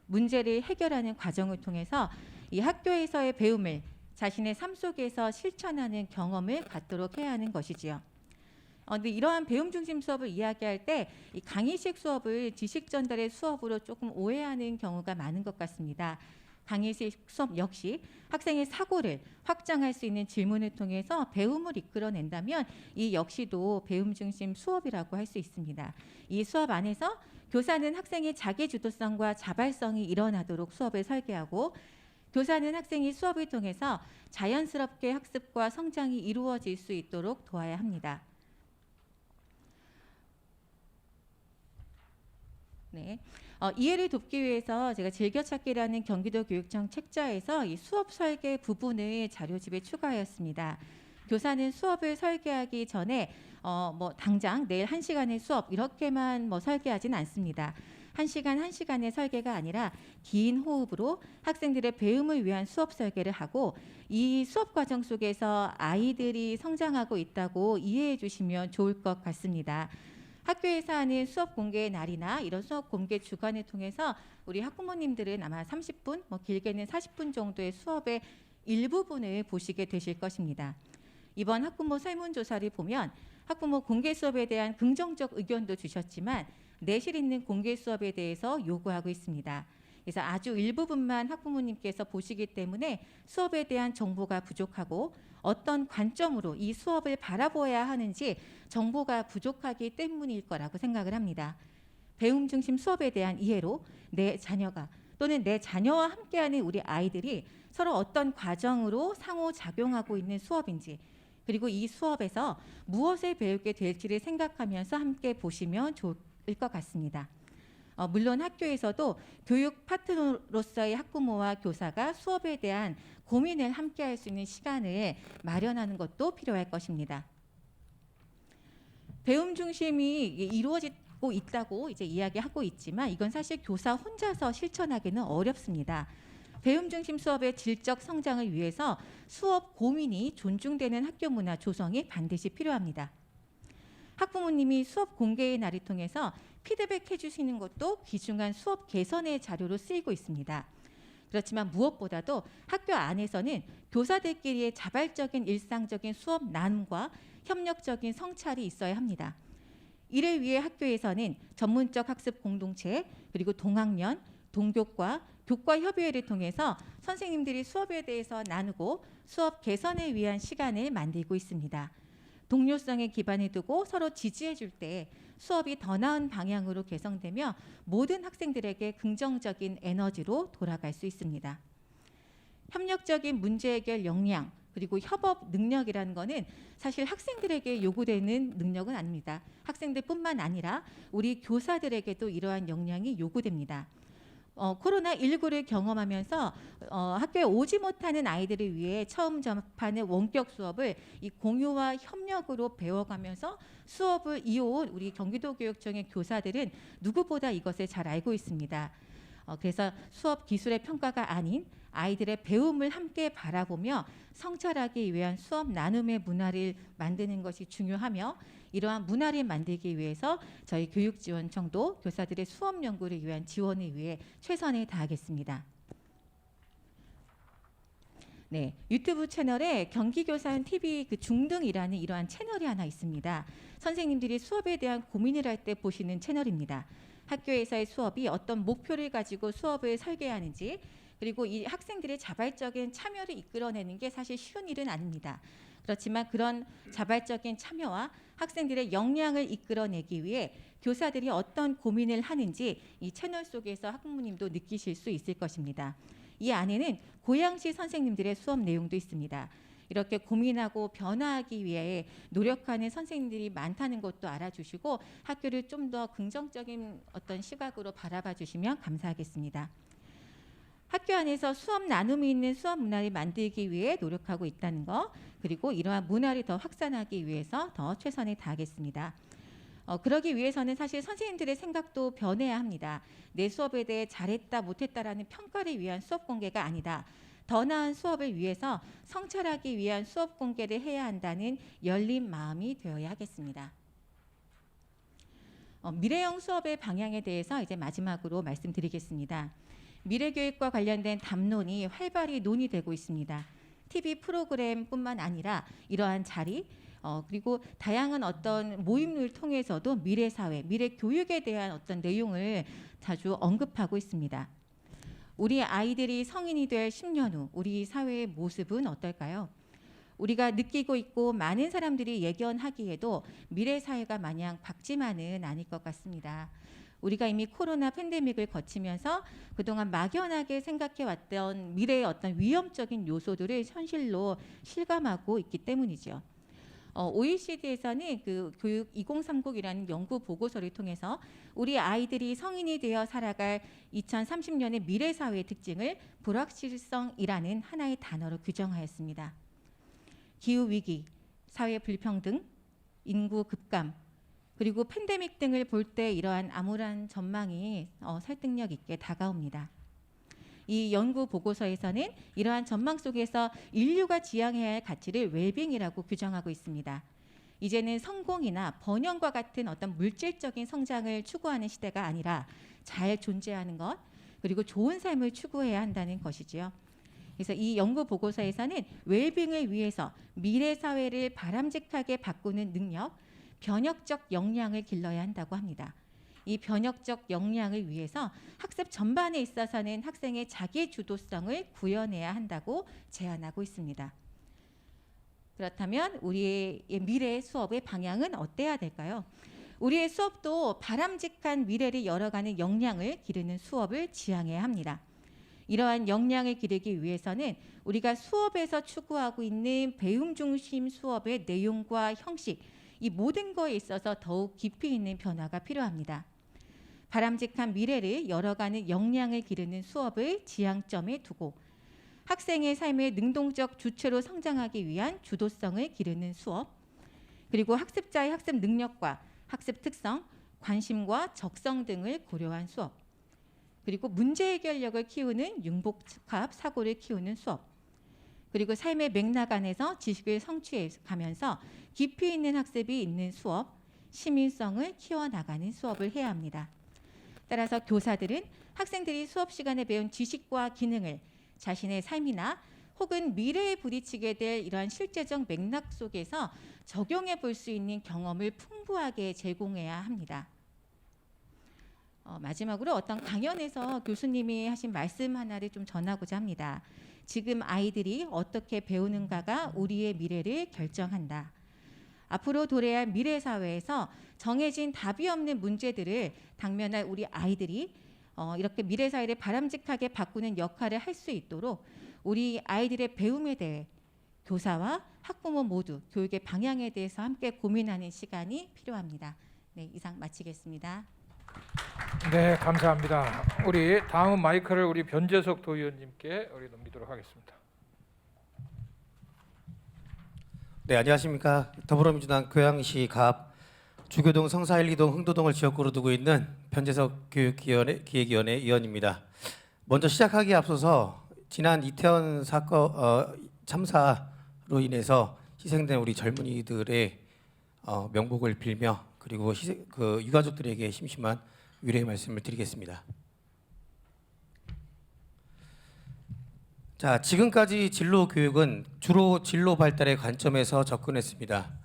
F: 문제를 해결하는 과정을 통해서 이 학교에서의 배움을 자신의 삶 속에서 실천하는 경험을 갖도록 해야 하는 것이지요. 근데 이러한 배움 중심 수업을 이야기할 때 이 강의식 수업을 지식 전달의 수업으로 조금 오해하는 경우가 많은 것 같습니다. 강의식 수업 역시 학생의 사고를 확장할 수 있는 질문을 통해서 배움을 이끌어낸다면 이 역시도 배움 중심 수업이라고 할 수 있습니다. 이 수업 안에서 교사는 학생의 자기주도성과 자발성이 일어나도록 수업을 설계하고 교사는 학생이 수업을 통해서 자연스럽게 학습과 성장이 이루어질 수 있도록 도와야 합니다. 네. 이해를 돕기 위해서 제가 즐겨찾기라는 경기도 교육청 책자에서 이 수업 설계 부분을 자료집에 추가하였습니다. 교사는 수업을 설계하기 전에 당장 내일 1시간의 수업 이렇게만 설계하진 않습니다. 1시간의 설계가 아니라 긴 호흡으로 학생들의 배움을 위한 수업 설계를 하고 이 수업 과정 속에서 아이들이 성장하고 있다고 이해해 주시면 좋을 것 같습니다. 학교에서 하는 수업 공개의 날이나 이런 수업 공개 주간을 통해서 우리 학부모님들은 아마 30분, 길게는 40분 정도의 수업의 일부분을 보시게 되실 것입니다. 이번 학부모 설문조사를 보면 학부모 공개 수업에 대한 긍정적 의견도 주셨지만 내실 있는 공개 수업에 대해서 요구하고 있습니다. 그래서 아주 일부분만 학부모님께서 보시기 때문에 수업에 대한 정보가 부족하고 어떤 관점으로 이 수업을 바라보아야 하는지 정보가 부족하기 때문일 거라고 생각을 합니다. 배움 중심 수업에 대한 이해로 내 자녀가 또는 내 자녀와 함께하는 우리 아이들이 서로 어떤 과정으로 상호작용하고 있는 수업인지 그리고 이 수업에서 무엇을 배우게 될지를 생각하면서 함께 보시면 좋을 것 같습니다. 물론 학교에서도 교육 파트너로서의 학부모와 교사가 수업에 대한 고민을 함께 할 수 있는 시간을 마련하는 것도 필요할 것입니다. 배움 중심이 이루어지고 있다고 이제 이야기하고 있지만 이건 사실 교사 혼자서 실천하기는 어렵습니다. 배움 중심 수업의 질적 성장을 위해서 수업 고민이 존중되는 학교 문화 조성이 반드시 필요합니다. 학부모님이 수업 공개의 날을 통해서 피드백해 주시는 것도 귀중한 수업 개선의 자료로 쓰이고 있습니다. 그렇지만 무엇보다도 학교 안에서는 교사들끼리의 자발적인 일상적인 수업 나눔과 협력적인 성찰이 있어야 합니다. 이를 위해 학교에서는 전문적 학습 공동체 그리고 동학년, 동교과, 교과 협의회를 통해서 선생님들이 수업에 대해서 나누고 수업 개선을 위한 시간을 만들고 있습니다. 동료성에 기반을 두고 서로 지지해 줄 때 수업이 더 나은 방향으로 개성되며 모든 학생들에게 긍정적인 에너지로 돌아갈 수 있습니다. 협력적인 문제 해결 역량 그리고 협업 능력이라는 것은 사실 학생들에게 요구되는 능력은 아닙니다. 학생들뿐만 아니라 우리 교사들에게도 이러한 역량이 요구됩니다. 코로나19를 경험하면서 학교에 오지 못하는 아이들을 위해 처음 접하는 원격 수업을 이 공유와 협력으로 배워가면서 수업을 이어온 우리 경기도교육청의 교사들은 누구보다 이것을 잘 알고 있습니다. 그래서 수업 기술의 평가가 아닌 아이들의 배움을 함께 바라보며 성찰하기 위한 수업 나눔의 문화를 만드는 것이 중요하며 이러한 문화를 만들기 위해서 저희 교육지원청도 교사들의 수업 연구를 위한 지원을 위해 최선을 다하겠습니다. 네, 유튜브 채널에 경기교사원 TV 중등이라는 이러한 채널이 하나 있습니다. 선생님들이 수업에 대한 고민을 할 때 보시는 채널입니다. 학교에서의 수업이 어떤 목표를 가지고 수업을 설계하는지 그리고 이 학생들의 자발적인 참여를 이끌어내는 게 사실 쉬운 일은 아닙니다. 그렇지만 그런 자발적인 참여와 학생들의 역량을 이끌어내기 위해 교사들이 어떤 고민을 하는지 이 채널 속에서 학부모님도 느끼실 수 있을 것입니다. 이 안에는 고양시 선생님들의 수업 내용도 있습니다. 이렇게 고민하고 변화하기 위해 노력하는 선생님들이 많다는 것도 알아주시고 학교를 좀 더 긍정적인 어떤 시각으로 바라봐 주시면 감사하겠습니다. 학교 안에서 수업 나눔이 있는 수업 문화를 만들기 위해 노력하고 있다는 거, 그리고 이러한 문화를 더 확산하기 위해서 더 최선을 다하겠습니다. 그러기 위해서는 사실 선생님들의 생각도 변해야 합니다. 내 수업에 대해 잘했다 못했다라는 평가를 위한 수업 공개가 아니다. 더 나은 수업을 위해서 성찰하기 위한 수업 공개를 해야 한다는 열린 마음이 되어야 하겠습니다. 미래형 수업의 방향에 대해서 이제 마지막으로 말씀드리겠습니다. 미래교육과 관련된 담론이 활발히 논의되고 있습니다. TV 프로그램뿐만 아니라 이러한 자리, 그리고 다양한 어떤 모임을 통해서도 미래 사회, 미래 교육에 대한 어떤 내용을 자주 언급하고 있습니다. 우리 아이들이 성인이 될 10년 후 우리 사회의 모습은 어떨까요? 우리가 느끼고 있고 많은 사람들이 예견하기에도 미래 사회가 마냥 밝지만은 않을 것 같습니다. 우리가 이미 코로나 팬데믹을 거치면서 그동안 막연하게 생각해왔던 미래의 어떤 위험적인 요소들을 현실로 실감하고 있기 때문이죠. OECD에서는 그 교육 2030이라는 연구 보고서를 통해서 우리 아이들이 성인이 되어 살아갈 2030년의 미래 사회의 특징을 불확실성이라는 하나의 단어로 규정하였습니다. 기후 위기, 사회 불평등, 인구 급감, 그리고 팬데믹 등을 볼 때 이러한 암울한 전망이 설득력 있게 다가옵니다. 이 연구 보고서에서는 이러한 전망 속에서 인류가 지향해야 할 가치를 웰빙이라고 규정하고 있습니다. 이제는 성공이나 번영과 같은 어떤 물질적인 성장을 추구하는 시대가 아니라 잘 존재하는 것, 그리고 좋은 삶을 추구해야 한다는 것이지요. 그래서 이 연구 보고서에서는 웰빙을 위해서 미래 사회를 바람직하게 바꾸는 능력, 변혁적 역량을 길러야 한다고 합니다. 이 변혁적 역량을 위해서 학습 전반에 있어서는 학생의 자기 주도성을 구현해야 한다고 제안하고 있습니다. 그렇다면 우리의 미래 수업의 방향은 어때야 될까요? 우리의 수업도 바람직한 미래를 열어가는 역량을 기르는 수업을 지향해야 합니다. 이러한 역량을 기르기 위해서는 우리가 수업에서 추구하고 있는 배움 중심 수업의 내용과 형식, 이 모든 거에 있어서 더욱 깊이 있는 변화가 필요합니다. 바람직한 미래를 열어가는 역량을 기르는 수업을 지향점에 두고 학생의 삶의 능동적 주체로 성장하기 위한 주도성을 기르는 수업, 그리고 학습자의 학습 능력과 학습 특성, 관심과 적성 등을 고려한 수업, 그리고 문제 해결력을 키우는 융복합 사고를 키우는 수업, 그리고 삶의 맥락 안에서 지식을 성취해 가면서 깊이 있는 학습이 있는 수업, 시민성을 키워나가는 수업을 해야 합니다. 따라서 교사들은 학생들이 수업 시간에 배운 지식과 기능을 자신의 삶이나 혹은 미래에 부딪히게 될 이러한 실제적 맥락 속에서 적용해 볼 수 있는 경험을 풍부하게 제공해야 합니다. 마지막으로 어떤 강연에서 교수님이 하신 말씀 하나를 좀 전하고자 합니다. 지금 아이들이 어떻게 배우는가가 우리의 미래를 결정한다. 앞으로 도래할 미래 사회에서 정해진 답이 없는 문제들을 당면할 우리 아이들이 이렇게 미래 사회를 바람직하게 바꾸는 역할을 할 수 있도록 우리 아이들의 배움에 대해 교사와 학부모 모두 교육의 방향에 대해서 함께 고민하는 시간이 필요합니다. 네, 이상 마치겠습니다.
A: 네, 감사합니다. 우리 다음 마이크를 우리 변재석 도의원님께 우리 넘기도록 하겠습니다.
G: 네, 안녕하십니까. 더불어민주당 고양시 갑 주교동 성사 1, 2동 흥도동을 지역구로 두고 있는 변재석 기획위원회 위원입니다. 먼저 시작하기에 앞서서 지난 이태원 사건 참사로 인해서 희생된 우리 젊은이들의 명복을 빌며 그리고 유가족들에게 심심한 위로의 말씀을 드리겠습니다. 자, 지금까지 진로 교육은 주로 진로 발달의 관점에서 접근했습니다.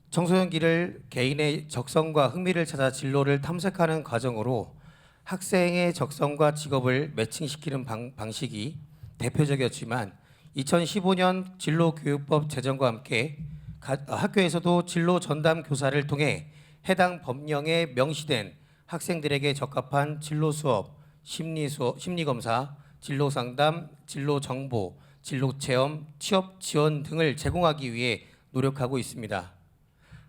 G: 청소년기를 개인의 적성과 흥미를 찾아 진로를 탐색하는 과정으로 학생의 적성과 직업을 매칭시키는 방식이 대표적이었지만 2015년 진로교육법 제정과 함께 학교에서도 진로 전담 교사를 통해 해당 법령에 명시된 학생들에게 적합한 진로 수업, 심리 검사, 진로 상담, 진로 정보, 진로 체험, 취업 지원 등을 제공하기 위해 노력하고 있습니다.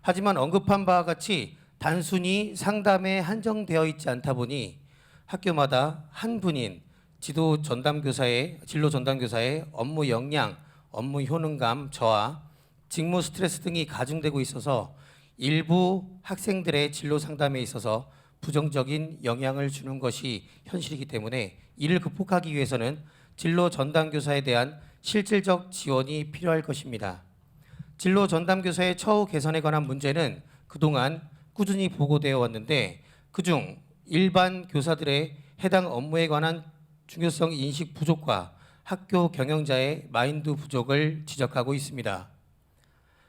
G: 하지만 언급한 바와 같이 단순히 상담에 한정되어 있지 않다 보니 학교마다 한 분인 진로 전담교사의 업무 역량, 업무 효능감 저하, 직무 스트레스 등이 가중되고 있어서 일부 학생들의 진로 상담에 있어서 부정적인 영향을 주는 것이 현실이기 때문에 이를 극복하기 위해서는 진로 전담교사에 대한 실질적 지원이 필요할 것입니다. 진로 전담교사의 처우 개선에 관한 문제는 그동안 꾸준히 보고되어 왔는데 그중 일반 교사들의 해당 업무에 관한 중요성 인식 부족과 학교 경영자의 마인드 부족을 지적하고 있습니다.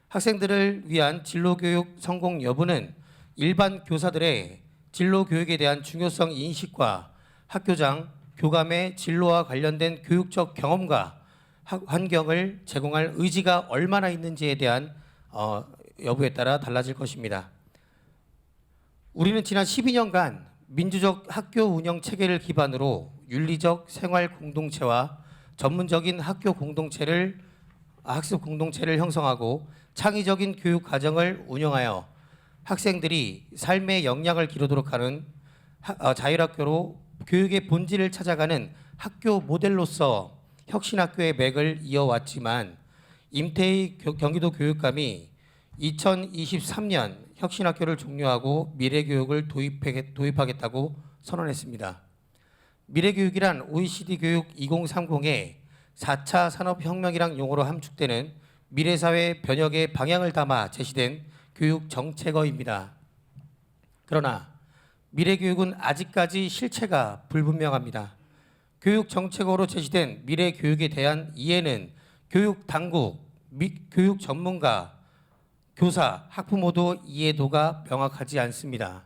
G: 학생들을 위한 진로교육 성공 여부는 일반 교사들의 진로교육에 대한 중요성 인식과 학교장, 교감의 진로와 관련된 교육적 경험과 환경을 제공할 의지가 얼마나 있는지에 대한 여부에 따라 달라질 것입니다. 우리는 지난 12년간 민주적 학교 운영 체계를 기반으로 윤리적 생활 공동체와 전문적인 학교 공동체를 학습 공동체를 형성하고 창의적인 교육 과정을 운영하여 학생들이 삶의 역량을 기르도록 하는 자율학교로 교육의 본질을 찾아가는 학교 모델로서 혁신학교의 맥을 이어왔지만 임태희 경기도 교육감이 2023년 혁신학교를 종료하고 미래교육을 도입하겠다고 선언했습니다. 미래교육이란 OECD 교육 2030의 4차 산업혁명이란 용어로 함축되는 미래사회 변혁의 방향을 담아 제시된 교육 정책어입니다. 그러나 미래교육은 아직까지 실체가 불분명합니다. 교육 정책어로 제시된 미래교육에 대한 이해는 교육 당국, 교육 전문가, 교사, 학부모도 이해도가 명확하지 않습니다.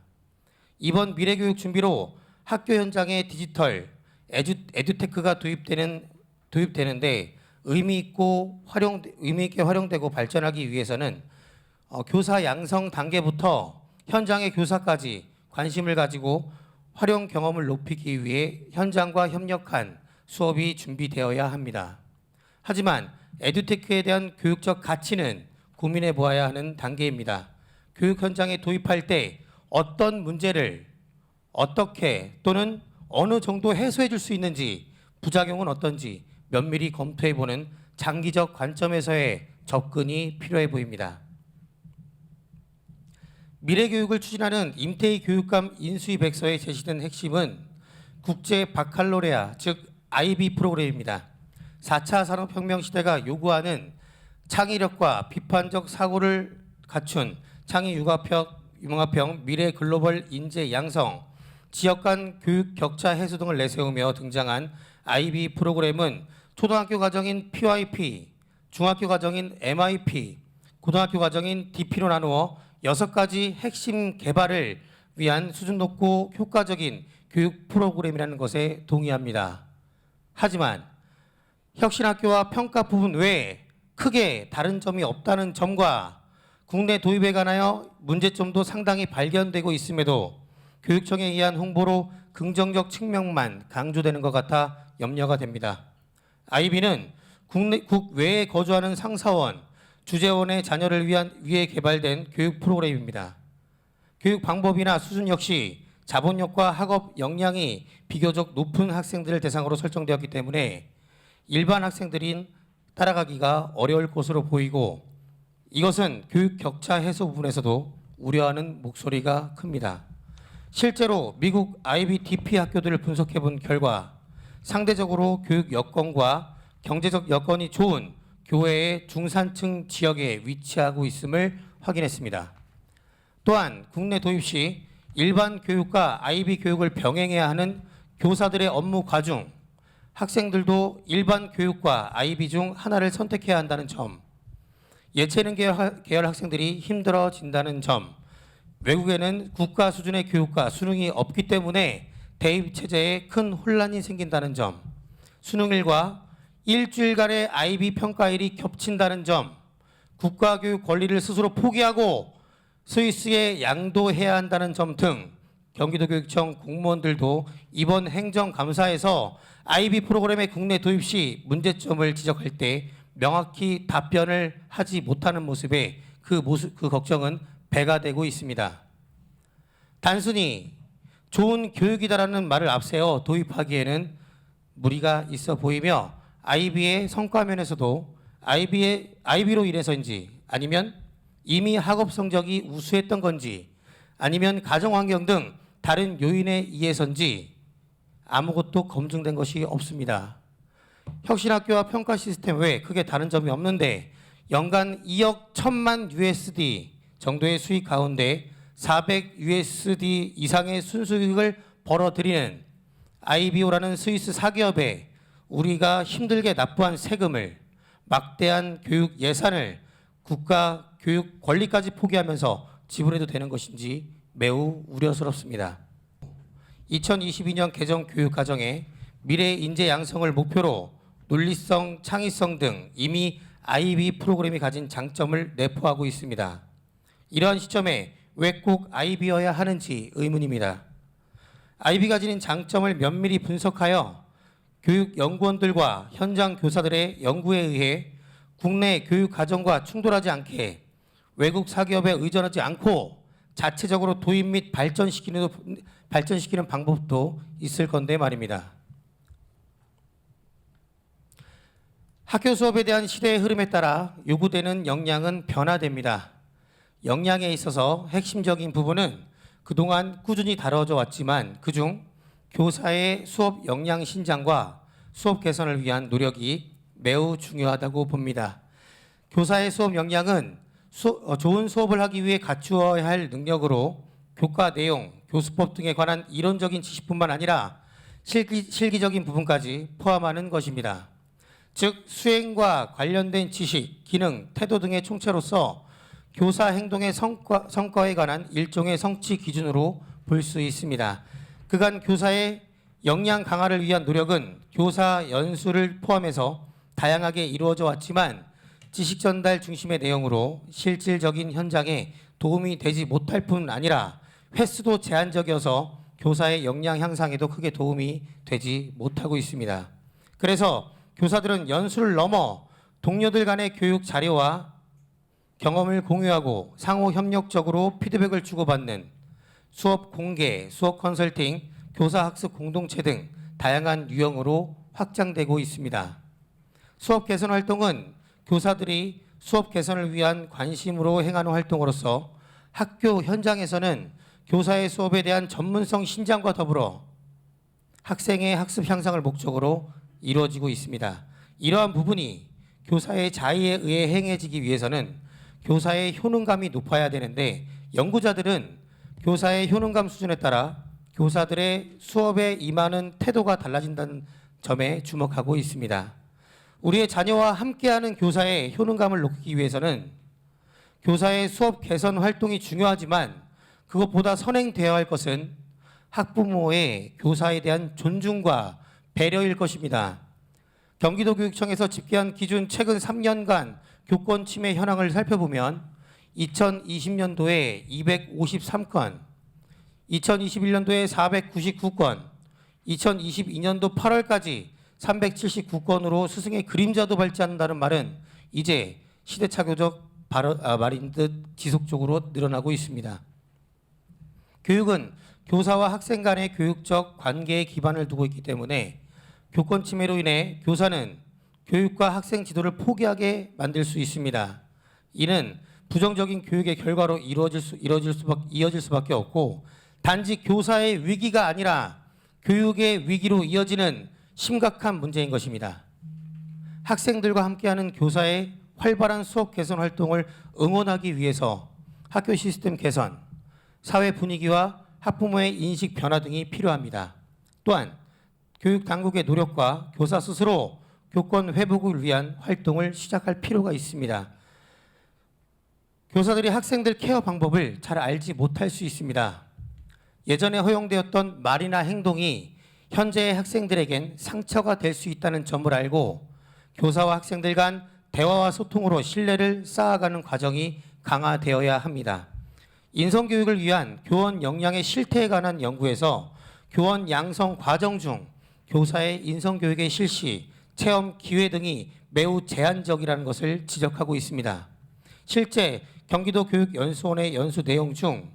G: 이번 미래교육 준비로 학교 현장에 디지털, 에듀테크가 도입되는데 의미 있게 활용되고 발전하기 위해서는 교사 양성 단계부터 현장의 교사까지 관심을 가지고 활용 경험을 높이기 위해 현장과 협력한 수업이 준비되어야 합니다. 하지만 에듀테크에 대한 교육적 가치는 고민해 보아야 하는 단계입니다. 교육 현장에 도입할 때 어떤 문제를 어떻게 또는 어느 정도 해소해 줄 수 있는지, 부작용은 어떤지 면밀히 검토해 보는 장기적 관점에서의 접근이 필요해 보입니다. 미래교육을 추진하는 임태희 교육감 인수위 백서에 제시된 핵심은 국제 바칼로레아 즉 IB 프로그램입니다. 4차 산업혁명 시대가 요구하는 창의력과 비판적 사고를 갖춘 창의 융합형 미래 글로벌 인재 양성, 지역 간 교육 격차 해소 등을 내세우며 등장한 IB 프로그램은 초등학교 과정인 PYP, 중학교 과정인 MIP, 고등학교 과정인 DP로 나누어 6가지 핵심 개발을 위한 수준 높고 효과적인 교육 프로그램이라는 것에 동의합니다. 하지만 혁신학교와 평가 부분 외에 크게 다른 점이 없다는 점과 국내 도입에 관하여 문제점도 상당히 발견되고 있음에도 교육청에 의한 홍보로 긍정적 측면만 강조되는 것 같아 염려가 됩니다. IB는 국외에 거주하는 상사원, 주재원의 자녀를 위해 개발된 교육 프로그램입니다. 교육 방법이나 수준 역시 자본력과 학업 역량이 비교적 높은 학생들을 대상으로 설정되었기 때문에 일반 학생들인 따라가기가 어려울 것으로 보이고 이것은 교육 격차 해소 부분에서도 우려하는 목소리가 큽니다. 실제로 미국 IBDP 학교들을 분석해 본 결과 상대적으로 교육 여건과 경제적 여건이 좋은 교외의 중산층 지역에 위치하고 있음을 확인했습니다. 또한 국내 도입 시 일반 교육과 IB 교육을 병행해야 하는 교사들의 업무 과중, 학생들도 일반 교육과 IB 중 하나를 선택해야 한다는 점, 예체능 계열 학생들이 힘들어진다는 점, 외국에는 국가 수준의 교육과 수능이 없기 때문에 대입 체제에 큰 혼란이 생긴다는 점, 수능일과 일주일간의 IB 평가일이 겹친다는 점, 국가교육 권리를 스스로 포기하고 스위스에 양도해야 한다는 점 등 경기도교육청 공무원들도 이번 행정감사에서 IB 프로그램의 국내 도입 시 문제점을 지적할 때 명확히 답변을 하지 못하는 모습에 그 걱정은 배가 되고 있습니다. 단순히 좋은 교육이다라는 말을 앞세워 도입하기에는 무리가 있어 보이며 IB의 성과 면에서도 IB로 인해서인지 아니면 이미 학업 성적이 우수했던 건지 아니면 가정 환경 등 다른 요인에 의해서인지 아무것도 검증된 것이 없습니다. 혁신학교와 평가 시스템 외에 크게 다른 점이 없는데 연간 2억 1천만 USD 정도의 수익 가운데 400 USD 이상의 순수익을 벌어들이는 IBO라는 스위스 사기업에 우리가 힘들게 납부한 세금을 막대한 교육 예산을 국가 교육 권리까지 포기하면서 지불해도 되는 것인지 매우 우려스럽습니다. 2022년 개정 교육과정에 미래 인재 양성을 목표로 논리성, 창의성 등 이미 IB 프로그램이 가진 장점을 내포하고 있습니다. 이러한 시점에 왜 꼭 IB여야 하는지 의문입니다. IB가 지닌 장점을 면밀히 분석하여 교육연구원들과 현장 교사들의 연구에 의해 국내 교육과정과 충돌하지 않게 외국 사기업에 의존하지 않고 자체적으로 도입 및 발전시키는 방법도 있을 건데 말입니다. 학교 수업에 대한 시대의 흐름에 따라 요구되는 역량은 변화됩니다. 역량에 있어서 핵심적인 부분은 그동안 꾸준히 다뤄져 왔지만 그중 교사의 수업 역량 신장과 수업 개선을 위한 노력이 매우 중요하다고 봅니다. 교사의 수업 역량은 좋은 수업을 하기 위해 갖추어야 할 능력으로 교과 내용, 교수법 등에 관한 이론적인 지식뿐만 아니라 실기적인 부분까지 포함하는 것입니다. 즉 수행과 관련된 지식, 기능, 태도 등의 총체로서 교사 행동의 성과에 관한 일종의 성취 기준으로 볼 수 있습니다. 그간 교사의 역량 강화를 위한 노력은 교사 연수를 포함해서 다양하게 이루어져 왔지만 지식 전달 중심의 내용으로 실질적인 현장에 도움이 되지 못할 뿐 아니라 횟수도 제한적이어서 교사의 역량 향상에도 크게 도움이 되지 못하고 있습니다. 그래서 교사들은 연수를 넘어 동료들 간의 교육 자료와 경험을 공유하고 상호 협력적으로 피드백을 주고받는 수업 공개, 수업 컨설팅, 교사 학습 공동체 등 다양한 유형으로 확장되고 있습니다. 수업 개선 활동은 교사들이 수업 개선을 위한 관심으로 행하는 활동으로서 학교 현장에서는 교사의 수업에 대한 전문성 신장과 더불어 학생의 학습 향상을 목적으로 이루어지고 있습니다. 이러한 부분이 교사의 자의에 의해 행해지기 위해서는 교사의 효능감이 높아야 되는데 연구자들은 교사의 효능감 수준에 따라 교사들의 수업에 임하는 태도가 달라진다는 점에 주목하고 있습니다. 우리의 자녀와 함께하는 교사의 효능감을 높이기 위해서는 교사의 수업 개선 활동이 중요하지만 그것보다 선행되어야 할 것은 학부모의 교사에 대한 존중과 배려일 것입니다. 경기도교육청에서 집계한 기준 최근 3년간 교권 침해 현황을 살펴보면 2020년도에 253건, 2021년도에 499건, 2022년도 8월까지 379건으로 스승의 그림자도 밟지 않는다는 말은 이제 시대착오적 말인 듯 지속적으로 늘어나고 있습니다. 교육은 교사와 학생 간의 교육적 관계에 기반을 두고 있기 때문에 교권 침해로 인해 교사는 교육과 학생 지도를 포기하게 만들 수 있습니다. 이는 부정적인 교육의 결과로 이어질 수밖에 없고 단지 교사의 위기가 아니라 교육의 위기로 이어지는 심각한 문제인 것입니다. 학생들과 함께하는 교사의 활발한 수업 개선 활동을 응원하기 위해서 학교 시스템 개선, 사회 분위기와 학부모의 인식 변화 등이 필요합니다. 또한 교육 당국의 노력과 교사 스스로 교권 회복을 위한 활동을 시작할 필요가 있습니다. 교사들이 학생들 케어 방법을 잘 알지 못할 수 있습니다. 예전에 허용되었던 말이나 행동이 현재의 학생들에겐 상처가 될 수 있다는 점을 알고 교사와 학생들 간 대화와 소통으로 신뢰를 쌓아가는 과정이 강화되어야 합니다. 인성교육을 위한 교원 역량의 실태에 관한 연구에서 교원 양성 과정 중 교사의 인성교육의 실시, 체험 기회 등이 매우 제한적이라는 것을 지적하고 있습니다. 실제 경기도 교육연수원의 연수 내용 중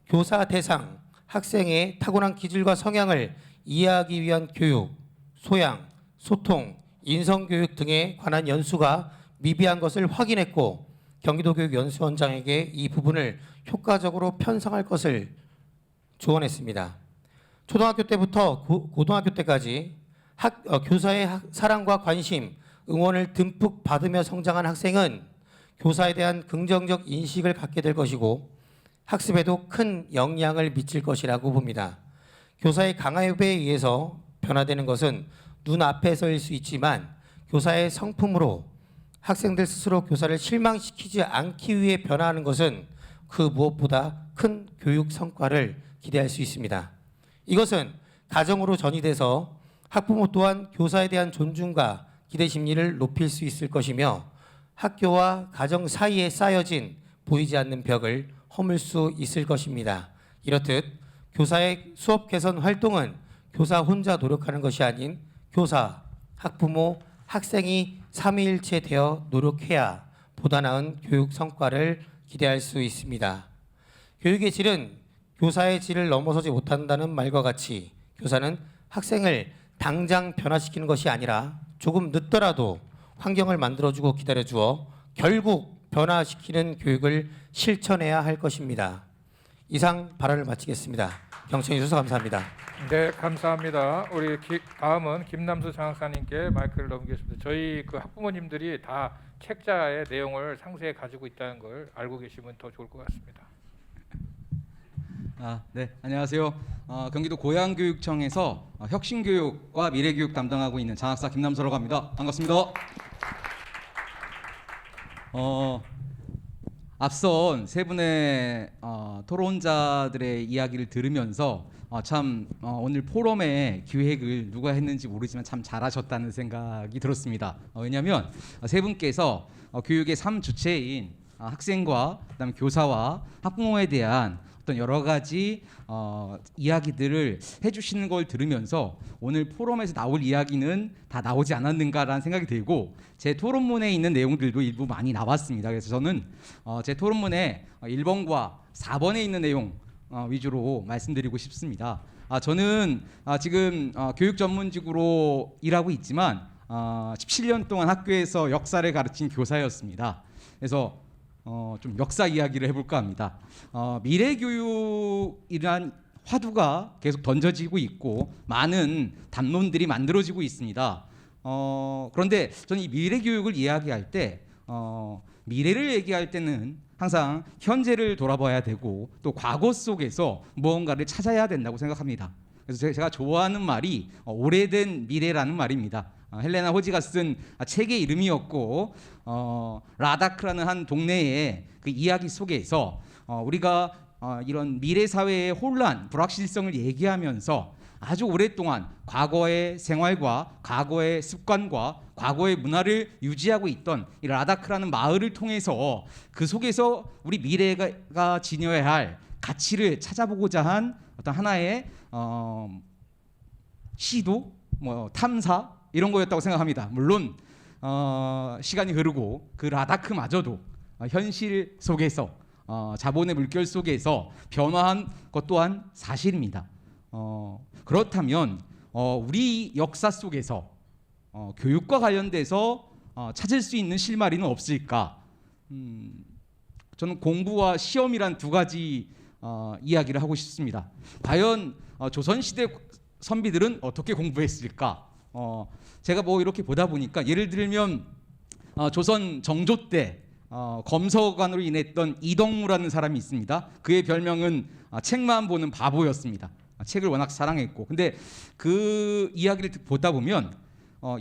G: 교사 대상 학생의 타고난 기질과 성향을 이해하기 위한 교육, 소양, 소통, 인성교육 등에 관한 연수가 미비한 것을 확인했고 경기도 교육연수원장에게 이 부분을 효과적으로 편성할 것을 조언했습니다. 초등학교 때부터 고등학교 때까지 교사의 사랑과 관심, 응원을 듬뿍 받으며 성장한 학생은 교사에 대한 긍정적 인식을 갖게 될 것이고 학습에도 큰 영향을 미칠 것이라고 봅니다. 교사의 강압에 의해서 변화되는 것은 눈앞에서일 수 있지만 교사의 성품으로 학생들 스스로 교사를 실망시키지 않기 위해 변화하는 것은 그 무엇보다 큰 교육 성과를 기대할 수 있습니다. 이것은 가정으로 전이돼서 학부모 또한 교사에 대한 존중과 기대 심리를 높일 수 있을 것이며 학교와 가정 사이에 쌓여진 보이지 않는 벽을 허물 수 있을 것입니다. 이렇듯 교사의 수업 개선 활동은 교사 혼자 노력하는 것이 아닌 교사, 학부모, 학생이 삼위일체 되어 노력해야 보다 나은 교육 성과를 기대할 수 있습니다. 교육의 질은 교사의 질을 넘어서지 못한다는 말과 같이 교사는 학생을 당장 변화시키는 것이 아니라 조금 늦더라도 환경을 만들어주고 기다려주어 결국 변화시키는 교육을 실천해야 할 것입니다. 이상 발언을 마치겠습니다. 경청해 주셔서 감사합니다.
A: 네, 감사합니다. 우리 다음은 김남수 장학사님께 마이크를 넘기겠습니다. 저희 그 학부모님들이 다 책자의 내용을 상세히 가지고 있다는 걸 알고 계시면 더 좋을 것 같습니다.
H: 네, 안녕하세요. 경기도 고양교육청에서 혁신교육과 미래교육 담당하고 있는 장학사 김남수라고 합니다. 반갑습니다. 앞선 세 분의 토론자들의 이야기를 들으면서 오늘 포럼의 기획을 누가 했는지 모르지만 참 잘하셨다는 생각이 들었습니다. 왜냐하면 세 분께서 교육의 3주체인 학생과 그다음에 교사와 학부모에 대한 어떤 여러 가지 이야기들을 해주시는 걸 들으면서 오늘 포럼에서 나올 이야기는 다 나오지 않았는가라는 생각이 들고 제 토론문에 있는 내용들도 일부 많이 나왔습니다. 그래서 저는 제 토론문에 1번과 4번에 있는 내용 위주로 말씀드리고 싶습니다. 저는 지금 교육 전문직으로 일하고 있지만 17년 동안 학교에서 역사를 가르친 교사였습니다. 그래서 좀 역사 이야기를 해볼까 합니다. 미래교육이란 화두가 계속 던져지고 있고 많은 담론들이 만들어지고 있습니다. 그런데 저는 이 미래교육을 이야기할 때 미래를 얘기할 때는 항상 현재를 돌아봐야 되고 또 과거 속에서 무언가를 찾아야 된다고 생각합니다. 그래서 제가 좋아하는 말이 오래된 미래라는 말입니다. 헬레나 호지가 쓴 책의 이름이었고 라다크라는 한 동네의 그 이야기 속에서 우리가 이런 미래 사회의 혼란, 불확실성을 얘기하면서 아주 오랫동안 과거의 생활과 과거의 습관과 과거의 문화를 유지하고 있던 이 라다크라는 마을을 통해서 그 속에서 우리 미래가 지녀야 할 가치를 찾아보고자 한 어떤 하나의 시도, 탐사 이런 거였다고 생각합니다. 물론 시간이 흐르고 그 라다크마저도 현실 속에서 자본의 물결 속에서 변화한 것 또한 사실입니다. 그렇다면 우리 역사 속에서 교육과 관련돼서 찾을 수 있는 실마리는 없을까? 저는 공부와 시험이란 두 가지 이야기를 하고 싶습니다. 과연 조선시대 선비들은 어떻게 공부했을까? 제가 이렇게 보다 보니까 예를 들면 조선 정조 때 검서관으로 인했던 이덕무라는 사람이 있습니다. 그의 별명은 책만 보는 바보였습니다. 책을 워낙 사랑했고, 근데 그 이야기를 보다 보면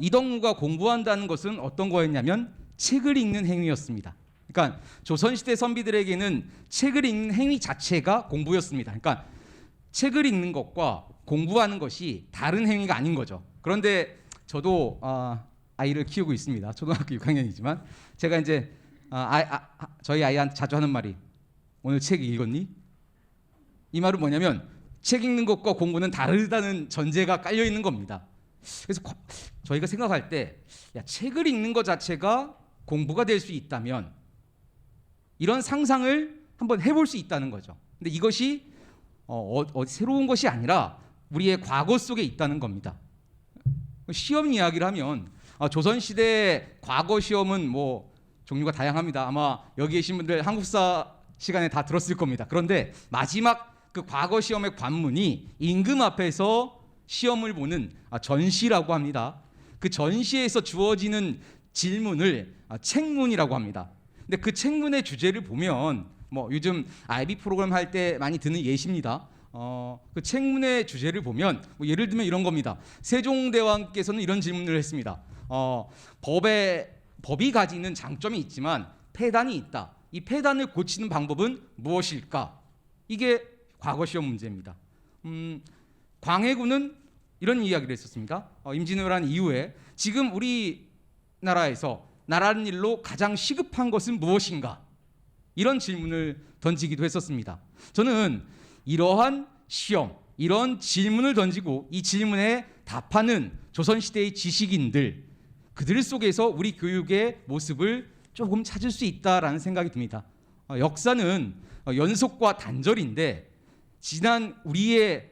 H: 이덕무가 공부한다는 것은 어떤 거였냐면 책을 읽는 행위였습니다. 그러니까 조선시대 선비들에게는 책을 읽는 행위 자체가 공부였습니다. 그러니까 책을 읽는 것과 공부하는 것이 다른 행위가 아닌 거죠. 그런데 저도 아이를 키우고 있습니다. 초등학교 6학년이지만 제가 이제 저희 아이한테 자주 하는 말이 오늘 책 읽었니? 이 말은 뭐냐면 책 읽는 것과 공부는 다르다는 전제가 깔려 있는 겁니다. 그래서 저희가 생각할 때 책을 읽는 것 자체가 공부가 될 수 있다면 이런 상상을 한번 해볼 수 있다는 거죠. 근데 이것이 새로운 것이 아니라 우리의 과거 속에 있다는 겁니다. 시험 이야기를 하면 조선시대 과거 시험은 뭐 종류가 다양합니다. 아마 여기 계신 분들 한국사 시간에 다 들었을 겁니다. 그런데 마지막 그 과거 시험의 관문이 임금 앞에서 시험을 보는 전시라고 합니다. 그 전시에서 주어지는 질문을 책문이라고 합니다. 근데 그 책문의 주제를 보면 뭐 요즘 IB 프로그램 할 때 많이 드는 예시입니다. 그 책문의 주제를 보면 뭐 예를 들면 이런 겁니다. 세종대왕께서는 이런 질문을 했습니다. 법이 가지는 장점이 있지만 폐단이 있다. 이 폐단을 고치는 방법은 무엇일까? 이게 과거 시험 문제입니다. 광해군은 이런 이야기를 했었습니다. 임진왜란 이후에 지금 우리나라에서 나라는 일로 가장 시급한 것은 무엇인가? 이런 질문을 던지기도 했었습니다. 저는 이러한 시험, 이런 질문을 던지고 이 질문에 답하는 조선시대의 지식인들, 그들 속에서 우리 교육의 모습을 조금 찾을 수 있다라는 생각이 듭니다. 역사는 연속과 단절인데 지난 우리의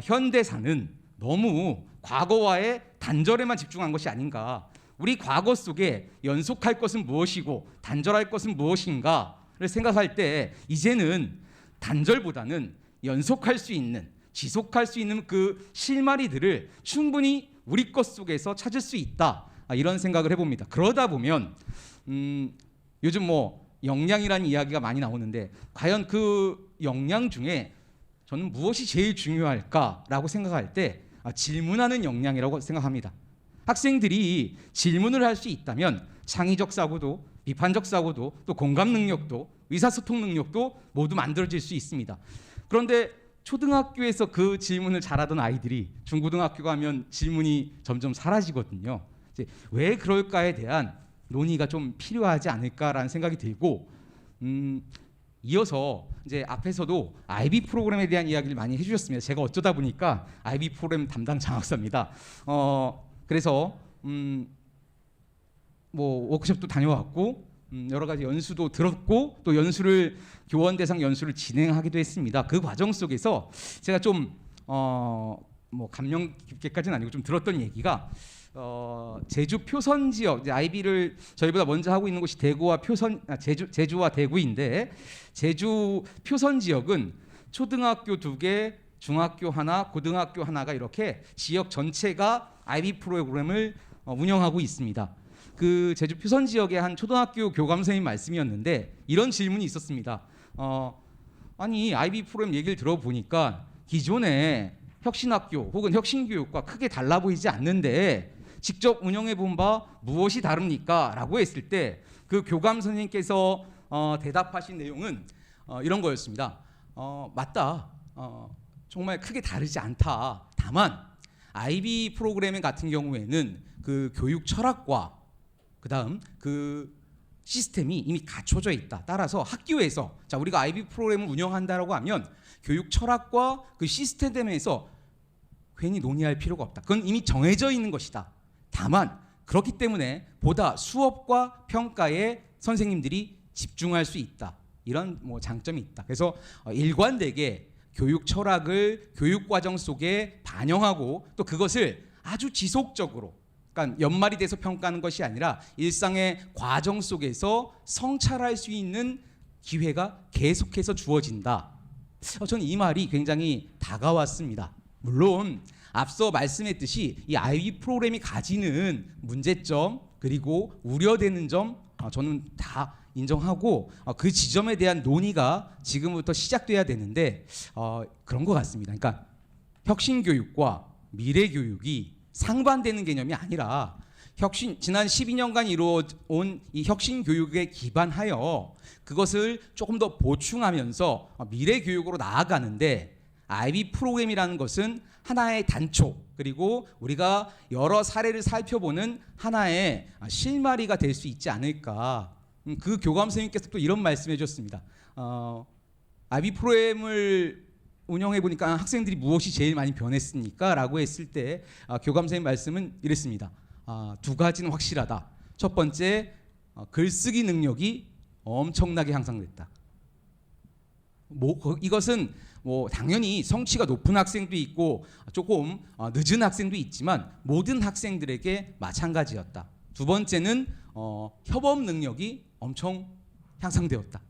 H: 현대사는 너무 과거와의 단절에만 집중한 것이 아닌가. 우리 과거 속에 연속할 것은 무엇이고 단절할 것은 무엇인가를 생각할 때 이제는 단절보다는 연속할 수 있는, 지속할 수 있는 그 실마리들을 충분히 우리 것 속에서 찾을 수 있다. 이런 생각을 해봅니다. 그러다 보면 요즘 뭐 역량이라는 이야기가 많이 나오는데 과연 그 역량 중에 저는 무엇이 제일 중요할까라고 생각할 때 질문하는 역량이라고 생각합니다. 학생들이 질문을 할 수 있다면 창의적 사고도, 비판적 사고도, 또 공감 능력도, 의사소통 능력도 모두 만들어질 수 있습니다. 그런데 초등학교에서 그 질문을 잘하던 아이들이 중고등학교 가면 질문이 점점 사라지거든요. 이제 왜 그럴까에 대한 논의가 좀 필요하지 않을까라는 생각이 들고, 이어서 이제 앞에서도 IB 프로그램에 대한 이야기를 많이 해주셨습니다. 제가 어쩌다 보니까 IB 프로그램 담당 장학사입니다. 그래서 뭐 워크숍도 다녀왔고 여러 가지 연수도 들었고 또 연수를 교원 대상 연수를 진행하기도 했습니다. 그 과정 속에서 제가 좀 뭐 감명 깊게까지는 아니고 좀 들었던 얘기가 제주 표선 지역, 이제 IB를 저희보다 먼저 하고 있는 곳이 대구와 제주와 대구인데 제주 표선 지역은 초등학교 2개, 중학교 하나, 고등학교 하나가 이렇게 지역 전체가 IB 프로그램을 운영하고 있습니다. 그 제주 표선 지역의 한 초등학교 교감 선생님 말씀이었는데 이런 질문이 있었습니다. 아니 IB 프로그램 얘기를 들어보니까 기존의 혁신학교 혹은 혁신교육과 크게 달라 보이지 않는데 직접 운영해 본 바 무엇이 다릅니까? 라고 했을 때 그 교감 선생님께서 대답하신 내용은 이런 거였습니다. 맞다. 정말 크게 다르지 않다. 다만 IB 프로그램 같은 경우에는 그 교육 철학과 그다음 그 시스템이 이미 갖춰져 있다. 따라서 학교에서 자 우리가 IB 프로그램을 운영한다라고 하면 교육 철학과 그 시스템에서 괜히 논의할 필요가 없다. 그건 이미 정해져 있는 것이다. 다만 그렇기 때문에 보다 수업과 평가에 선생님들이 집중할 수 있다. 이런 뭐 장점이 있다. 그래서 일관되게 교육 철학을 교육 과정 속에 반영하고 또 그것을 아주 지속적으로 그러니까 연말이 돼서 평가하는 것이 아니라 일상의 과정 속에서 성찰할 수 있는 기회가 계속해서 주어진다. 저는 이 말이 굉장히 다가왔습니다. 물론 앞서 말씀했듯이 이 IB 프로그램이 가지는 문제점 그리고 우려되는 점 저는 다 인정하고 그 지점에 대한 논의가 지금부터 시작돼야 되는데 그런 것 같습니다. 그러니까 혁신교육과 미래교육이 상반되는 개념이 아니라 지난 12년간 이루어온 이 혁신교육에 기반하여 그것을 조금 더 보충하면서 미래교육으로 나아가는데 IB 프로그램이라는 것은 하나의 단초 그리고 우리가 여러 사례를 살펴보는 하나의 실마리가 될 수 있지 않을까. 그 교감 선생님께서 또 이런 말씀해 주셨습니다. IB 프로그램을 운영해 보니까 학생들이 무엇이 제일 많이 변했습니까?라고 했을 때 교감 선생님 말씀은 이랬습니다. 두 가지는 확실하다. 첫 번째, 글쓰기 능력이 엄청나게 향상됐다. 이것은 당연히 성취가 높은 학생도 있고 조금 늦은 학생도 있지만 모든 학생들에게 마찬가지였다. 두 번째는 협업 능력이 엄청 향상되었다.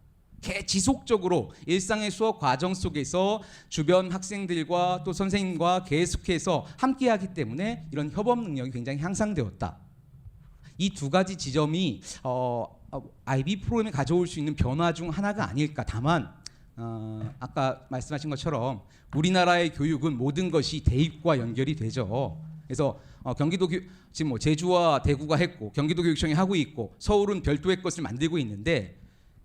H: 지속적으로 일상의 수업 과정 속에서 주변 학생들과 또 선생님과 계속해서 함께하기 때문에 이런 협업 능력이 굉장히 향상되었다. 이 두 가지 지점이 IB 프로그램에 가져올 수 있는 변화 중 하나가 아닐까. 다만 아까 말씀하신 것처럼 우리나라의 교육은 모든 것이 대입과 연결이 되죠. 그래서 경기도 지금 제주와 대구가 했고 경기도 교육청이 하고 있고 서울은 별도의 것을 만들고 있는데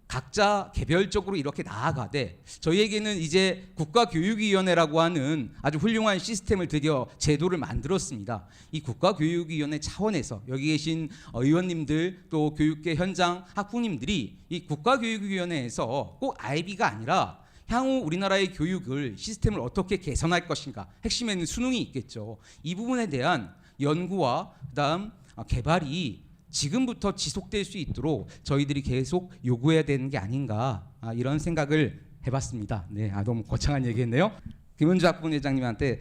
H: 각자 개별적으로 이렇게 나아가되 저희에게는 이제 국가교육위원회라고 하는 아주 훌륭한 시스템을 드디어 제도를 만들었습니다. 이 국가교육위원회 차원에서 여기 계신 의원님들 또 교육계 현장 학부님들이 이 국가교육위원회에서 꼭 IB가 아니라 향후 우리나라의 교육을 시스템을 어떻게 개선할 것인가, 핵심에는 수능이 있겠죠. 이 부분에 대한 연구와 그다음 개발이 지금부터 지속될 수 있도록 저희들이 계속 요구해야 되는 게 아닌가, 이런 생각을 해봤습니다. 네, 너무 거창한 얘기했네요. 김은주 학부회장님한테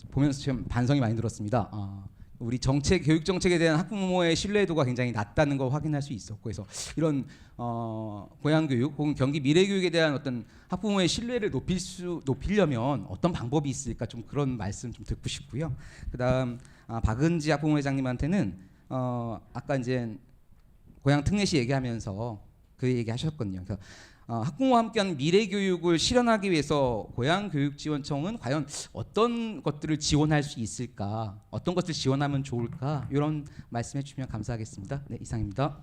H: 보면서 좀 반성이 많이 들었습니다. 우리 교육 정책에 대한 학부모의 신뢰도가 굉장히 낮다는 거 확인할 수 있었고, 그래서 이런 고향교육 혹은 경기 미래교육에 대한 어떤 학부모의 신뢰를 높이려면 어떤 방법이 있을까, 좀 그런 말씀 좀 듣고 싶고요. 그다음 박은지 학부모회장님한테는 아까 이제 고향 특례시 얘기하면서 그 얘기하셨거든요. 그래서 학부모와 함께하는 미래 교육을 실현하기 위해서 고향교육지원청은 과연 어떤 것들을 지원할 수 있을까, 어떤 것을 지원하면 좋을까, 이런 말씀해 주시면 감사하겠습니다. 네, 이상입니다.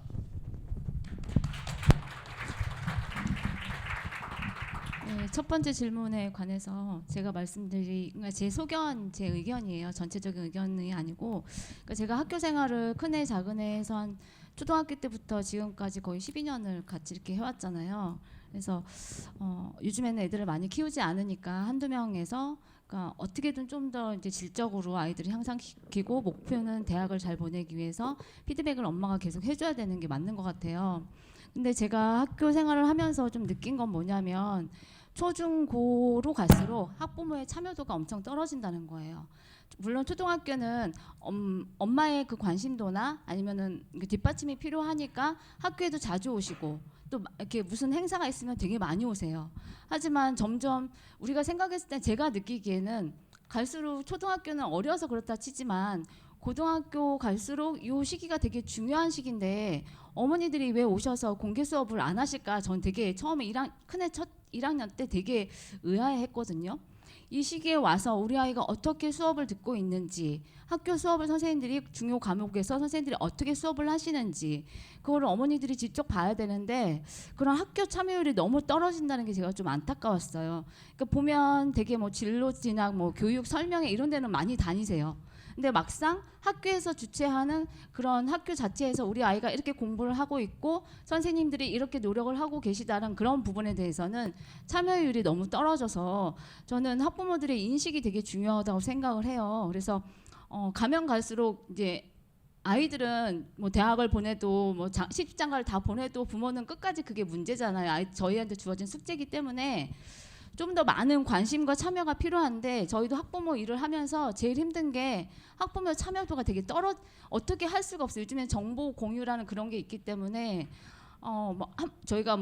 C: 네, 첫 번째 질문에 관해서 제가 그러니까 제 의견이에요. 전체적인 의견이 아니고, 그러니까 제가 학교 생활을 큰애 작은애에서 한 초등학교 때부터 지금까지 거의 12년을 같이 이렇게 해왔잖아요. 그래서 요즘에는 애들을 많이 키우지 않으니까 한두 명에서, 그러니까 어떻게든 좀 더 이제 질적으로 아이들을 향상시키고 목표는 대학을 잘 보내기 위해서 피드백을 엄마가 계속 해줘야 되는 게 맞는 것 같아요. 근데 제가 학교 생활을 하면서 좀 느낀 건 뭐냐면, 초중고로 갈수록 학부모의 참여도가 엄청 떨어진다는 거예요. 물론 초등학교는 엄마의 그 관심도나 아니면은 뒷받침이 필요하니까 학교에도 자주 오시고 또 이렇게 무슨 행사가 있으면 되게 많이 오세요. 하지만 점점 우리가 생각했을 때, 제가 느끼기에는 갈수록 초등학교는 어려서 그렇다 치지만 고등학교 갈수록 이 시기가 되게 중요한 시기인데 어머니들이 왜 오셔서 공개 수업을 안 하실까? 전 되게 처음에 큰애 첫 1학년 때 되게 의아해했거든요. 이 시기에 와서 우리 아이가 어떻게 수업을 듣고 있는지, 학교 수업을 선생님들이 중요 과목에서 선생님들이 어떻게 수업을 하시는지 그거를 어머니들이 직접 봐야 되는데 그런 학교 참여율이 너무 떨어진다는 게 제가 좀 안타까웠어요. 그러니까 보면 되게 진로 진학, 교육 설명회 이런 데는 많이 다니세요. 근데 막상 학교에서 주최하는 그런 학교 자체에서 우리 아이가 이렇게 공부를 하고 있고 선생님들이 이렇게 노력을 하고 계시다는 그런 부분에 대해서는 참여율이 너무 떨어져서 저는 학부모들의 인식이 되게 중요하다고 생각을 해요. 그래서 가면 갈수록 이제 아이들은 대학을 보내도 시집장가를 다 보내도 부모는 끝까지 그게 문제잖아요. 저희한테 주어진 숙제이기 때문에 좀 더 많은 관심과 참여가 필요한데, 저희도 학부모 일을 하면서 제일 힘든 게 학부모 참여도가 되게 어떻게 할 수가 없어요. 요즘엔 정보 공유라는 그런 게 있기 때문에 저희가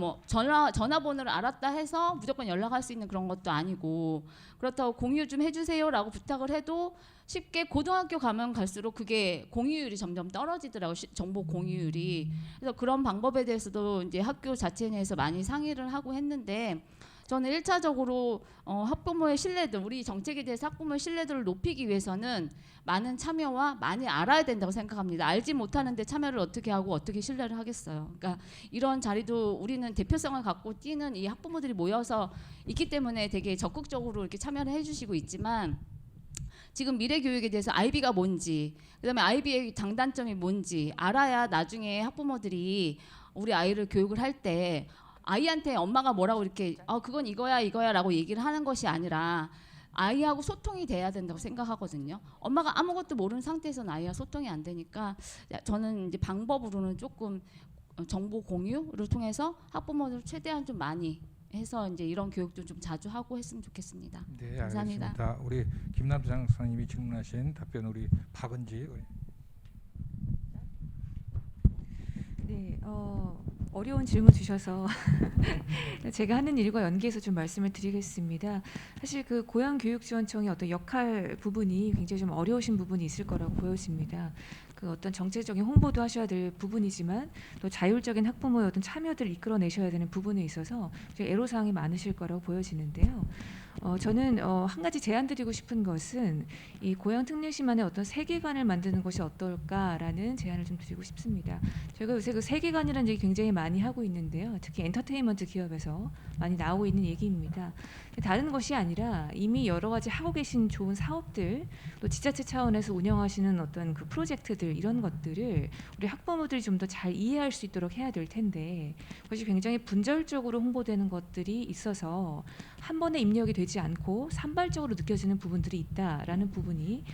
C: 전화번호를 알았다 해서 무조건 연락할 수 있는 그런 것도 아니고, 그렇다고 공유 좀 해주세요라고 부탁을 해도 쉽게 고등학교 가면 갈수록 그게 공유율이 점점 떨어지더라고요. 정보 공유율이. 그래서 그런 방법에 대해서도 이제 학교 자체 내에서 많이 상의를 하고 했는데, 저는 1차적으로 학부모의 신뢰도, 우리 정책에 대해서 학부모의 신뢰도를 높이기 위해서는 많은 참여와 많이 알아야 된다고 생각합니다. 알지 못하는데 참여를 어떻게 하고 어떻게 신뢰를 하겠어요. 그러니까 이런 자리도 우리는 대표성을 갖고 뛰는 이 학부모들이 모여서 있기 때문에 되게 적극적으로 이렇게 참여를 해주시고 있지만, 지금 미래교육에 대해서 IB가 뭔지, 그다음에 IB의 장단점이 뭔지 알아야 나중에 학부모들이 우리 아이를 교육을 할 때
I: 아이한테 엄마가 뭐라고 이렇게 그건 이거야라고 얘기를 하는 것이 아니라 아이하고 소통이 돼야 된다고 생각하거든요. 엄마가 아무것도 모르는 상태에서는 아이와 소통이 안 되니까 저는 이제 방법으로는 조금 정보 공유를 통해서 학부모들 최대한 좀 많이 해서 이제 이런 교육도 좀 자주 하고 했으면 좋겠습니다.
A: 네,
I: 감사합니다.
A: 알겠습니다. 우리 김남주 장사님이 질문하신 답변 우리 박은지.
D: 네, 어려운 질문 주셔서 제가 하는 일과 연계해서 좀 말씀을 드리겠습니다. 사실 그 고양교육지원청의 어떤 역할 부분이 굉장히 좀 어려우신 부분이 있을 거라고 보여집니다. 그 어떤 정책적인 홍보도 하셔야 될 부분이지만 또 자율적인 학부모의 어떤 참여들을 이끌어내셔야 되는 부분에 있어서 애로사항이 많으실 거라고 보여지는데요. 저는 한 가지 제안드리고 싶은 것은 이 고양특례시만의 어떤 세계관을 만드는 것이 어떨까라는 제안을 좀 드리고 싶습니다. 저희가 요새 그 세계관이라는 얘기 굉장히 많이 하고 있는데요. 특히 엔터테인먼트 기업에서 많이 나오고 있는 얘기입니다. 다른 것이 아니라 이미 여러 가지 하고 계신 좋은 사업들, 또 지자체 차원에서 운영하시는 어떤 그 프로젝트들 이런 것들을 우리 학부모들이 좀 더 잘 이해할 수 있도록 해야 될 텐데 그것이 굉장히 분절적으로 홍보되는 것들이 있어서 한 번에 입력이 되지 않고 산발적으로 느껴지는 부분들이 있다라는 부분이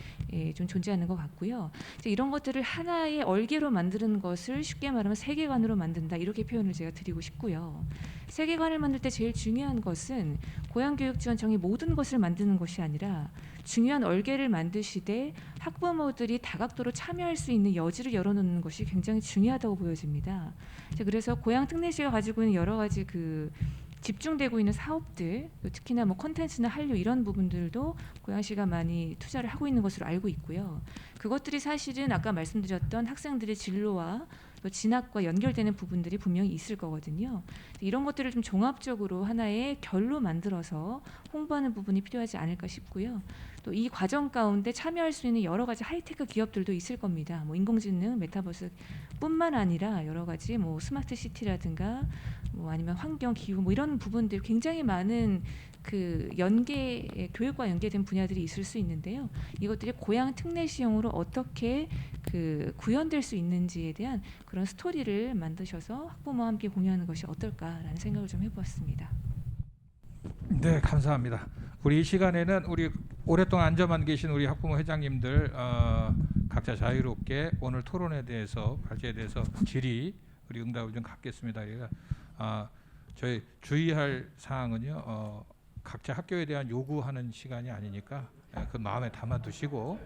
D: 좀 존재하는 것 같고요. 이런 것들을 하나의 얼개로 만드는 것을 쉽게 말하면 세계관으로 만든다 이렇게 표현을 제가 드리고 싶고요. 세계관을 만들 때 제일 중요한 것은 고양교육지원청이 모든 것을 만드는 것이 아니라 중요한 얼개를 만드시되 학부모들이 다각도로 참여할 수 있는 여지를 열어놓는 것이 굉장히 중요하다고 보여집니다. 그래서 고양특례시가 가지고 있는 여러 가지 그 집중되고 있는 사업들, 특히나 뭐 콘텐츠나 한류 이런 부분들도 고양시가 많이 투자를 하고 있는 것으로 알고 있고요. 그것들이 사실은 아까 말씀드렸던 학생들의 진로와 또 진학과 연결되는 부분들이 분명히 있을 거거든요. 이런 것들을 좀 종합적으로 하나의 결로 만들어서 홍보하는 부분이 필요하지 않을까 싶고요. 또 이 과정 가운데 참여할 수 있는 여러 가지 하이테크 기업들도 있을 겁니다. 뭐 인공지능, 메타버스뿐만 아니라 여러 가지 뭐 스마트 시티라든가 뭐 아니면 환경, 기후 뭐 이런 부분들 굉장히 많은 그 교육과 연계된 분야들이 있을 수 있는데요. 이것들이 고양 특례시형으로 어떻게 그 구현될 수 있는지에 대한 그런 스토리를 만드셔서 학부모와 함께 공유하는 것이 어떨까라는 생각을 좀 해보았습니다.
A: 네, 감사합니다. 우리 이 시간에는 우리 오랫동안 앉아만 계신 우리 학부모 회장님들 각자 자유롭게 오늘 토론에 대해서 발제에 대해서 질의 우리 응답을 좀 갖겠습니다. 그러니까 저희 주의할 사항은요. 각자 학교에 대한 요구하는 시간이 아니니까 그 마음에 담아두시고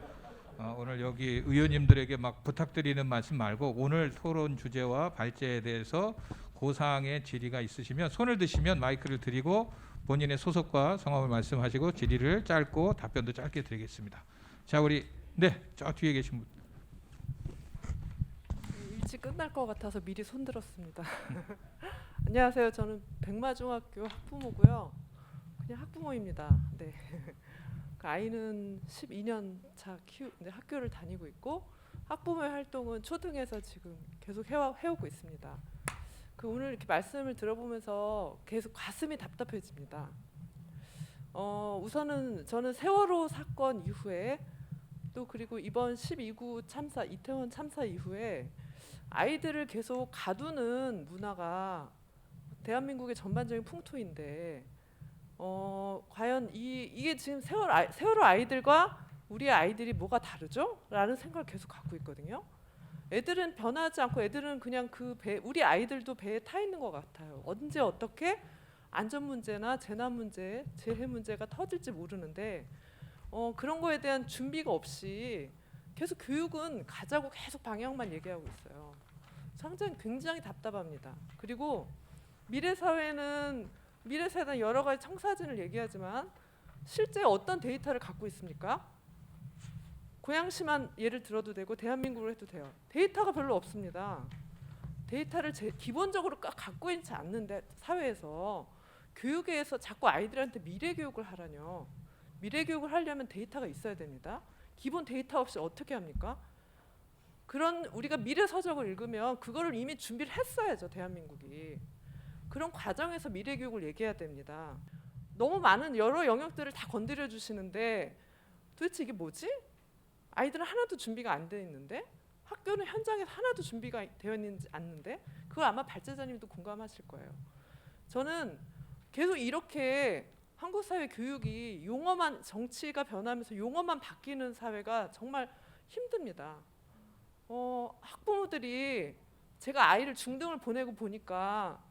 A: 오늘 여기 의원님들에게 막 부탁드리는 말씀 말고 오늘 토론 주제와 발제에 대해서 고사항의 질의가 있으시면 손을 드시면 마이크를 드리고 본인의 소속과 성함을 말씀하시고 질의를 짧고 답변도 짧게 드리겠습니다. 자, 우리 저 뒤에 계신 분.
J: 일찍 끝날 것 같아서 미리 손들었습니다. 안녕하세요. 저는 백마중학교 학부모고요. 그냥 학부모입니다. 네. 그 아이는 12년 차 학교를 다니고 있고 학부모의 활동은 초등에서 지금 계속 해오고 있습니다. 그 오늘 이렇게 말씀을 들어보면서 계속 가슴이 답답해집니다. 우선은 저는 세월호 사건 이후에 또 그리고 이번 12구 참사 이태원 참사 이후에 아이들을 계속 가두는 문화가 대한민국의 전반적인 풍토인데 과연 이게 지금 세월호 아이들과 우리의 아이들이 뭐가 다르죠? 라는 생각을 계속 갖고 있거든요. 애들은 변하지 않고 애들은 그냥 우리 아이들도 배에 타 있는 것 같아요. 언제 어떻게 안전 문제나 재난 문제, 재해 문제가 터질지 모르는데 그런 거에 대한 준비가 없이 계속 교육은 가자고 계속 방향만 얘기하고 있어요. 상당히 굉장히 답답합니다. 그리고 미래 사회는 여러 가지 청사진을 얘기하지만 실제 어떤 데이터를 갖고 있습니까? 고양시만 예를 들어도 되고 대한민국으로 해도 돼요. 데이터가 별로 없습니다. 데이터를 기본적으로 갖고 있지 않는데 사회에서 교육에서 자꾸 아이들한테 미래 교육을 하라뇨. 미래 교육을 하려면 데이터가 있어야 됩니다. 기본 데이터 없이 어떻게 합니까? 그런 우리가 미래 서적을 읽으면 그거를 이미 준비를 했어야죠. 대한민국이. 그런 과정에서 미래 교육을 얘기해야 됩니다. 너무 많은 여러 영역들을 다 건드려 주시는데 도대체 이게 뭐지? 아이들은 하나도 준비가 안 돼 있는데 학교는 현장에서 하나도 준비가 되어 있지 않는데 그걸 아마 발제자님도 공감하실 거예요. 저는 계속 이렇게 한국 사회 교육이 용어만 정치가 변하면서 용어만 바뀌는 사회가 정말 힘듭니다. 학부모들이 제가 아이를 중등을 보내고 보니까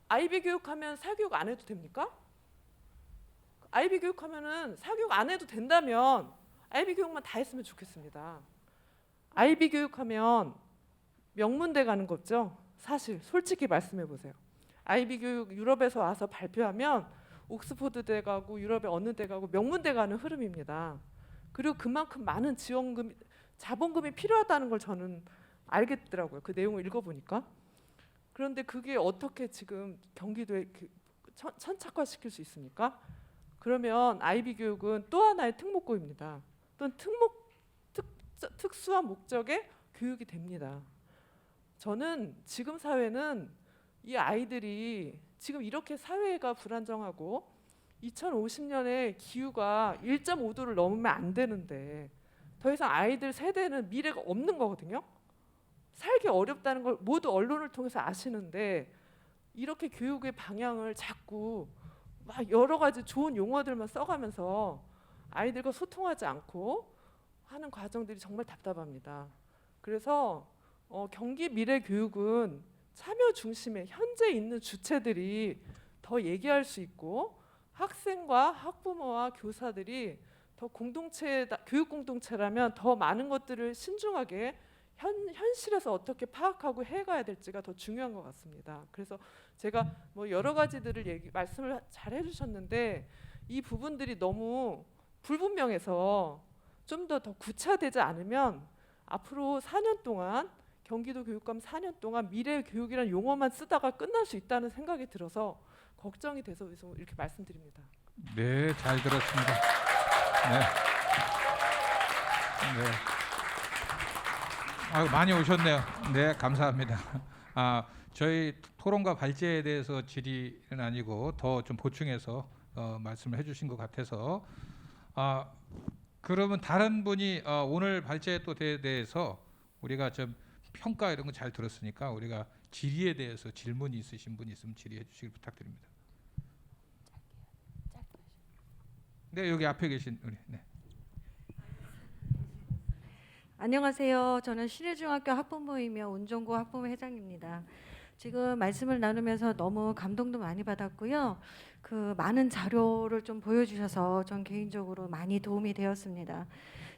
J: 아이비 교육하면 사교육 안 해도 됩니까? 아이비 교육하면은 사교육 안 해도 된다면 아이비 교육만 다 했으면 좋겠습니다. 아이비 교육하면 명문대 가는 거죠. 사실 솔직히 말씀해 보세요. 아이비 교육 유럽에서 와서 발표하면 옥스퍼드대 가고 유럽의 어느 대 가고 명문대 가는 흐름입니다. 그리고 그만큼 많은 지원금, 자본금이 필요하다는 걸 저는 알겠더라고요. 그 내용을 읽어보니까. 그런데 그게 어떻게 지금 경기도에 천착화시킬 수 있습니까? 그러면 아이비 교육은 또 하나의 특목고입니다. 또는 특수한 목적의 교육이 됩니다. 저는 지금 사회는 이 아이들이 지금 이렇게 사회가 불안정하고 2050년에 기후가 1.5도를 넘으면 안 되는데 더 이상 아이들 세대는 미래가 없는 거거든요. 살기 어렵다는 걸 모두 언론을 통해서 아시는데 이렇게 교육의 방향을 자꾸 막 여러 가지 좋은 용어들만 써가면서 아이들과 소통하지 않고 하는 과정들이 정말 답답합니다. 그래서 경기 미래 교육은 참여 중심의 현재 있는 주체들이 더 얘기할 수 있고 학생과 학부모와 교사들이 더 교육 공동체라면 더 많은 것들을 신중하게 현실에서 어떻게 파악하고 해가야 될지가 더 중요한 것 같습니다. 그래서 제가 뭐 여러 가지들을 말씀을 잘 해주셨는데 이 부분들이 너무 불분명해서 좀 더 구체화되지 않으면 앞으로 4년 동안 경기도 교육감 4년 동안 미래 교육이라는 용어만 쓰다가 끝날 수 있다는 생각이 들어서 걱정이 돼서 이렇게 말씀드립니다.
A: 네, 잘 들었습니다. 네. 네. 많이 오셨네요. 네, 감사합니다. 저희 토론과 발제에 대해서 질의는 아니고 더 좀 보충해서 말씀을 해주신 것 같아서 그러면 다른 분이 오늘 발제에 또 대해서 우리가 좀 평가 이런 거 잘 들었으니까 우리가 질의에 대해서 질문이 있으신 분 있으면 질의해 주시길 부탁드립니다. 네, 여기 앞에 계신 우리. 네.
K: 안녕하세요. 저는 신해중학교 학부모이며 운정고 학부모 회장입니다. 지금 말씀을 나누면서 너무 감동도 많이 받았고요. 그 많은 자료를 좀 보여주셔서 전 개인적으로 많이 도움이 되었습니다.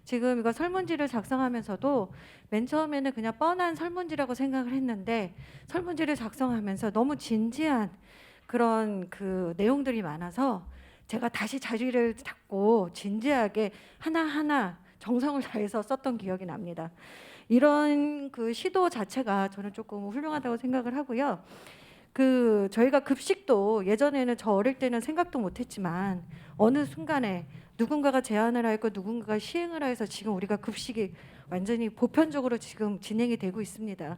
K: 지금 이거 설문지를 작성하면서도 맨 처음에는 그냥 뻔한 설문지라고 생각을 했는데 설문지를 작성하면서 너무 진지한 그런 그 내용들이 많아서 제가 다시 자리를 잡고 진지하게 하나하나 정성을 다해서 썼던 기억이 납니다. 이런 그 시도 자체가 저는 조금 훌륭하다고 생각을 하고요. 그 저희가 급식도 예전에는 저 어릴 때는 생각도 못했지만 어느 순간에 누군가가 제안을 하고 누군가가 시행을 해서 지금 우리가 급식이 완전히 보편적으로 지금 진행이 되고 있습니다.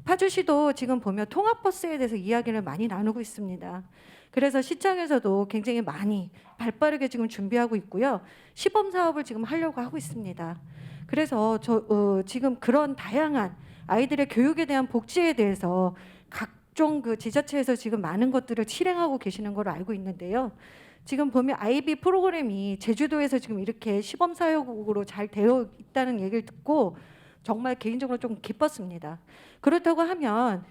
K: 파주시도 지금 보면 통합버스에 대해서 이야기를 많이 나누고 있습니다. 그래서 시청에서도 굉장히 많이 발빠르게 지금 준비하고 있고요. 시범 사업을 지금 하려고 하고 있습니다. 그래서 지금 그런 다양한 아이들의 교육에 대한 복지에 대해서 각종 그 지자체에서 지금 많은 것들을 실행하고 계시는 걸 알고 있는데요. 지금 보면 아이비 프로그램이 제주도에서 지금 이렇게 시범 사업으로 잘 되어 있다는 얘기를 듣고 정말 개인적으로 좀 기뻤습니다. 그렇다고 하면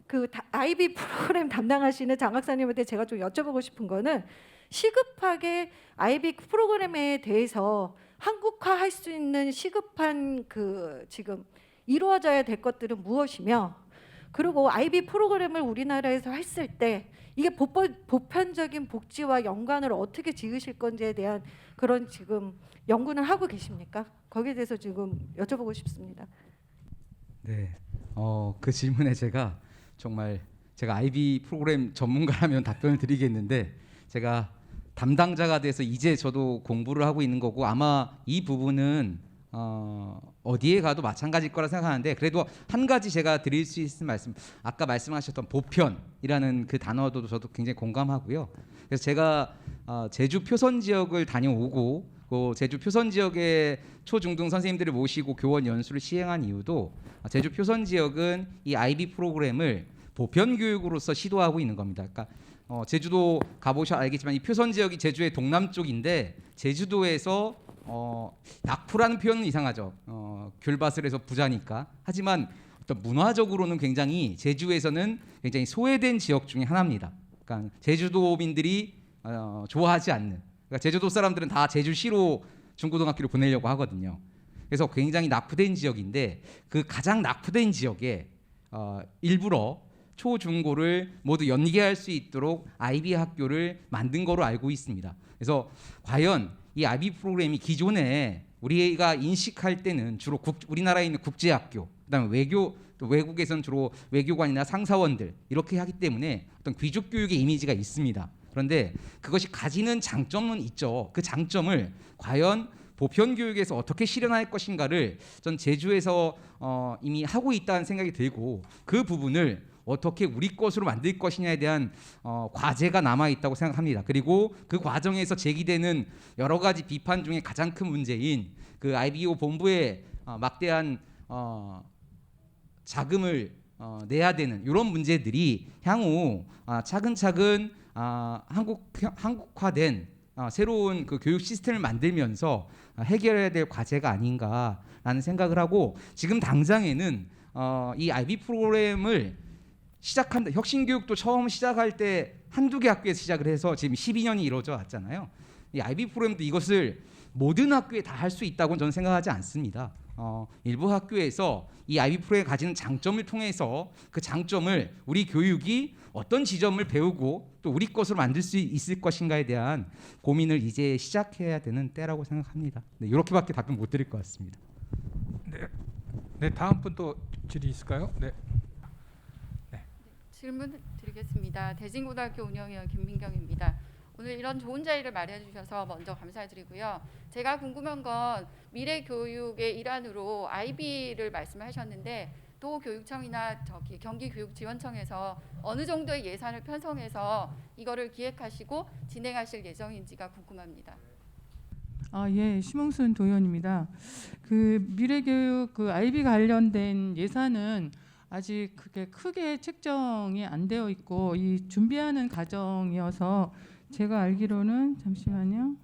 K: 그 아이비 프로그램 담당하시는 장 박사님한테 제가 좀 여쭤보고 싶은 거는 시급하게 아이비 프로그램에 대해서 한국화할 수 있는 시급한 그 지금 이루어져야 될 것들은 무엇이며, 그리고 아이비 프로그램을 우리나라에서 했을 때 이게 보편적인 복지와 연관을 어떻게 지으실 건지에 대한 그런 지금 연구는 하고 계십니까? 거기에 대해서 지금 여쭤보고 싶습니다.
H: 네, 그 질문에 제가 아이비 프로그램 전문가라면 답변을 드리겠는데 제가 담당자가 돼서 이제 저도 공부를 하고 있는 거고 아마 이 부분은 어디에 가도 마찬가지일 거라 생각하는데 그래도 한 가지 제가 드릴 수 있는 말씀, 아까 말씀하셨던 보편이라는 그 단어도 저도 굉장히 공감하고요. 그래서 제가 제주 표선 지역을 다녀오고 제주 표선 지역의 초중등 선생님들을 모시고 교원 연수를 시행한 이유도 제주 표선 지역은 이 아이비 프로그램을 보편 교육으로서 시도하고 있는 겁니다. 그러니까 제주도 가보셔 알겠지만 이 표선 지역이 제주의 동남쪽인데 제주도에서 낙후라는 표현은 이상하죠. 귤밭을 해서 부자니까. 하지만 어떤 문화적으로는 굉장히 제주에서는 굉장히 소외된 지역 중에 하나입니다. 그러니까 제주도민들이 좋아하지 않는. 그러니까 제주도 사람들은 다 제주시로 중고등학교를 보내려고 하거든요. 그래서 굉장히 낙후된 지역인데 그 가장 낙후된 지역에 일부러 초중고를 모두 연계할 수 있도록 IB 학교를 만든 거로 알고 있습니다. 그래서 과연 이 IB 프로그램이 기존에 우리가 인식할 때는 주로 우리나라에 있는 국제학교, 그다음에 외교, 또 외국에서는 주로 외교관이나 상사원들 이렇게 하기 때문에 어떤 귀족 교육의 이미지가 있습니다. 그런데 그것이 가지는 장점은 있죠. 그 장점을 과연 보편 교육에서 어떻게 실현할 것인가를 전 제주에서 이미 하고 있다는 생각이 들고 그 부분을 어떻게 우리 것으로 만들 것이냐에 대한 과제가 남아 있다고 생각합니다. 그리고 그 과정에서 제기되는 여러 가지 비판 중에 가장 큰 문제인 그 IBO 본부에 막대한 자금을 내야 되는 이런 문제들이 향후 차근차근 한국화된 새로운 그 교육 시스템을 만들면서 해결해야 될 과제가 아닌가라는 생각을 하고 지금 당장에는 이 IB 프로그램을 시작한다. 혁신교육도 처음 시작할 때 한두 개 학교에서 시작을 해서 지금 12년이 이루어져 왔잖아요. 이 IB 프로그램도 이것을 모든 학교에 다 할 수 있다고는 저는 생각하지 않습니다. 일부 학교에서 이 IB 프로그램이 가지는 장점을 통해서 그 장점을 우리 교육이 어떤 지점을 배우고 또 우리 것으로 만들 수 있을 것인가에 대한 고민을 이제 시작해야 되는 때라고 생각합니다. 네, 이렇게밖에 답변 못 드릴 것 같습니다.
A: 네, 다음 분 또 질의 있을까요? 네.
L: 질문 드리겠습니다. 대진고등학교 운영위원 김민경입니다. 오늘 이런 좋은 자리를 마련해 주셔서 먼저 감사드리고요. 제가 궁금한 건 미래 교육의 일환으로 IB를 말씀하셨는데 또 교육청이나 경기교육지원청에서 어느 정도의 예산을 편성해서 이거를 기획하시고 진행하실 예정인지가 궁금합니다.
E: 예, 심홍순 도의원입니다. 그 미래교육 그 IB 관련된 예산은 아직 그게 크게 책정이 안 되어 있고 이 준비하는 과정이어서 제가 알기로는 잠시만요.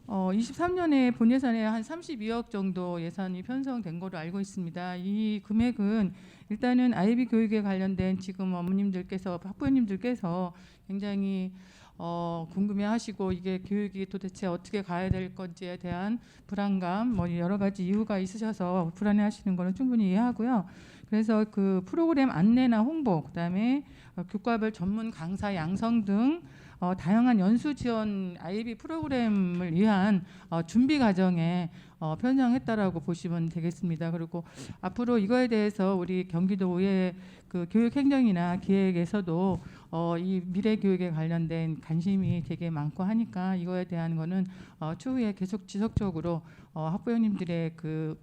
E: 23년에 본 예산에 한 32억 정도 예산이 편성된 걸로 알고 있습니다. 이 금액은 일단은 IB 교육에 관련된 지금 어머님들께서 학부모님들께서 굉장히 궁금해하시고 이게 교육이 도대체 어떻게 가야 될 건지에 대한 불안감, 뭐 여러 가지 이유가 있으셔서 불안해하시는 거는 충분히 이해하고요. 그래서 그 프로그램 안내나 홍보, 그다음에 교과별 전문 강사 양성 등 다양한 연수 지원 IB 프로그램을 위한 준비 과정에 편성했다라고 보시면 되겠습니다. 그리고 앞으로 이거에 대해서 우리 경기도의 그 교육행정이나 기획에서도 이 미래 교육에 관련된 관심이 되게 많고 하니까 이거에 대한 거는 추후에 계속 지속적으로 학부모님들의 그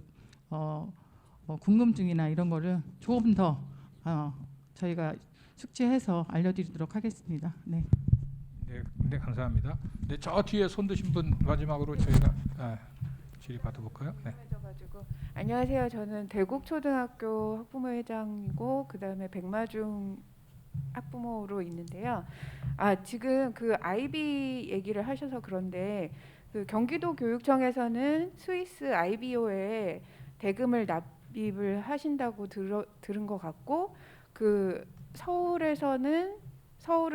E: 궁금증이나 이런 거를 조금 더 저희가 숙지해서 알려드리도록 하겠습니다. 네.
A: 네, 감사합니다. 네, 저 뒤에 손 드신 분 마지막으로 저희가 질의 받아볼까요? 네.
M: 안녕하세요. 저는 대국초등학교 학부모회장이고 그다음에 백마중 학부모로 있는데요. 지금 그 IB 얘기를 하셔서 그런데 그 경기도 교육청에서는 스위스 IBO에 대금을 납입을 하신다고 들은 것 같고 그 서울은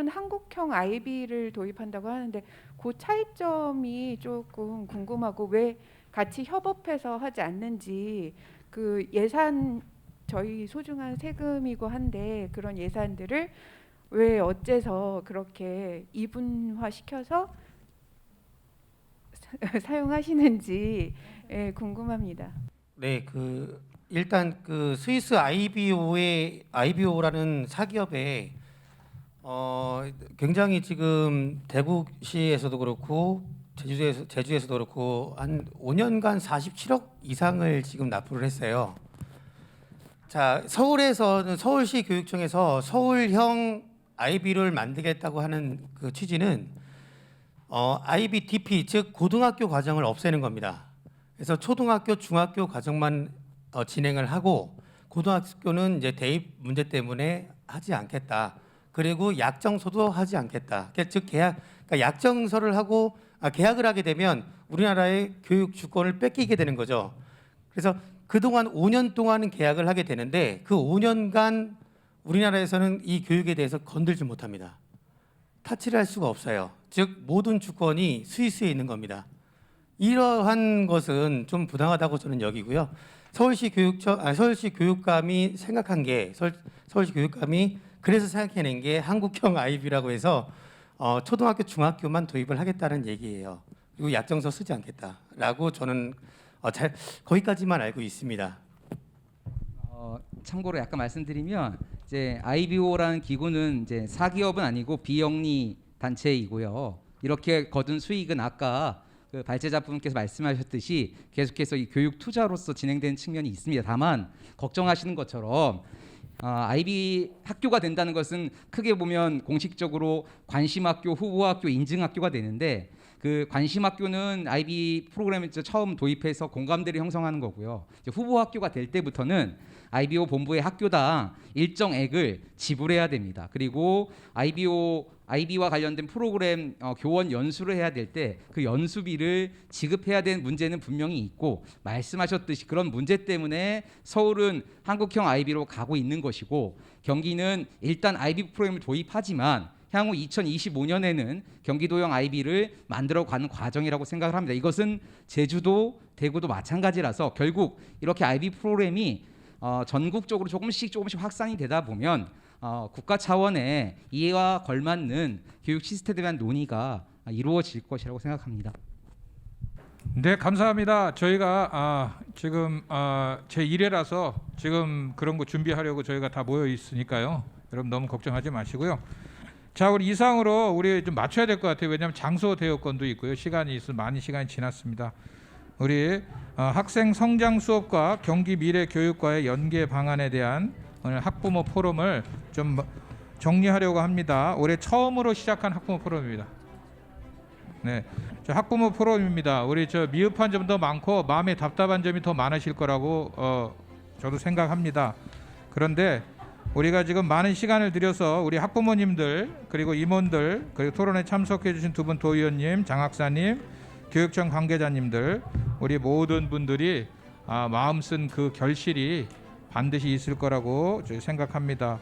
M: 한국형 IB를 도입한다고 하는데 그 차이점이 조금 궁금하고 왜 같이 협업해서 하지 않는지 그 예산 저희 소중한 세금이고 한데 그런 예산들을 왜 어째서 그렇게 이분화시켜서 사용하시는지 궁금합니다.
G: 네, 일단 그 스위스 IBO라는 사기업에 굉장히 지금 대구시에서도 그렇고 제주에서도 그렇고 한 5년간 47억 이상을 지금 납부를 했어요. 자, 서울에서는 서울시 교육청에서 서울형 IB를 만들겠다고 하는 그 취지는 IBDP 즉 고등학교 과정을 없애는 겁니다. 그래서 초등학교, 중학교 과정만 진행을 하고 고등학교는 이제 대입 문제 때문에 하지 않겠다. 그리고 약정서도 하지 않겠다. 즉 그러니까 약정서를 하고 계약을 하게 되면 우리나라의 교육 주권을 뺏기게 되는 거죠. 그래서 그동안 5년 동안은 계약을 하게 되는데 그 5년간 우리나라에서는 이 교육에 대해서 건들지 못합니다. 타치를 할 수가 없어요. 즉 모든 주권이 스위스에 있는 겁니다. 이러한 것은 좀 부당하다고 저는 여기고요. 서울시 교육감이 생각한 게 서울시 교육감이 그래서 생각해낸 게 한국형 아이비라고 해서 초등학교 중학교만 도입을 하겠다는 얘기예요. 그리고 약정서 쓰지 않겠다라고 저는 거기까지만 알고 있습니다.
H: 참고로 약간 말씀드리면 이제 IBO라는 기구는 이제 사기업은 아니고 비영리 단체이고요. 이렇게 거둔 수익은 아까 그 발제자분께서 말씀하셨듯이 계속해서 이 교육 투자로서 진행되는 측면이 있습니다. 다만 걱정하시는 것처럼 IB 학교가 된다는 것은 크게 보면 공식적으로 관심학교, 후보학교, 인증학교가 되는데 그 관심학교는 IB 프로그램을 처음 도입해서 공감대를 형성하는 거고요. 이제 후보학교가 될 때부터는 IBO 본부의 학교당 일정액을 지불해야 됩니다. 그리고 IB와 관련된 프로그램 교원 연수를 해야 될 때 그 연수비를 지급해야 되는 문제는 분명히 있고 말씀하셨듯이 그런 문제 때문에 서울은 한국형 IB로 가고 있는 것이고 경기는 일단 IB 프로그램을 도입하지만 향후 2025년에는 경기도형 IB를 만들어가는 과정이라고 생각을 합니다. 이것은 제주도, 대구도 마찬가지라서 결국 이렇게 IB 프로그램이 전국적으로 조금씩 확산이 되다 보면 국가 차원의 이해와 걸맞는 교육 시스템에 대한 논의가 이루어질 것이라고 생각합니다.
A: 네, 감사합니다. 저희가 지금 제 1회라서 지금 그런 거 준비하려고 저희가 다 모여 있으니까요. 여러분 너무 걱정하지 마시고요. 자, 우리 이상으로 우리 좀 맞춰야 될 것 같아요. 왜냐하면 장소 대여건도 있고요. 시간이 많이 시간이 지났습니다. 우리 학생 성장 수업과 경기 미래 교육과의 연계 방안에 대한 오늘 학부모 포럼을 좀 정리하려고 합니다. 올해 처음으로 시작한 학부모 포럼입니다. 네, 저 학부모 포럼입니다. 우리 저 미흡한 점도 많고 마음에 답답한 점이 더 많으실 거라고 저도 생각합니다. 그런데 우리가 지금 많은 시간을 들여서 우리 학부모님들 그리고 임원들 그리고 토론에 참석해 주신 두 분 도의원님, 장학사님, 교육청 관계자님들 우리 모든 분들이 마음 쓴 그 결실이 반드시 있을 거라고 저희 생각합니다.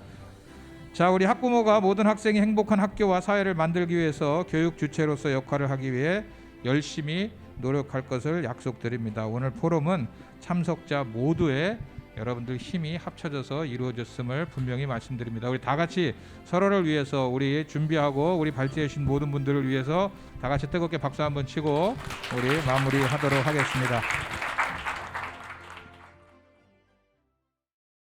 A: 자, 우리 학부모가 모든 학생이 행복한 학교와 사회를 만들기 위해서 교육 주체로서 역할을 하기 위해 열심히 노력할 것을 약속드립니다. 오늘 포럼은 참석자 모두의 여러분들 힘이 합쳐져서 이루어졌음을 분명히 말씀드립니다. 우리 다 같이 서로를 위해서 우리 준비하고 우리 발제해 주신 모든 분들을 위해서 다 같이 뜨겁게 박수 한번 치고 우리 마무리하도록 하겠습니다.